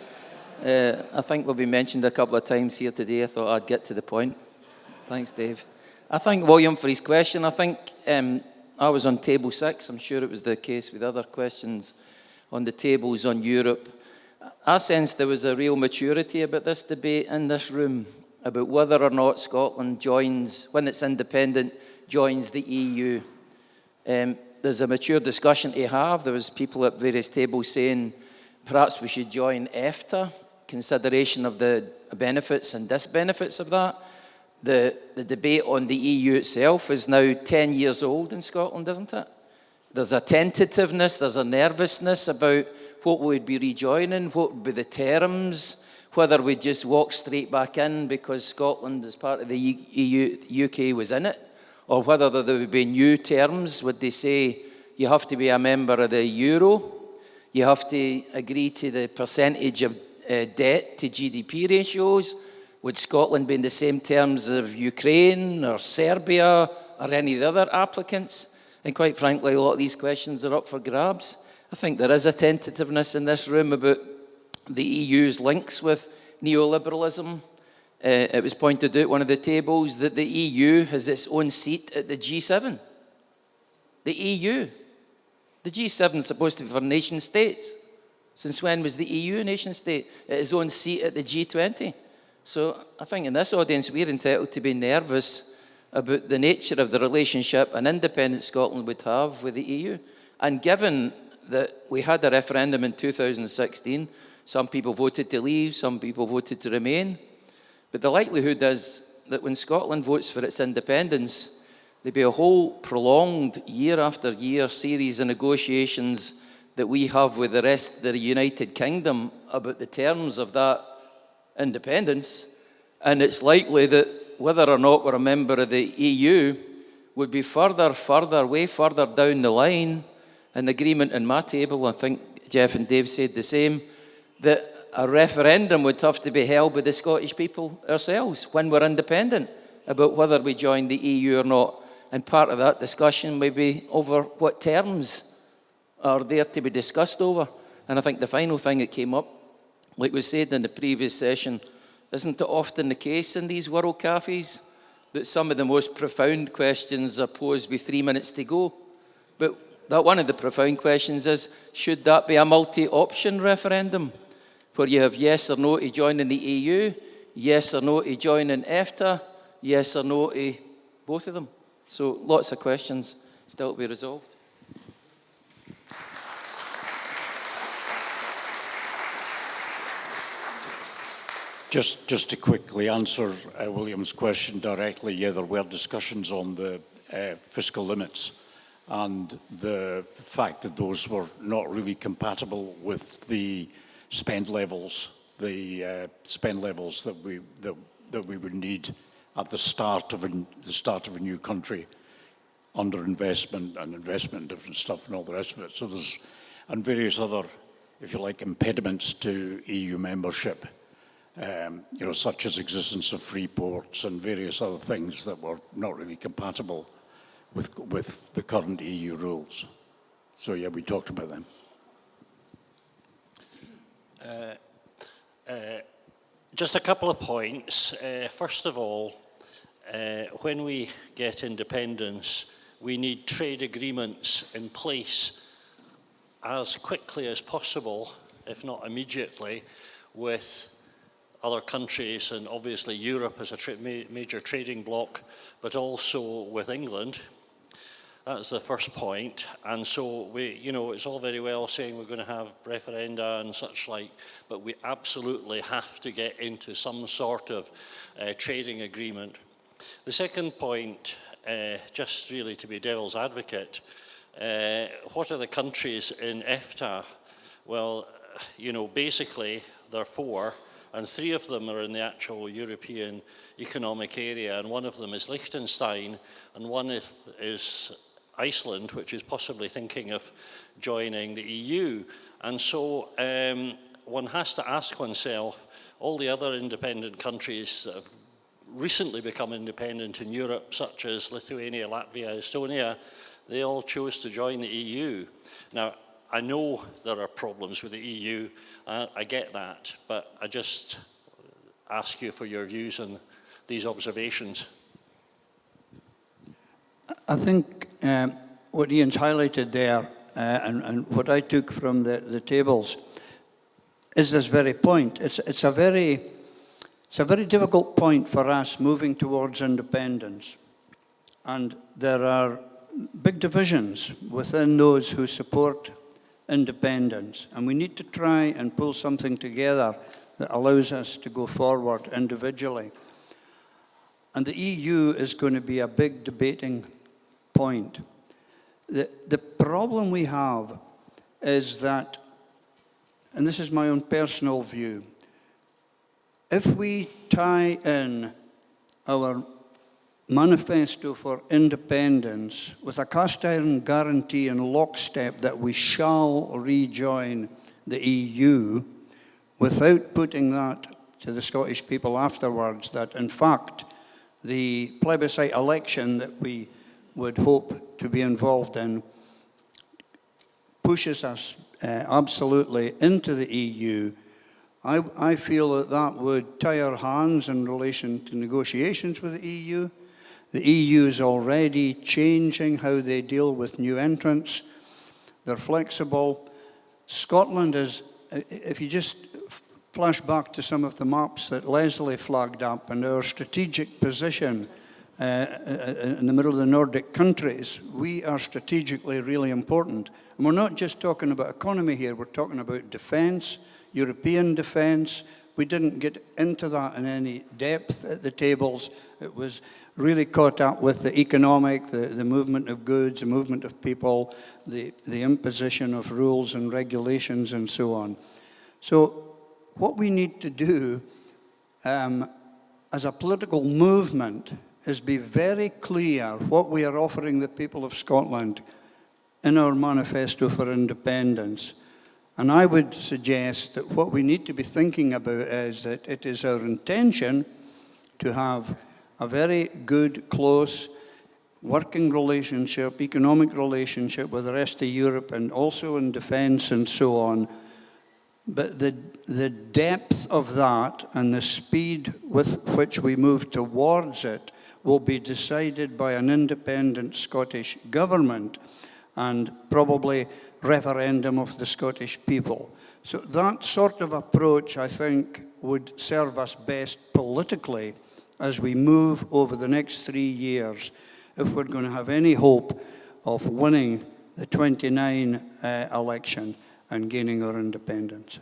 I think will be mentioned a couple of times here today. I thought I'd get to the point. Thanks, Dave. I thank William for his question. I think I was on table 6. I'm sure it was the case with other questions on the tables on Europe. I sensed there was a real maturity about this debate in this room about whether or not Scotland joins, when it's independent, joins the EU. There's a mature discussion to have. There was people at various tables saying perhaps we should join EFTA, consideration of the benefits and disbenefits of that. The debate on the EU itself is now 10 years old in Scotland, isn't it? There's a tentativeness, there's a nervousness about what we'd be rejoining, what would be the terms, whether we'd just walk straight back in because Scotland, as part of the EU, UK was in it, or whether there would be new terms. Would they say you have to be a member of the euro, you have to agree to the percentage of debt to GDP ratios? Would Scotland be in the same terms of Ukraine or Serbia or any of the other applicants? And quite frankly, a lot of these questions are up for grabs. I think there is a tentativeness in this room about the EU's links with neoliberalism. It was pointed out at one of the tables that the EU has its own seat at the G7. The EU. The G7 is supposed to be for nation states. Since when was the EU a nation state? At its own seat at the G20. So I think in this audience we're entitled to be nervous about the nature of the relationship an independent Scotland would have with the EU. And given that we had a referendum in 2016, some people voted to leave, some people voted to remain. But the likelihood is that when Scotland votes for its independence, there'll be a whole prolonged year after year series of negotiations that we have with the rest of the United Kingdom about the terms of that independence. And it's likely that whether or not we're a member of the EU would be way further down the line. An agreement on my table, I think Jeff and Dave said the same, that a referendum would have to be held by the Scottish people ourselves when we're independent about whether we join the EU or not. And part of that discussion may be over what terms are there to be discussed over. And I think the final thing that came up, like we said in the previous session, isn't it often the case in these world cafes that some of the most profound questions are posed with 3 minutes to go? But that one of the profound questions is, should that be a multi-option referendum where you have yes or no to joining the EU, yes or no to joining EFTA, yes or no to both of them? So lots of questions still to be resolved. Just to quickly answer William's question directly, yeah, there were discussions on the fiscal limits and the fact that those were not really compatible with the spend levels, that we would need at the start of a new country under investment and investment in different stuff and all the rest of it. So there's and various other, if you like, impediments to EU membership. Such as existence of free ports and various other things that were not really compatible with the current EU rules. So yeah, we talked about them. Just a couple of points. First of all, when we get independence, we need trade agreements in place as quickly as possible if not immediately, with other countries, and obviously Europe as a major trading bloc, but also with England. That's the first point. And so it's all very well saying we're going to have referenda and such like, but we absolutely have to get into some sort of trading agreement. The second point, just really to be devil's advocate, what are the countries in EFTA? Well, basically there are 4, and 3 of them are in the actual European Economic Area, and one of them is Liechtenstein, and one is Iceland, which is possibly thinking of joining the EU. And so one has to ask oneself, all the other independent countries that have recently become independent in Europe, such as Lithuania, Latvia, Estonia, they all chose to join the EU. Now, I know there are problems with the EU, I get that, but I just ask you for your views on these observations. I think what Ian's highlighted there, and what I took from the tables, is this very point. It's a very difficult point for us moving towards independence. And there are big divisions within those who support independence. And we need to try and pull something together that allows us to go forward individually. And the EU is going to be a big debating point. The problem we have is that, and this is my own personal view, if we tie in our manifesto for independence with a cast iron guarantee in lockstep that we shall rejoin the EU, without putting that to the Scottish people afterwards, that in fact the plebiscite election that we would hope to be involved in pushes us absolutely into the EU, I feel that that would tie our hands in relation to negotiations with the EU. The EU is already changing how they deal with new entrants. They're flexible. Scotland is, if you just flash back to some of the maps that Leslie flagged up and our strategic position in the middle of the Nordic countries, we are strategically really important. And we're not just talking about economy here, we're talking about defence, European defence. We didn't get into that in any depth at the tables. It was really caught up with the economic, the movement of goods, the movement of people, the imposition of rules and regulations and so on. So what we need to do as a political movement is be very clear what we are offering the people of Scotland in our manifesto for independence. And I would suggest that what we need to be thinking about is that it is our intention to have a very good, close working relationship, economic relationship with the rest of Europe and also in defence and so on. But the depth of that and the speed with which we move towards it will be decided by an independent Scottish government and probably referendum of the Scottish people. So that sort of approach, I think, would serve us best politically as we move over the next 3 years, if we're going to have any hope of winning the 29 election and gaining our independence.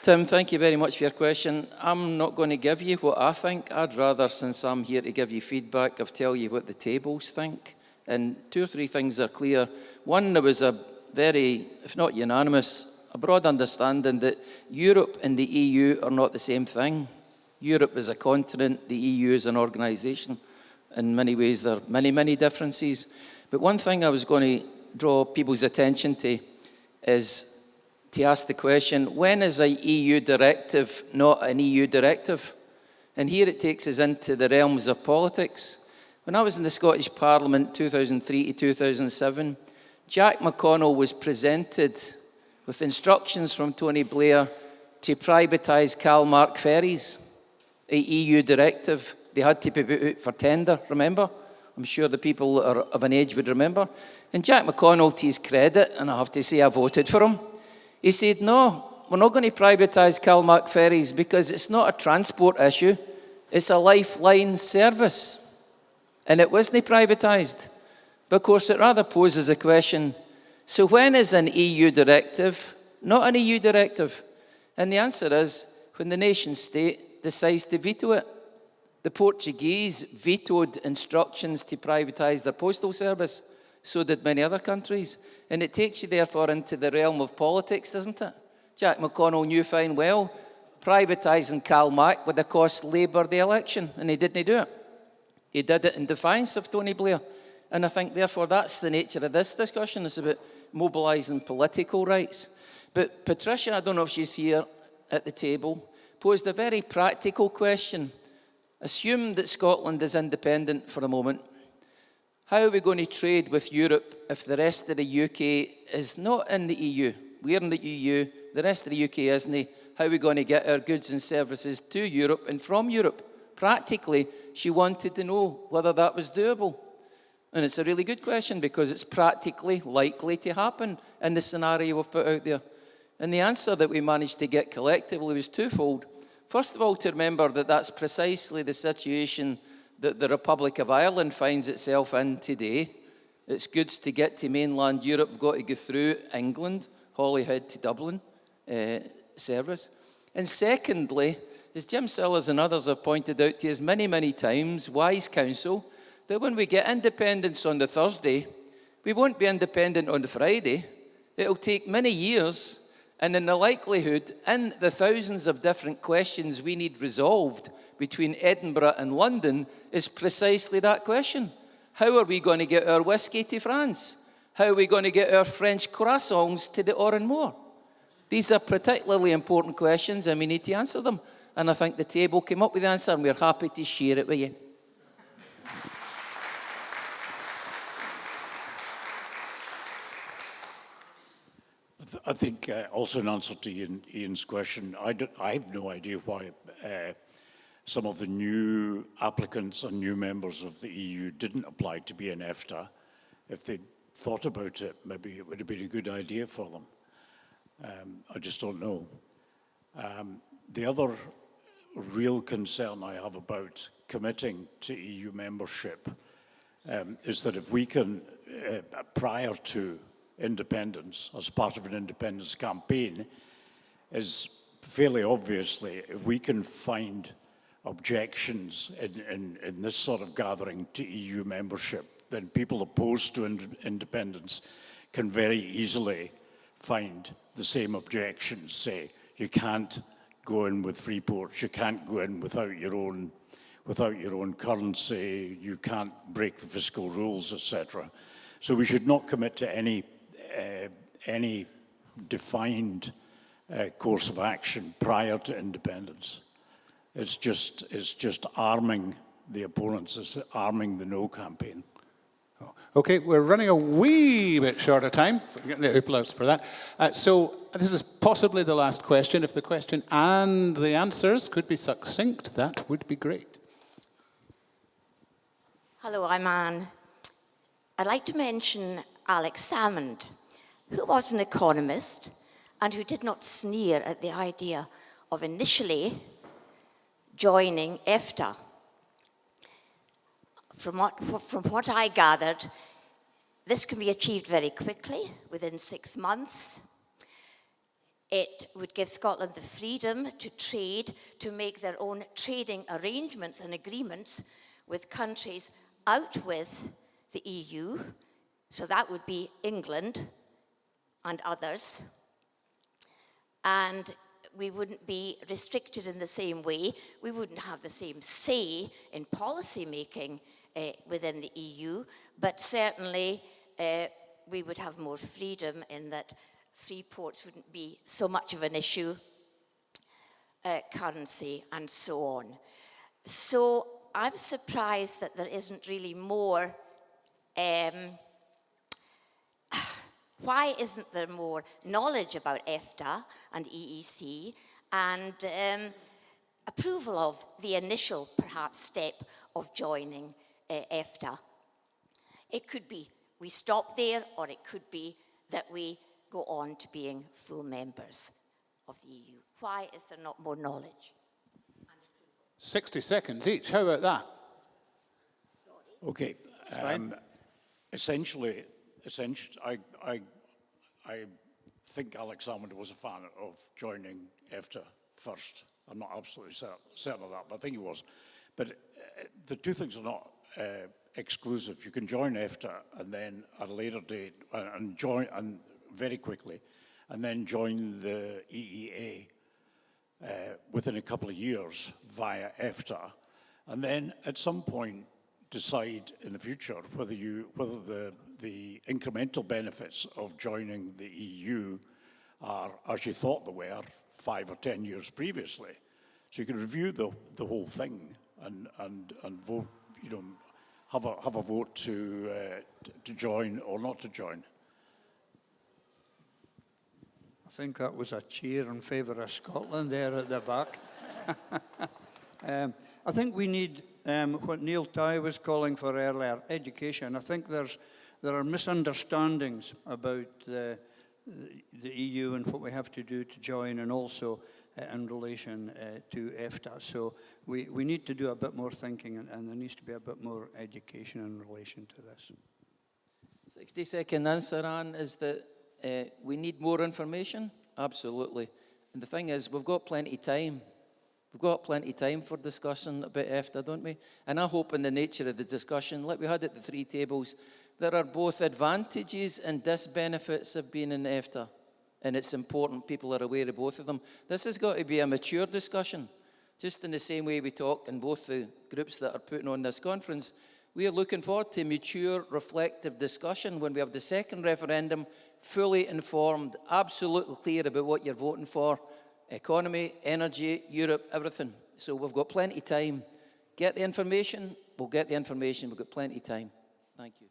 Tim, thank you very much for your question. I'm not going to give you what I think. I'd rather, since I'm here to give you feedback, I'll tell you what the tables think. And 2 or 3 things are clear. One, there was a very, if not unanimous, a broad understanding that Europe and the EU are not the same thing. Europe is a continent, the EU is an organisation. In many ways, there are many, many differences. But one thing I was going to draw people's attention to is to ask the question, when is a EU directive not an EU directive? And here it takes us into the realms of politics. When I was in the Scottish Parliament 2003 to 2007, Jack McConnell was presented with instructions from Tony Blair to privatise Kalmark ferries, a EU directive. They had to be put out for tender, remember? I'm sure the people that are of an age would remember. And Jack McConnell, to his credit, and I have to say I voted for him, he said, no, we're not going to privatise Calmac ferries because it's not a transport issue, it's a lifeline service. And it wasn't privatised. But of course, it rather poses a question, so when is an EU directive not an EU directive? And the answer is when the nation state decides to veto it. The Portuguese vetoed instructions to privatise their postal service. So did many other countries. And it takes you therefore into the realm of politics, doesn't it? Jack McConnell knew fine well privatising Calmac would have cost Labour the election, and he didn't do it. He did it in defiance of Tony Blair. And I think therefore that's the nature of this discussion. It's about mobilising political rights. But Patricia, I don't know if she's here at the table, posed a very practical question. Assume that Scotland is independent for a moment. How are we going to trade with Europe if the rest of the UK is not in the EU? We're in the EU, the rest of the UK isn't. How are we going to get our goods and services to Europe and from Europe? Practically, she wanted to know whether that was doable. And it's a really good question because it's practically likely to happen in the scenario we've put out there. And the answer that we managed to get collectively was twofold. First of all, to remember that that's precisely the situation that the Republic of Ireland finds itself in today. Its goods to get to mainland Europe have got to go through England, Holyhead to Dublin service. And secondly, as Jim Sellers and others have pointed out to us many, many times, wise counsel, that when we get independence on the Thursday, we won't be independent on the Friday. It'll take many years, and in the likelihood, in the thousands of different questions we need resolved between Edinburgh and London, is precisely that question. How are we going to get our whiskey to France? How are we going to get our French croissants to the Òran Mòr? These are particularly important questions, and we need to answer them. And I think the table came up with the answer, and we're happy to share it with you. I think also in answer to Ian's question, I have no idea why some of the new applicants and new members of the EU didn't apply to be in EFTA. If they'd thought about it, maybe it would have been a good idea for them. I just don't know. The other real concern I have about committing to EU membership is that if we can, prior to independence, as part of an independence campaign, is fairly obviously, if we can find objections in this sort of gathering to EU membership, then people opposed to independence can very easily find the same objections. Say, you can't go in with free ports, you can't go in without your own currency, you can't break the fiscal rules, etc. So we should not commit to any defined course of action prior to independence. It's just arming the opponents, it's arming the no campaign. Okay, we're running a wee bit short of time. Getting the applause for that. So this is possibly the last question. If the question and the answers could be succinct, that would be great. Hello, I'm Anne. I'd like to mention Alex Salmond, who was an economist and who did not sneer at the idea of initially joining EFTA. From what I gathered, this can be achieved very quickly, within 6 months. It would give Scotland the freedom to trade, to make their own trading arrangements and agreements with countries out with the EU. So that would be England and others. And we wouldn't be restricted in the same way. We wouldn't have the same say in policy making within the EU, but certainly we would have more freedom in that free ports wouldn't be so much of an issue, currency and so on. So I'm surprised that there isn't really more, why isn't there more knowledge about EFTA and EEC and approval of the initial, perhaps, step of joining EFTA? It could be we stop there, or it could be that we go on to being full members of the EU. Why is there not more knowledge? 60 seconds each. How about that? Okay. Essentially, I think Alex Salmond was a fan of joining EFTA first. I'm not absolutely certain of that, but I think he was. But the two things are not exclusive. You can join EFTA and then at a later date, and join and very quickly, and then join the EEA within a couple of years via EFTA, and then at some point decide in the future whether the incremental benefits of joining the EU are as you thought they were 5 or 10 years previously. So you can review the whole thing and vote, you know, have a vote to join or not to join. I think that was a cheer in favour of Scotland there at the back. I think we need what Neil Tye was calling for earlier, education. I think there are misunderstandings about the EU and what we have to do to join, and also in relation to EFTA. So we need to do a bit more thinking, and there needs to be a bit more education in relation to this. 60-second answer, Anne, is that we need more information. Absolutely. And the thing is, we've got plenty of time. We've got plenty of time for discussion about EFTA, don't we? And I hope in the nature of the discussion, like we had at the three tables, there are both advantages and disbenefits of being in EFTA. And it's important people are aware of both of them. This has got to be a mature discussion. Just in the same way we talk in both the groups that are putting on this conference, we are looking forward to mature, reflective discussion when we have the second referendum, fully informed, absolutely clear about what you're voting for. Economy, energy, Europe, everything. So we've got plenty of time. Get the information, we'll get the information. We've got plenty of time. Thank you.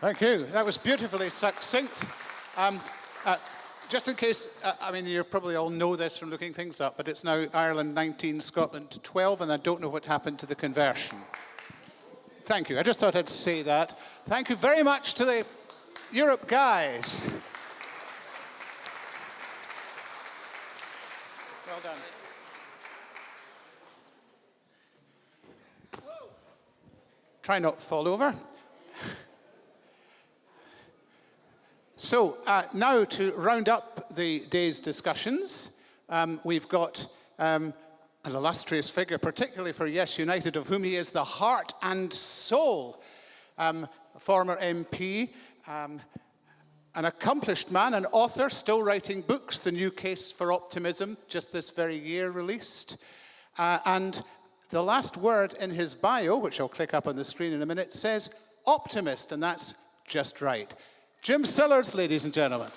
Thank you. That was beautifully succinct. Just in case, I mean, you probably all know this from looking things up, but it's now Ireland 19, Scotland 12, and I don't know what happened to the conversion. Thank you. I just thought I'd say that. Thank you very much to the Europe guys. Well done. Try not to fall over. So now to round up the day's discussions, we've got an illustrious figure, particularly for Yes United, of whom he is the heart and soul. Former MP, an accomplished man, an author, still writing books, The New Case for Optimism, just this very year released. And the last word in his bio, which I'll click up on the screen in a minute, says optimist, and that's just right. Jim Sillards, ladies and gentlemen.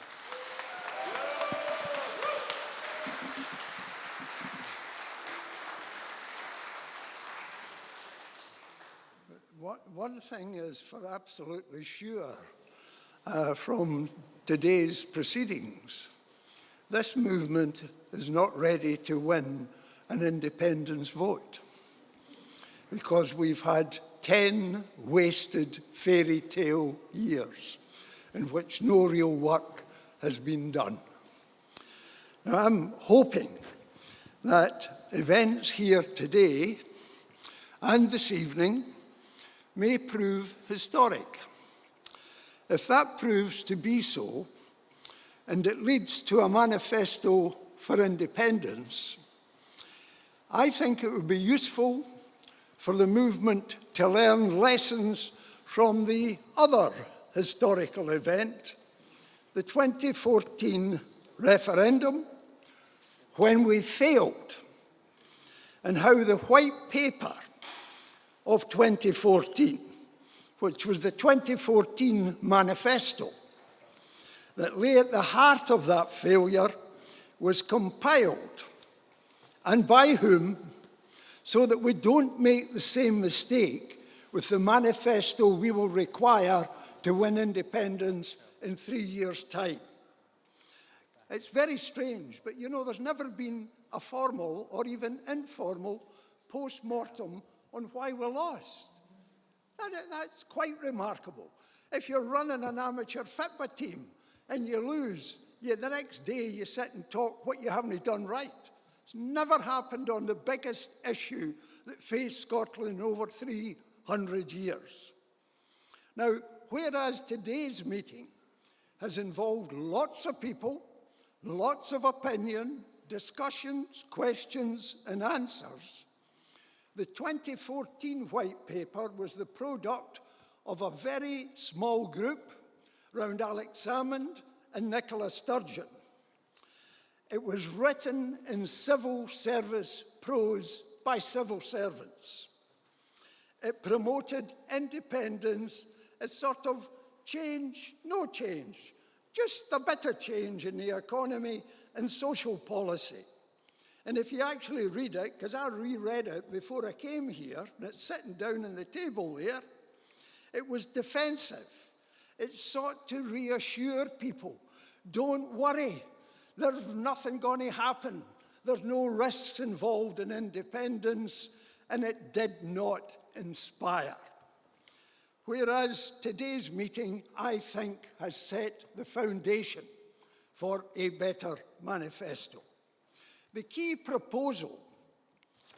One thing is for absolutely sure from today's proceedings, this movement is not ready to win an independence vote, because we've had 10 wasted fairy tale years in which no real work has been done. Now, I'm hoping that events here today and this evening may prove historic. If that proves to be so, and it leads to a manifesto for independence, I think it would be useful for the movement to learn lessons from the other historical event, the 2014 referendum, when we failed, and how the white paper of 2014, which was the 2014 manifesto that lay at the heart of that failure, was compiled, and by whom, so that we don't make the same mistake with the manifesto we will require to win independence in 3 years' time. It's very strange, but you know, there's never been a formal or even informal post-mortem on why we lost. That's quite remarkable. If you're running an amateur football team and you lose, the next day you sit and talk what you haven't done right. It's never happened on the biggest issue that faced Scotland over 300 years. Now, whereas today's meeting has involved lots of people, lots of opinion, discussions, questions and answers, the 2014 White Paper was the product of a very small group around Alex Salmond and Nicola Sturgeon. It was written in civil service prose by civil servants. It promoted independence as sort of change, no change, just a bit of change in the economy and social policy. And if you actually read it, because I reread it before I came here, and it's sitting down on the table there, it was defensive. It sought to reassure people, don't worry, there's nothing going to happen. There's no risks involved in independence, and it did not inspire. Whereas today's meeting, I think, has set the foundation for a better manifesto. The key proposal,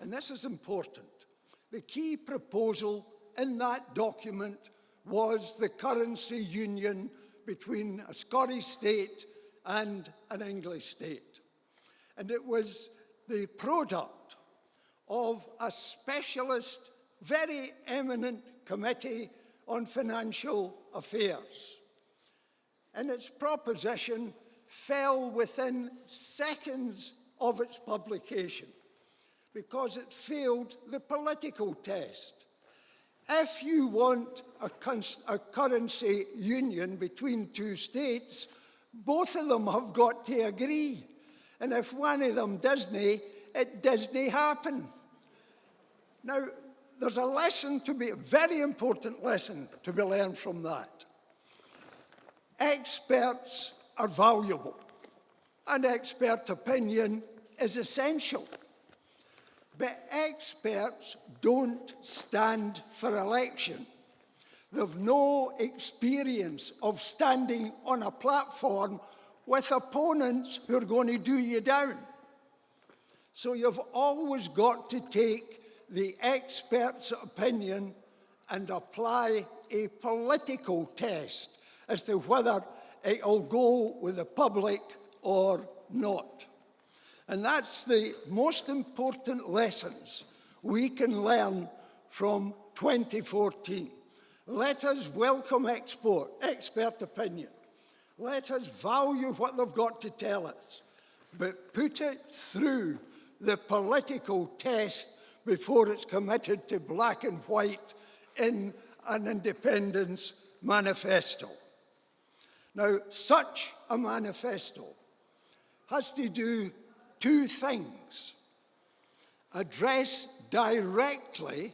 and this is important, the key proposal in that document was the currency union between a Scottish state and an English state. And it was the product of a specialist, very eminent committee on financial affairs. And its proposition fell within seconds of its publication because it failed the political test. If you want a currency union between two states, both of them have got to agree. And if one of them doesn't, it doesn't happen. Now, there's a lesson to be, a very important lesson to be learned from that. Experts are valuable, and expert opinion is essential. But experts don't stand for election. They've no experience of standing on a platform with opponents who are going to do you down. So you've always got to take the expert's opinion and apply a political test as to whether it'll go with the public or not. And that's the most important lessons we can learn from 2014. Let us welcome expert opinion. Let us value what they've got to tell us, but put it through the political test before it's committed to black and white in an independence manifesto. Now, such a manifesto has to do two things: address directly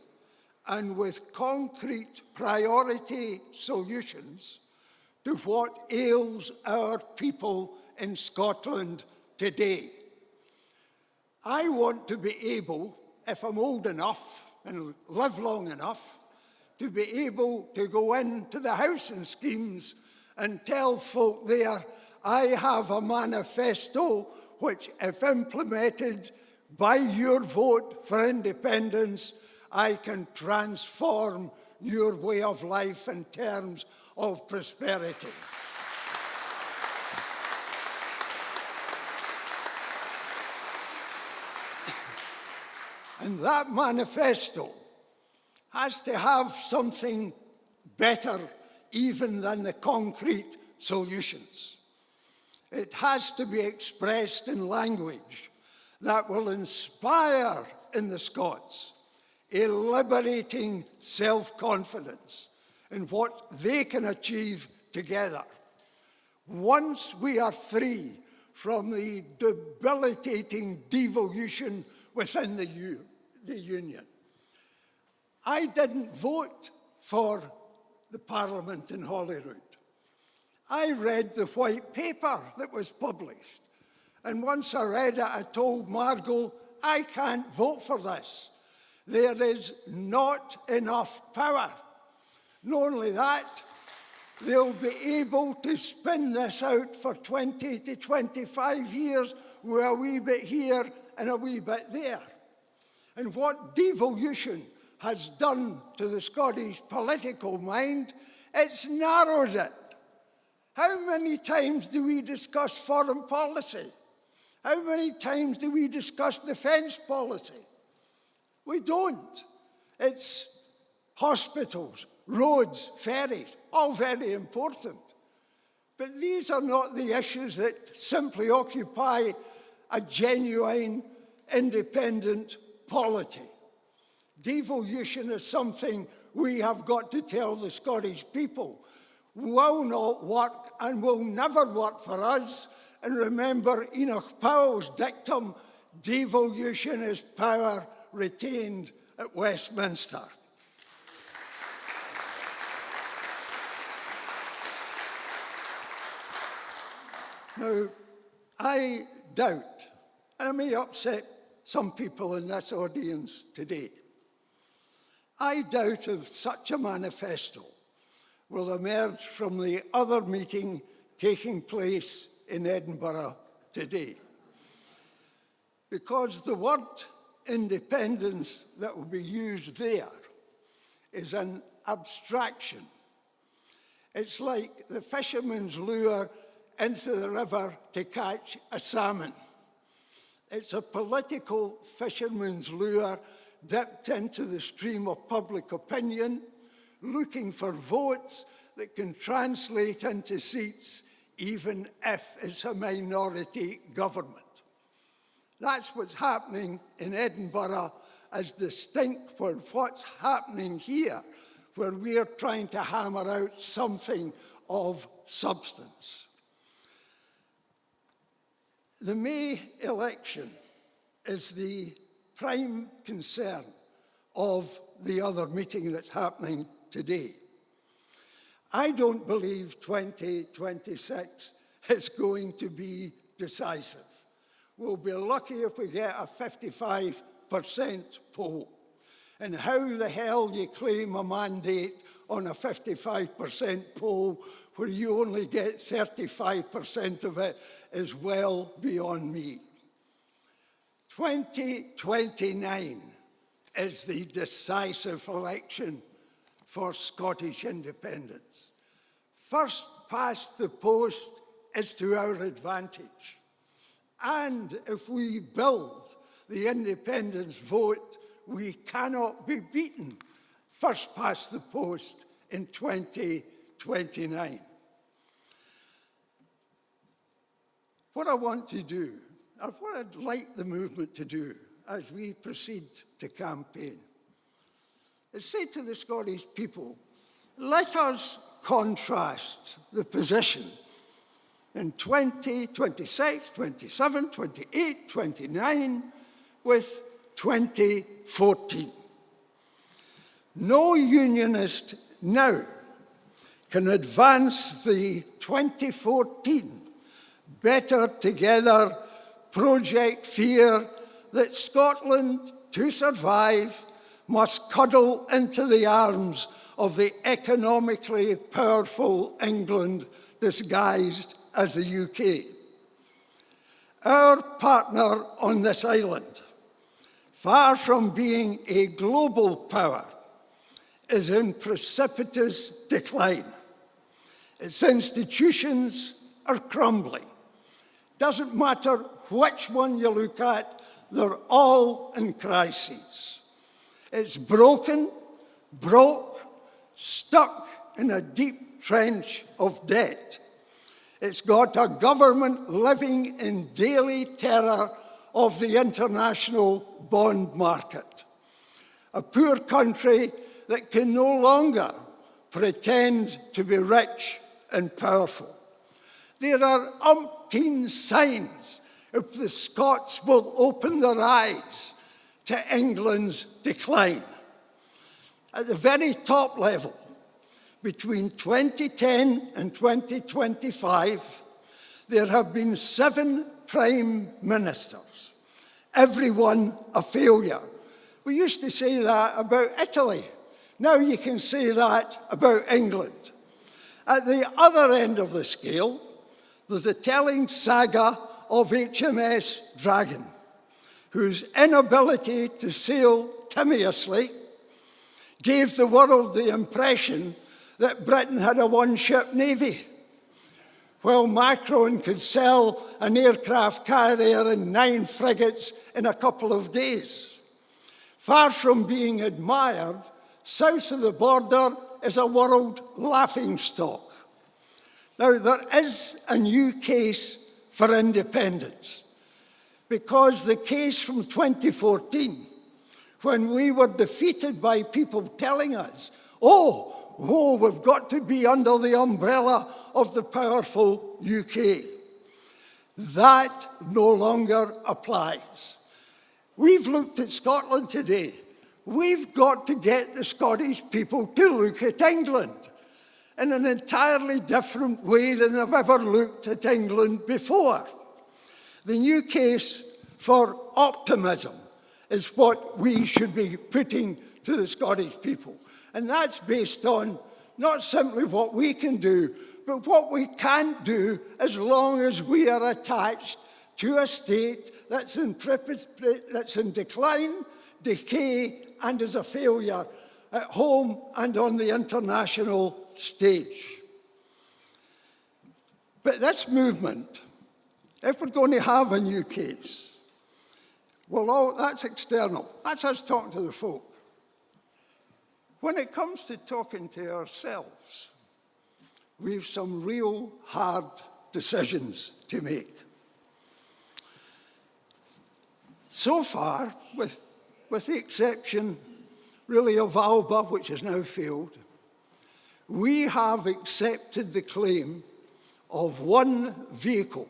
and with concrete priority solutions to what ails our people in Scotland today. I want to be able, if I'm old enough and live long enough, to be able to go into the housing schemes and tell folk there, I have a manifesto which, if implemented by your vote for independence, I can transform your way of life in terms of prosperity. And that manifesto has to have something better even than the concrete solutions. It has to be expressed in language that will inspire in the Scots a liberating self-confidence in what they can achieve together. Once we are free from the debilitating devolution within the Union. I didn't vote for the Parliament in Holyrood. I read the white paper that was published. And once I read it, I told Margot, I can't vote for this. There is not enough power Not only that, they'll be able to spin this out for 20 to 25 years with a wee bit here and a wee bit there. And what devolution has done to the Scottish political mind, it's narrowed it. How many times do we discuss foreign policy? How many times do we discuss defence policy? We don't. It's hospitals, roads, ferries, all very important. But these are not the issues that simply occupy a genuine, independent polity. Devolution is something we have got to tell the Scottish people will not work and will never work for us. And remember Enoch Powell's dictum, devolution is power retained at Westminster. Now, I doubt, and I may upset some people in this audience today, I doubt if such a manifesto will emerge from the other meeting taking place in Edinburgh today. Because the word independence that will be used there is an abstraction. It's like the fisherman's lure into the river to catch a salmon. It's a political fisherman's lure dipped into the stream of public opinion, looking for votes that can translate into seats even if it's a minority government. That's what's happening in Edinburgh as distinct from what's happening here, where we're trying to hammer out something of substance. The May election is the prime concern of the other meeting that's happening today. I don't believe 2026 is going to be decisive. We'll be lucky if we get a 55% poll. And how the hell you claim a mandate on a 55% poll where you only get 35% of it is well beyond me. 2029 is the decisive election for Scottish independence. First past the post is to our advantage. And if we build the independence vote, we cannot be beaten first past the post in 2029. What I want to do, what I'd like the movement to do as we proceed to campaign, is say to the Scottish people, let us contrast the position in 2026, 27, 28, 29 with 2014. No unionist now can advance the 2014 Better Together project fear that Scotland, to survive, must cuddle into the arms of the economically powerful England disguised as the UK. Our partner on this island, far from being a global power, is in precipitous decline. Its institutions are crumbling. Doesn't matter which one you look at, they're all in crises. It's broken, broke, stuck in a deep trench of debt. It's got a government living in daily terror of the international bond market. A poor country that can no longer pretend to be rich and powerful. There are umpteen signs if the Scots will open their eyes to England's decline. At the very top level, between 2010 and 2025, there have been 7 prime ministers, everyone a failure. We used to say that about Italy Now you can say that about England. At the other end of the scale, there's the telling saga of HMS Dragon, whose inability to sail timorously gave the world the impression that Britain had a one-ship navy, while Macron could sell an aircraft carrier and 9 frigates in a couple of days. Far from being admired, south of the border is a world laughingstock. Now, there is a new case for independence, because the case from 2014, when we were defeated by people telling us, we've got to be under the umbrella of the powerful UK. That no longer applies. We've looked at Scotland today. We've got to get the Scottish people to look at England in an entirely different way than they've ever looked at England before. The new case for optimism is what we should be putting to the Scottish people. And that's based on not simply what we can do, but what we can't do as long as we are attached to a state that's in decline, decay, and is a failure at home and on the international stage. But this movement, if we're going to have a new case, well, that's external. That's us talking to the folk. When it comes to talking to ourselves, we've some real hard decisions to make. So far, with the exception really of Alba, which has now failed, we have accepted the claim of one vehicle.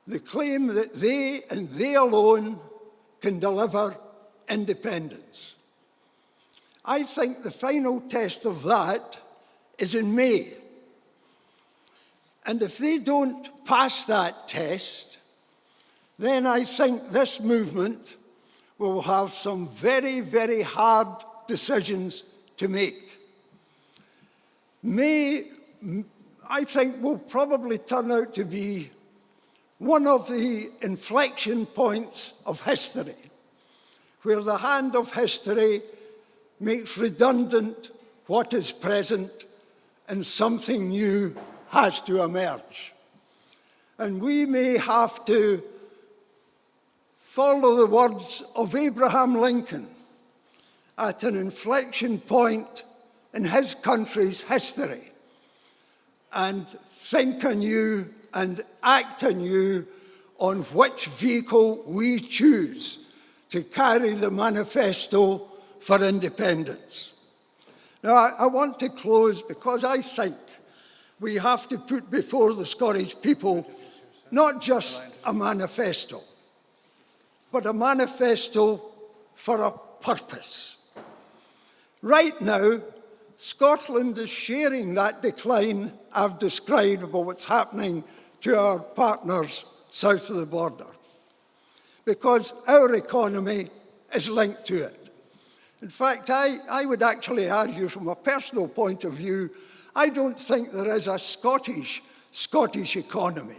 The claim that they and they alone can deliver independence. I think the final test of that is in May. And if they don't pass that test, then I think this movement will have some very, very hard decisions to make. May, I think, will probably turn out to be one of the inflection points of history, where the hand of history makes redundant what is present and something new has to emerge. And we may have to follow the words of Abraham Lincoln at an inflection point in his country's history and think anew and act anew on which vehicle we choose to carry the manifesto for independence. Now, I want to close because I think we have to put before the Scottish people not just a manifesto, but a manifesto for a purpose. Right now, Scotland is sharing that decline I've described about what's happening to our partners south of the border, because our economy is linked to it. In fact, I would actually argue from a personal point of view, I don't think there is a Scottish economy.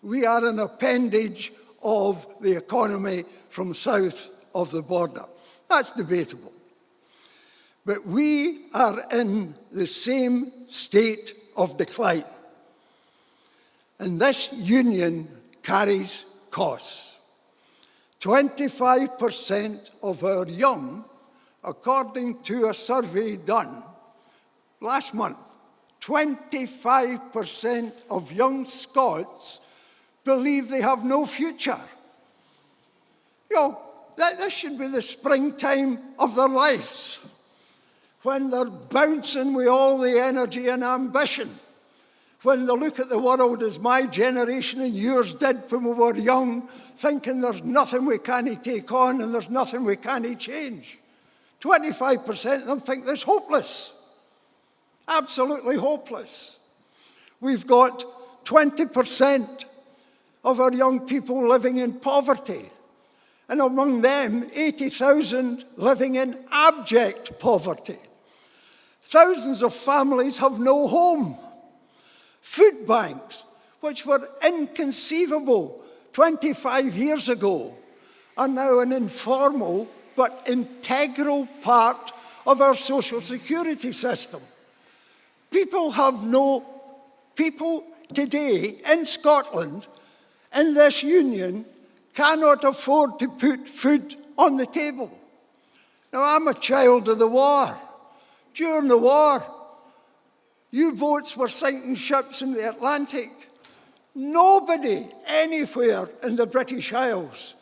We are an appendage of the economy from south of the border. That's debatable. But we are in the same state of decline. And this union carries costs. 25% of our young, according to a survey done last month, 25% of young Scots believe they have no future. You know, this should be the springtime of their lives, when they're bouncing with all the energy and ambition, when they look at the world as my generation and yours did when we were young, thinking there's nothing we can't take on and there's nothing we can't change. 25% of them think that's hopeless. Absolutely hopeless. We've got 20% of our young people living in poverty. and among them 80,000 living in abject poverty. Thousands of families have no home. Food banks, which were inconceivable 25 years ago, are now an informal but integral part of our social security system. People today in Scotland, in this union, cannot afford to put food on the table. Now, I'm a child of the war. During the war, U-boats were sinking ships in the Atlantic. Nobody anywhere in the British Isles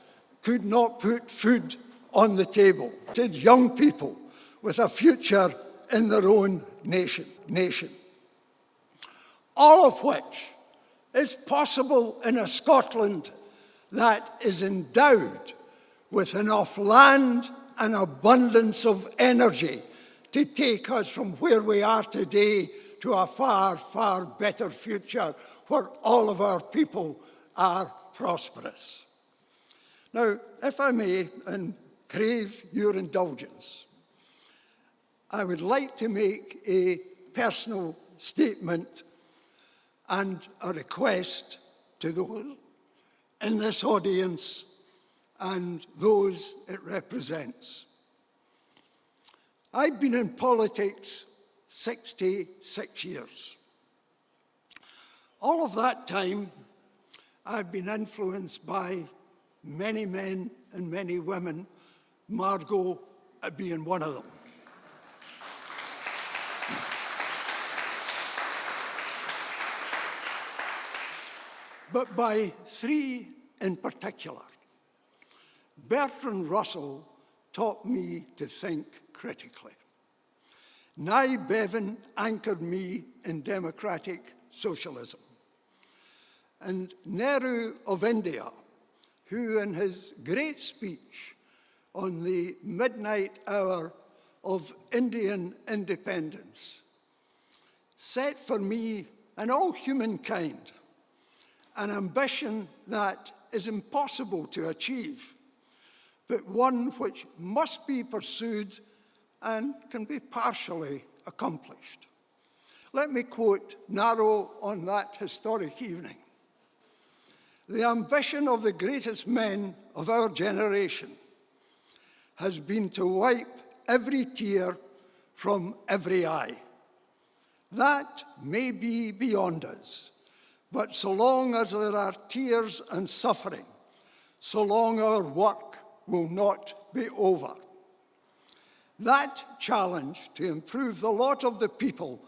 could not put food on the table. Did young people with a future in their own nation. All of which is possible in a Scotland that is endowed with enough land and abundance of energy to take us from where we are today to a far, far better future where all of our people are prosperous. Now, if I may, and crave your indulgence, I would like to make a personal statement and a request to those in this audience and those it represents. I've been in politics 66 years. All of that time, I've been influenced by many men and many women, Margot being one of them. But by three in particular. Bertrand Russell taught me to think critically. Nye Bevan anchored me in democratic socialism. And Nehru of India, who in his great speech on the midnight hour of Indian independence set for me and all humankind an ambition that is impossible to achieve, but one which must be pursued and can be partially accomplished. Let me quote Narrow on that historic evening. The ambition of the greatest men of our generation has been to wipe every tear from every eye. That may be beyond us, but so long as there are tears and suffering, so long our work will not be over. That challenge to improve the lot of the people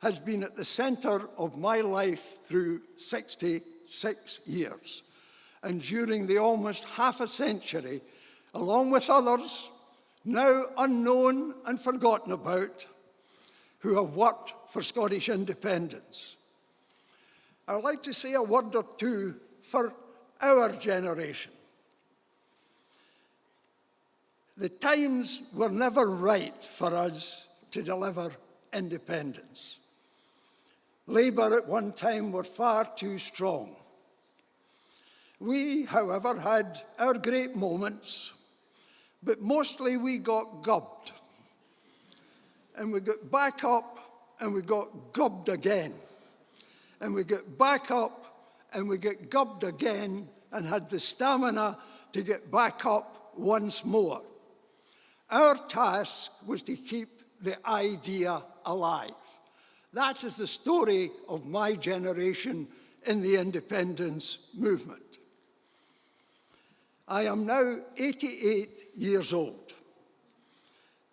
has been at the centre of my life through 66 years. And during the almost half a century, along with others, now unknown and forgotten about, who have worked for Scottish independence. I'd like to say a word or two for our generation. The times were never right for us to deliver independence. Labour at one time were far too strong. We, however, had our great moments, but mostly we got gubbed. And we got back up and we got gubbed again. And we got back up and we got gubbed again and had the stamina to get back up once more. Our task was to keep the idea alive. That is the story of my generation in the independence movement. I am now 88 years old.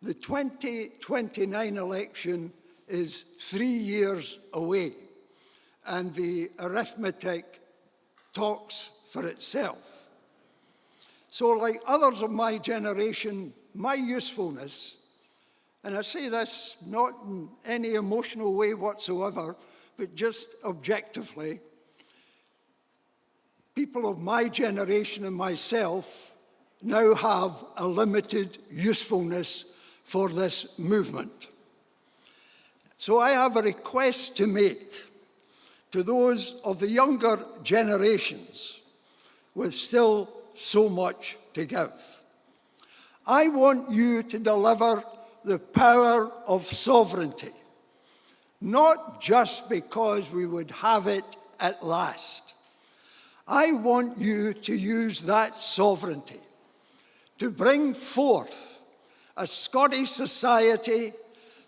The 2029 election is 3 years away, and the arithmetic talks for itself. So like others of my generation, my usefulness, and I say this not in any emotional way whatsoever, but just objectively, people of my generation and myself now have a limited usefulness for this movement. So I have a request to make to those of the younger generations with still so much to give. I want you to deliver the power of sovereignty, not just because we would have it at last. I want you to use that sovereignty to bring forth a Scottish society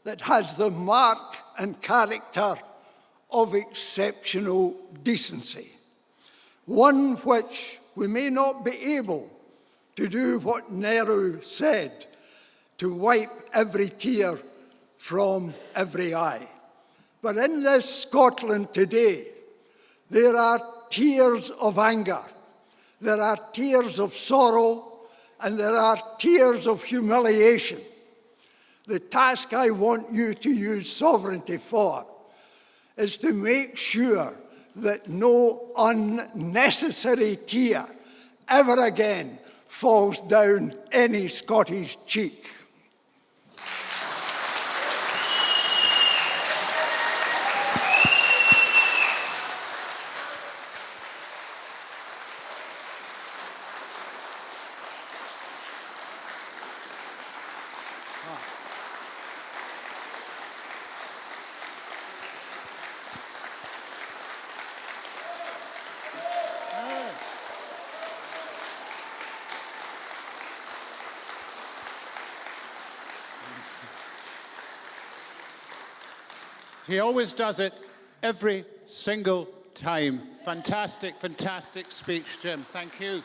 that has the mark and character of exceptional decency, one which we may not be able to do what Nehru said, to wipe every tear from every eye. But in this Scotland today, there are tears of anger, there are tears of sorrow, and there are tears of humiliation. The task I want you to use sovereignty for is to make sure that no unnecessary tear ever again falls down any Scottish cheek. He always does it every single time. Fantastic, fantastic speech, Jim. Thank you.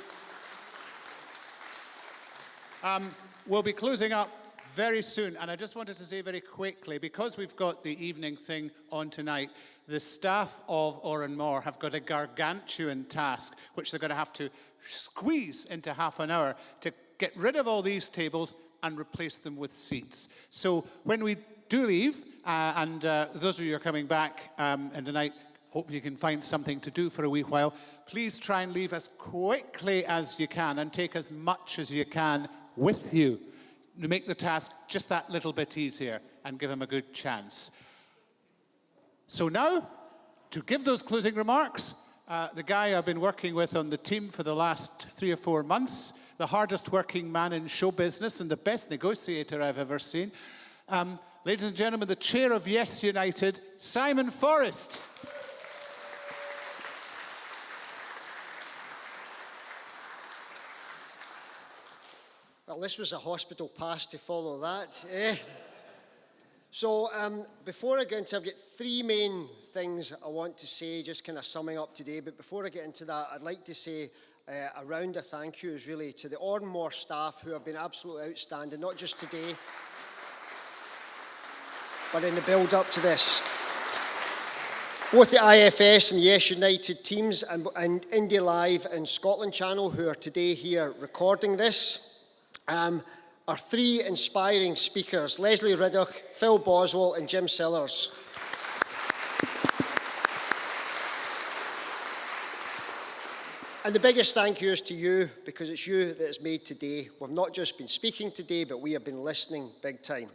We'll be closing up very soon, and I just wanted to say very quickly, because we've got the evening thing on tonight, the staff of Òran Mòr have got a gargantuan task, which they're going to have to squeeze into half an hour to get rid of all these tables and replace them with seats. So when we do leave, and those of you who are coming back in the night, hope you can find something to do for a wee while. Please try and leave as quickly as you can and take as much as you can with you to make the task just that little bit easier and give them a good chance. So now, to give those closing remarks, the guy I've been working with on the team for the last 3 or 4 months, the hardest working man in show business and the best negotiator I've ever seen. Ladies and gentlemen, the chair of Yes United, Simon Forrest. Well, this was a hospital pass to follow that. Eh? So before I get into, I've got 3 main things I want to say, just kind of summing up today. But before I get into that, I'd like to say a round of thank yous really to the Òran Mòr staff who have been absolutely outstanding, not just today, but in the build-up to this. Both the IFS and the Yes United teams and Indie Live and Scotland Channel, who are today here recording this, are 3 inspiring speakers, Leslie Riddoch, Phil Boswell and Jim Sillars. And the biggest thank you is to you, because it's you that has made today. We've not just been speaking today, but we have been listening big time.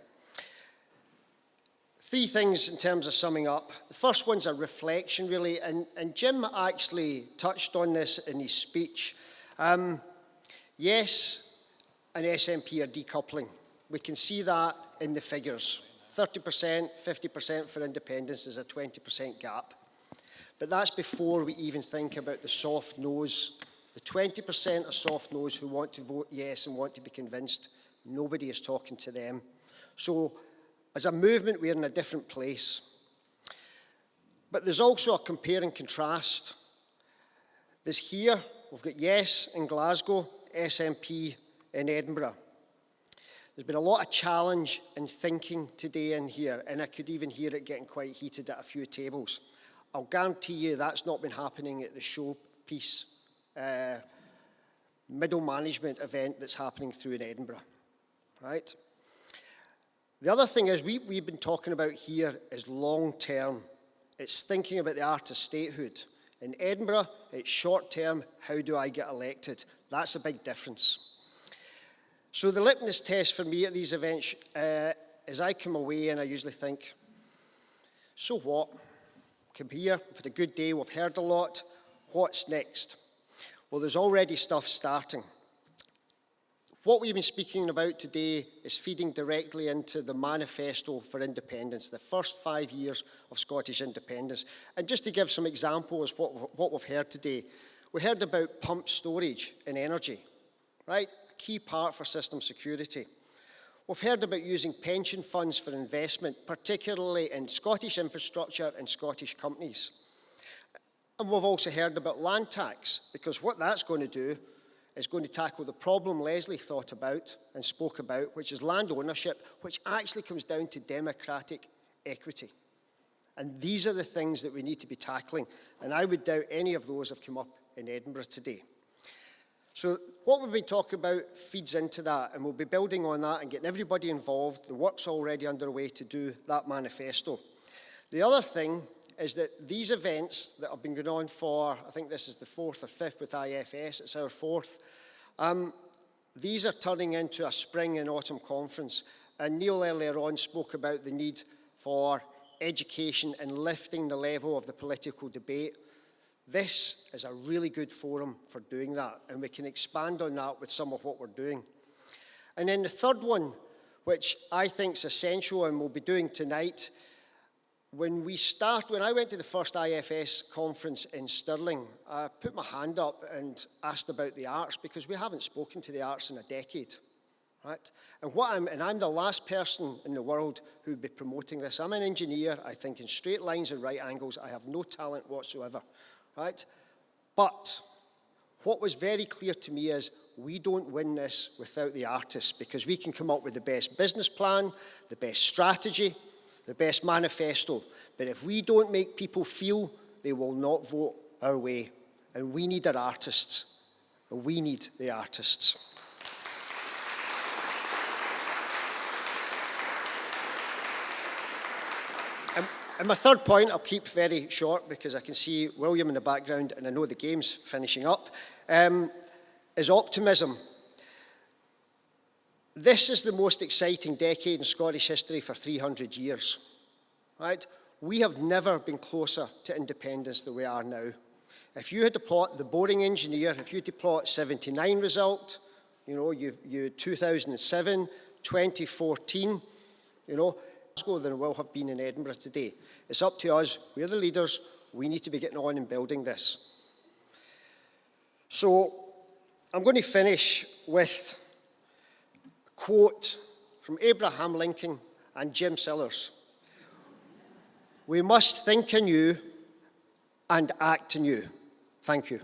3 things in terms of summing up. The first one's a reflection, really, and Jim actually touched on this in his speech. Yes, and SNP are decoupling. We can see that in the figures. 30%, 50% for independence is a 20% gap. But that's before we even think about the soft no's. The 20% of soft no's who want to vote yes and want to be convinced. Nobody is talking to them. So, as a movement, we're in a different place. But there's also a compare and contrast. There's here, we've got yes in Glasgow, SNP in Edinburgh. There's been a lot of challenge and thinking today in here, and I could even hear it getting quite heated at a few tables. I'll guarantee you that's not been happening at the showpiece middle management event that's happening through in Edinburgh, right? The other thing is we've been talking about here is long term. It's thinking about the art of statehood. In Edinburgh, it's short term, how do I get elected? That's a big difference. So the litmus test for me at these events is I come away and I usually think, so what? Come here, we've had a good day, we've heard a lot, what's next? Well, there's already stuff starting. What we've been speaking about today is feeding directly into the Manifesto for Independence, the first 5 years of Scottish independence. And just to give some examples of what we've heard today, we heard about pumped storage in energy, right? A key part for system security. We've heard about using pension funds for investment, particularly in Scottish infrastructure and Scottish companies. And we've also heard about land tax, because what that's going to do is going to tackle the problem Leslie thought about and spoke about, which is land ownership, which actually comes down to democratic equity. And these are the things that we need to be tackling. And I would doubt any of those have come up in Edinburgh today. So what we've been talking about feeds into that, and we'll be building on that and getting everybody involved. The work's already underway to do that manifesto. The other thing is that these events that have been going on for, I think this is the 4th or 5th with IFS, it's our 4th, these are turning into a spring and autumn conference. And Neil earlier on spoke about the need for education and lifting the level of the political debate. This is a really good forum for doing that, and we can expand on that with some of what we're doing. And then the third one, which I think is essential and we'll be doing tonight, when I went to the first IFS conference in Stirling, I put my hand up and asked about the arts, because we haven't spoken to the arts in a decade, right? And I'm the last person in the world who would be promoting this. I'm an engineer. I think in straight lines and right angles. I have no talent whatsoever. Right? But what was very clear to me is we don't win this without the artists, because we can come up with the best business plan, the best strategy, the best manifesto. But if we don't make people feel, they will not vote our way. And we need our artists. We need the artists. And my third point, I'll keep very short because I can see William in the background and I know the game's finishing up, is optimism. This is the most exciting decade in Scottish history for 300 years, right? We have never been closer to independence than we are now. If you had to plot the boring engineer, if you had to plot 79 result, you 2007, 2014, Glasgow than will have been in Edinburgh today. It's up to us. We're the leaders. We need to be getting on and building this. So I'm going to finish with a quote from Abraham Lincoln and Jim Sellers. We must think anew and act anew. Thank you.